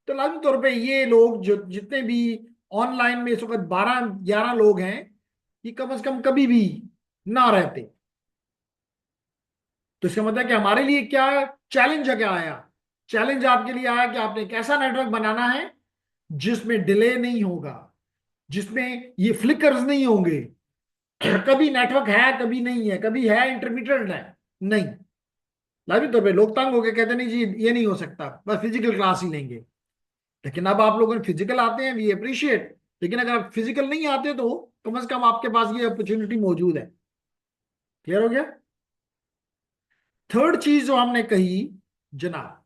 तो लाजमी तौर पे ये लोग जो जितने भी ऑनलाइन में इस वक्त 12-11 लोग हैं, ये कम से कम कभी भी ना रहते। तो इसका मतलब कि हमारे लिए क्या चैलेंज है, क्या आया? चैलेंज आपके लिए आया कि आपने एक ऐसा नेटवर्क बनाना है जिसमें डिले नहीं होगा, जिसमें ये फ्लिकर्स नहीं होंगे। कभी नेटवर्क है, कभी नहीं है, कभी है इंटरमीडिएट है, नहीं। लाइव तौर पे लोग तंग हो गए, कहते नहीं जी ये नहीं हो सकता, बस फिजिकल क्लास ही लेंगे। लेकिन अब आप लोगों ने फिजिकल आते हैं, वी अप्रिशिएट, लेकिन अगर आप फिजिकल नहीं आते तो कम से कम आपके पास ये अपॉर्चुनिटी मौजूद है। क्लियर हो गया? थर्ड चीज जो हमने कही जनाब,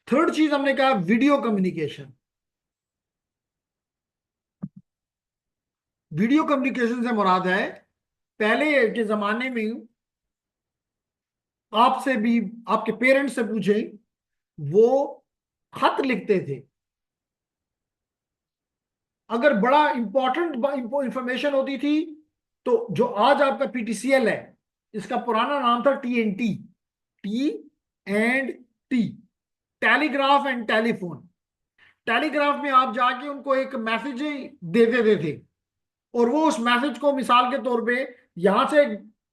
थर्ड चीज हमने कहा वीडियो कम्युनिकेशन। वीडियो कम्युनिकेशन से मुराद है, पहले के जमाने में आपसे भी, आपके पेरेंट्स से पूछें, वो खत लिखते थे। अगर बड़ा इंपॉर्टेंट इंफॉर्मेशन होती थी तो जो आज आपका पीटीसीएल है, इसका पुराना नाम था TNT, T and T, telegraph and telephone. Telegraph में आप जाके उनको एक मैसेज दे देते थे, और वो उस मैसेज को मिसाल के तौर पे यहां से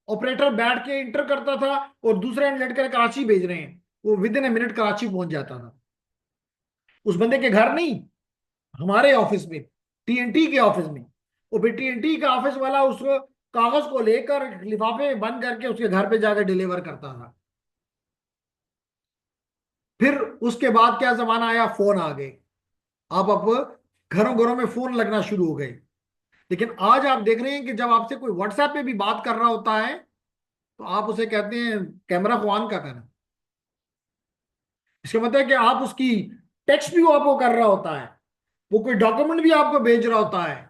ऑपरेटर बैठ के इंटर करता था, और दूसरे एंड लड़के कराची भेज रहे हैं, वो with in a minute Karachi पहुंच जाता था। उस बंदे के घर नहीं, हमारे ऑफिस में, टीएनटी के ऑफिस में। और फिर टीएनटी का ऑफिस वाला उस कागज को लेकर लिफाफे में बंद करके उसके घर पे जाकर डिलीवर करता था। फिर उसके बाद क्या जमाना आया, फोन आ गए। आप अब घरों घरों में फोन लगना शुरू हो गए। लेकिन आज आप देख रहे हैं कि जब आपसे कोई व्हाट्सएप पे भी बात कर रहा होता है तो आप उसे कहते हैं कैमरा को ऑन का करना। इसका मतलब है कि आप उसकी टेक्स्ट भी वो आपको कर रहा होता है, वो कोई डॉक्यूमेंट भी आपको भेज रहा होता है।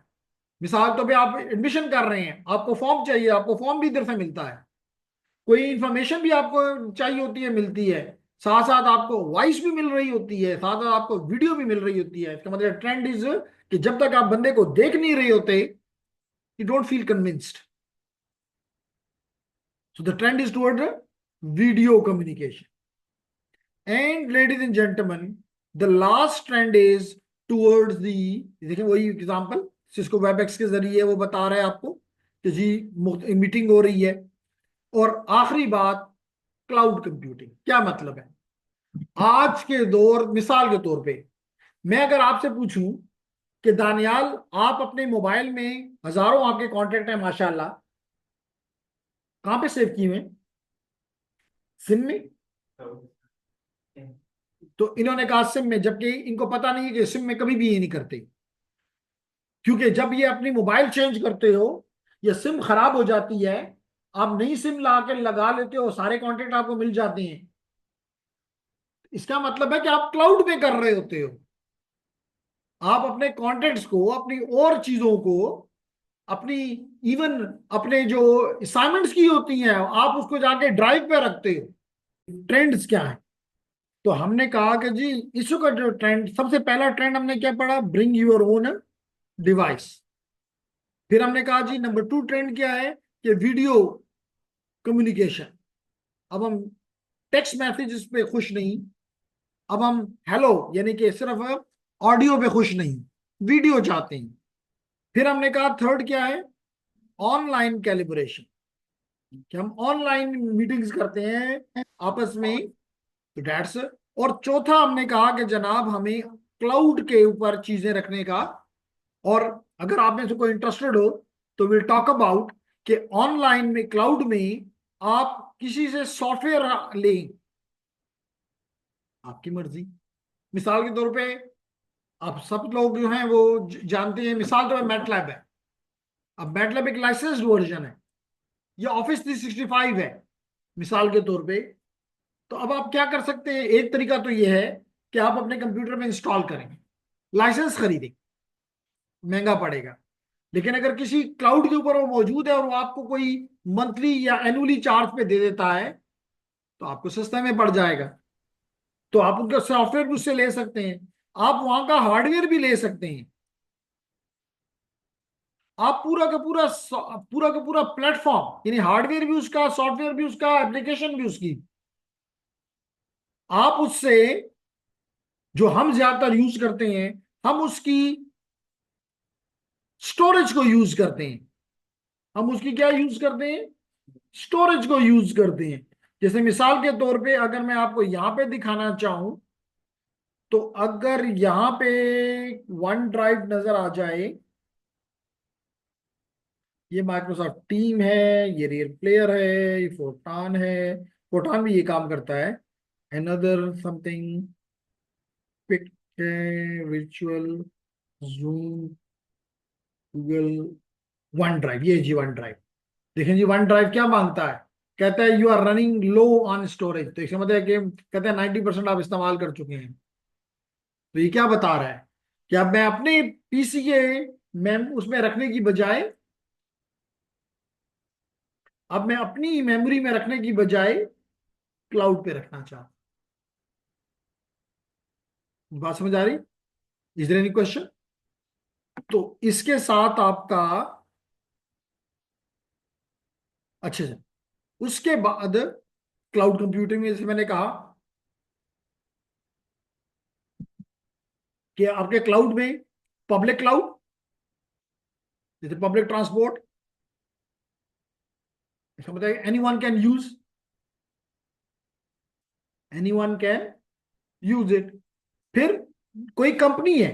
मिसाल तो पे आप एडमिशन कर रहे हैं, आपको फॉर्म चाहिए, आपको फॉर्म भी इधर से मिलता है। कोई इंफॉर्मेशन भी आपको चाहिए होती है, मिलती है। साथ साथ आपको वॉइस भी मिल रही होती है, साथ साथ आपको वीडियो भी मिल रही होती है। इसका मतलब ट्रेंड इज कि जब तक आप बंदे को देख नहीं रहे होते, you don't feel convinced. So the trend is toward video communication. And ladies and gentleman, the last trend is towards दी, देखिए वही एग्जांपल सिस्को वेबएक्स के जरिए वो बता रहे हैं आपको कि जी मीटिंग हो रही है। और आखिरी बात, क्लाउड कंप्यूटिंग। क्या मतलब है? आज के दौर, मिसाल के तौर पे मैं अगर आपसे पूछूं कि दानियाल, आप अपने मोबाइल में हजारों आपके कांटेक्ट हैं माशाल्लाह, कहां पे सेव किए हुए हैं? सिम में। तो इन्होंने कहा सिम में, जबकि इनको पता नहीं है कि सिम में कभी भी ये नहीं करते। क्योंकि जब ये अपनी मोबाइल चेंज करते हो या सिम खराब हो जाती है, आप नई सिम ला के लगा लेते हो, सारे कॉन्टेक्ट आपको मिल जाते हैं। इसका मतलब है कि आप क्लाउड में कर रहे होते हो। आप अपने कॉन्टेक्ट्स को, अपनी और चीजों को, अपनी इवन अपने जो असाइनमेंट्स की होती हैं, आप उसको जाके ड्राइव पे रखते हो। ट्रेंड्स क्या है? तो हमने कहा कि जी इशू का जो ट्रेंड, सबसे पहला ट्रेंड हमने क्या पढ़ा, ब्रिंग योर ओन डिवाइस। फिर हमने कहा जी नंबर 2 ट्रेंड क्या है, कि वीडियो कम्युनिकेशन। अब हम टेक्स्ट मैसेजेस पे खुश नहीं, अब हम हेलो यानी कि सिर्फ ऑडियो पे खुश नहीं, वीडियो चाहते हैं। फिर हमने कहा थर्ड क्या है, ऑनलाइन कैलिब्रेशन, कि हम ऑनलाइन मीटिंग्स करते हैं आपस में, तो डैट्स। और चौथा हमने कहा कि जनाब हमें क्लाउड के ऊपर चीजें रखने का। और अगर आप में से कोई इंटरेस्टेड हो तो विल टॉक अबाउट कि ऑनलाइन में, क्लाउड में आप किसी से सॉफ्टवेयर लें, आपकी मर्जी। मिसाल के तौर पे आप सब लोग जो हैं वो जानते हैं, मिसाल तो मैटलैब है। अब मैटलैब एक लाइसेंस्ड वर्जन है, ये ऑफिस 365 है मिसाल के तौर पे। तो अब आप क्या कर सकते हैं, एक तरीका तो ये है कि आप अपने कंप्यूटर में इंस्टॉल करेंगे, लाइसेंस खरीदें, महंगा पड़ेगा। लेकिन अगर किसी क्लाउड के ऊपर वो मौजूद है और वो आपको कोई मंथली या एनुअली चार्ज पे दे देता है, तो आपको सस्ते में पड़ जाएगा। तो आप उनका सॉफ्टवेयर भी उससे ले सकते हैं, आप वहां का हार्डवेयर भी ले सकते हैं। आप पूरा का पूरा प्लेटफॉर्म, यानी हार्डवेयर भी उसका, सॉफ्टवेयर भी उसका, एप्लीकेशन भी उसकी, आप उससे, जो हम ज्यादातर यूज करते हैं, हम उसकी स्टोरेज को यूज करते हैं। हम उसकी क्या यूज करते हैं? स्टोरेज को यूज करते हैं। जैसे मिसाल के तौर पे अगर मैं आपको यहां पे दिखाना चाहूं, तो अगर यहां पे वन ड्राइव नजर आ जाए, ये माइक्रोसॉफ्ट टीम है, ये रियल प्लेयर है, ये फोटान है। फोटान भी ये काम करता है। another something, pick virtual, Zoom, Google, one drive. ये जी वन ड्राइव, देखें जी वन ड्राइव क्या मांगता है, कहता है you are running low on storage. तो इसका मतलब है कि कहते हैं 90% आप इस्तेमाल कर चुके हैं। तो ये क्या बता रहा है कि अब मैं अपने पीसी के मैम उसमें रखने की बजाय, अब मैं अपनी मेमोरी में रखने की बजाय क्लाउड पे रखना चाहता हूं। बात समझ आ रही? Is there any question? तो इसके साथ आपका, अच्छे से, उसके बाद क्लाउड कंप्यूटिंग में जैसे मैंने कहा कि आपके क्लाउड में पब्लिक क्लाउड, जैसे पब्लिक ट्रांसपोर्ट, इसका मतलब any one can use, any one can use it. फिर कोई कंपनी है,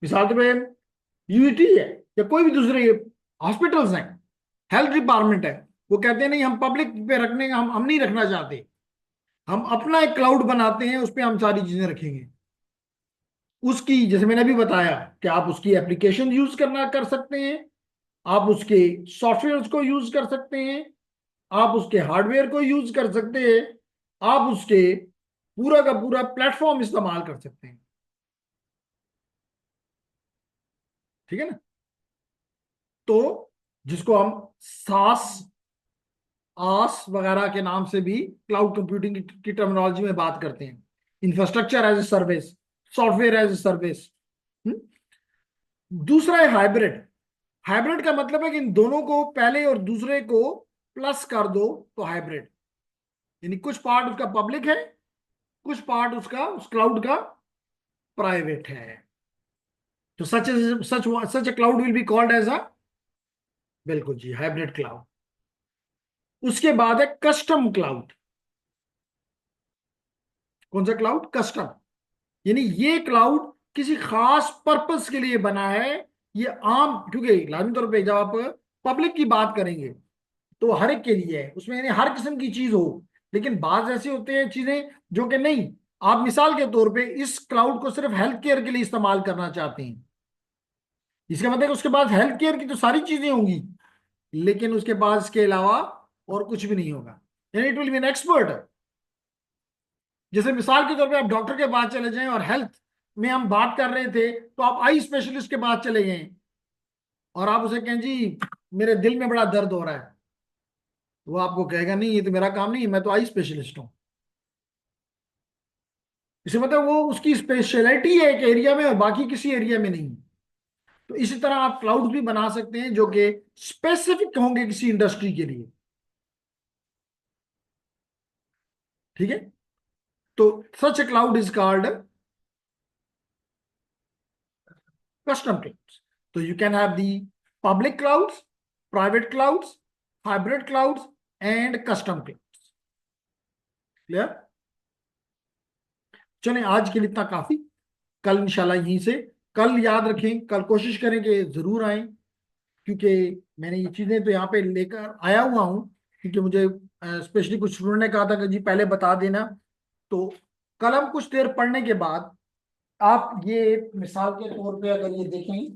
मिसाल के पे यूटी है, या कोई भी दूसरे हॉस्पिटल्स हैं, हेल्थ डिपार्टमेंट है, वो कहते हैं नहीं हम पब्लिक पे रखने का हम नहीं रखना चाहते, हम अपना एक क्लाउड बनाते हैं, उस पर हम सारी चीजें रखेंगे। उसकी जैसे मैंने अभी बताया कि आप उसकी एप्लीकेशन यूज करना कर सकते हैं, आप उसके सॉफ्टवेयर को यूज कर सकते हैं, आप उसके हार्डवेयर को यूज कर सकते हैं, आप उसके पूरा का पूरा प्लेटफॉर्म इस्तेमाल कर सकते हैं। ठीक है ना? तो जिसको हम सास, आस वगैरह के नाम से भी क्लाउड कंप्यूटिंग की टर्मिनोलॉजी में बात करते हैं। Infrastructure as a service, software as a service. दूसरा है हाइब्रिड। हाइब्रिड का मतलब है कि इन दोनों को पहले और दूसरे को प्लस कर दो तो हाइब्रिड, यानी कुछ पार्ट उसका पब्लिक है, कुछ पार्ट उसका उस क्लाउड का प्राइवेट है। तो such a cloud will be called as a, बिल्कुल जी, हाइब्रिड क्लाउड। उसके बाद है कस्टम क्लाउड। कौन सा क्लाउड? कस्टम, यानी ये क्लाउड किसी खास पर्पस के लिए बना है। ये आम, क्योंकि लाजमी तौर पे जब आप पब्लिक की बात करेंगे तो हर एक के लिए है, उसमें यानी हर किस्म की चीज हो। लेकिन बाज ऐसे होते हैं चीजें जो कि नहीं, आप मिसाल के तौर पे इस क्लाउड को सिर्फ हेल्थ केयर के लिए इस्तेमाल करना चाहते हैं, इसका मतलब उसके पास हेल्थ केयर की तो सारी चीजें होंगी, लेकिन उसके पास इसके अलावा और कुछ भी नहीं होगा, यानी it will be an expert. जैसे मिसाल के तौर पे आप डॉक्टर के पास चले जाएं और हेल्थ में हम बात कर रहे थे, तो आप आई स्पेशलिस्ट के पास चले गए और आप उसे कहें जी मेरे दिल में बड़ा दर्द हो रहा है, वो आपको कहेगा नहीं ये तो मेरा काम नहीं, मैं तो आई स्पेशलिस्ट हूं। इसे मतलब वो उसकी स्पेशलिटी है एक एरिया में और बाकी किसी एरिया में नहीं। तो इसी तरह आप क्लाउड भी बना सकते हैं जो कि स्पेसिफिक होंगे किसी इंडस्ट्री के लिए। ठीक है? तो such a cloud is called custom clouds. So you can have the public clouds, private clouds, hybrid clouds, and custom clouds. Clear? चलें आज के लिए इतना काफी। कल इंशाल्लाह यहीं से, कल याद रखें, कल कोशिश करें कि जरूर आए, क्योंकि मैंने ये चीजें तो यहाँ पे लेकर आया हुआ हूँ, क्योंकि मुझे स्पेशली कुछ स्टूडेंट ने कहा था कि जी पहले बता देना। तो कल हम कुछ देर पढ़ने के बाद, आप ये मिसाल के तौर पे अगर ये देखें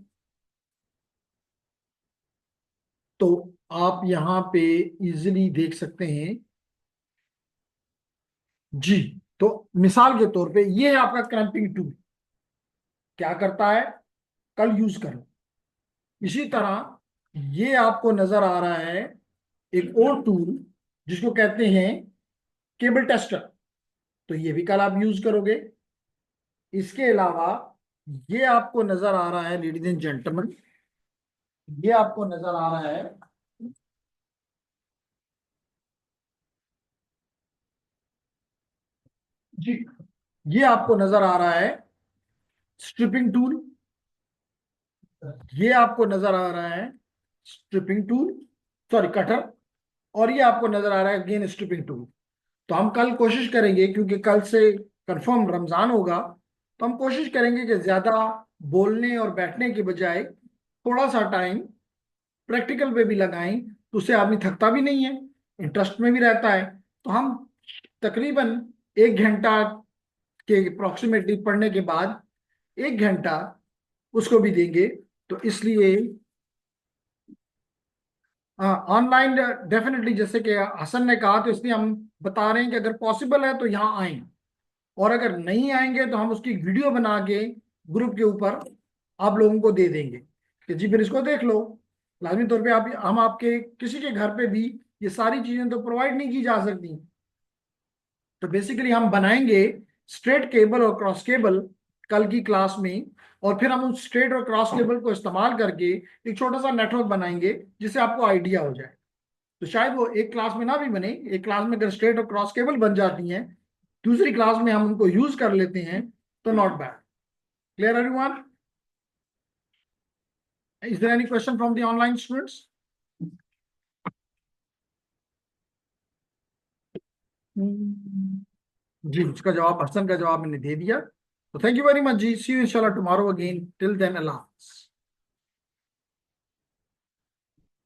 तो आप यहाँ पे इजिली देख सकते हैं जी। तो मिसाल के तौर पे ये है आपका क्रैंपिंग टूल, क्या करता है, कल यूज करो। इसी तरह ये आपको नजर आ रहा है एक और टूल जिसको कहते हैं केबल टेस्टर, तो ये भी कल आप यूज करोगे। इसके अलावा ये आपको नजर आ रहा है लेडीज एंड जेंटलमैन, ये आपको नजर आ रहा है जी, ये आपको नजर आ रहा है स्ट्रिपिंग टूल, ये आपको नजर आ रहा है स्ट्रिपिंग टूल, सॉरी कटर, और ये आपको नजर आ रहा है अगेन स्ट्रिपिंग टूल। तो हम कल कोशिश करेंगे, क्योंकि कल से कंफर्म रमजान होगा, तो हम कोशिश करेंगे कि ज्यादा बोलने और बैठने के बजाय थोड़ा सा टाइम प्रैक्टिकल पे भी लगाएं, तो उससे आदमी थकता भी नहीं है, इंटरेस्ट में भी रहता है। तो हम तकरीबन 1 घंटा के अप्रोक्सीमेटली पढ़ने के बाद 1 घंटा उसको भी देंगे। तो इसलिए ऑनलाइन डेफिनेटली, जैसे कि हसन ने कहा, तो इसलिए हम बता रहे हैं कि अगर पॉसिबल है तो यहाँ आए, और अगर नहीं आएंगे तो हम उसकी वीडियो बना के ग्रुप के ऊपर आप लोगों को दे देंगे कि जी फिर इसको देख लो। लाजमी तौर पे आप, हम आपके किसी के घर पे भी ये सारी चीजें तो प्रोवाइड नहीं की जा सकती। तो बेसिकली हम बनाएंगे स्ट्रेट केबल और क्रॉस केबल कल की क्लास में, और फिर हम उस स्ट्रेट और क्रॉस केबल को इस्तेमाल करके एक छोटा सा नेटवर्क बनाएंगे जिससे आपको आइडिया हो जाए। तो शायद वो एक क्लास में ना भी बने, एक क्लास में अगर स्ट्रेट और क्रॉस केबल बन जाती हैं, दूसरी क्लास में हम उनको यूज कर लेते हैं, तो not bad. Clear everyone? Is there any question from the online students? जी, उसका जवाब, हसन का जवाब मैंने दे दिया। तो थैंक यू वेरी मच जी, सी यू इंशाल्लाह टुमारो अगेन, टिल देन अल्लाह हाफिज।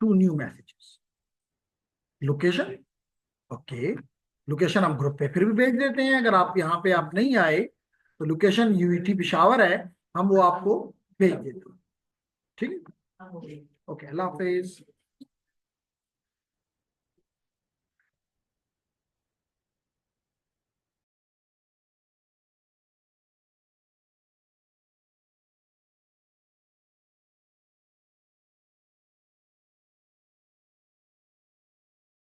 2 new messages. Location, okay, location हम ग्रुप पे फिर भी भेज देते हैं। अगर आप यहाँ पे आप नहीं आए तो लोकेशन यूईटी पिशावर है, हम वो आपको भेज देते हैं। ठीक है, ओके, अल्लाह हाफिज।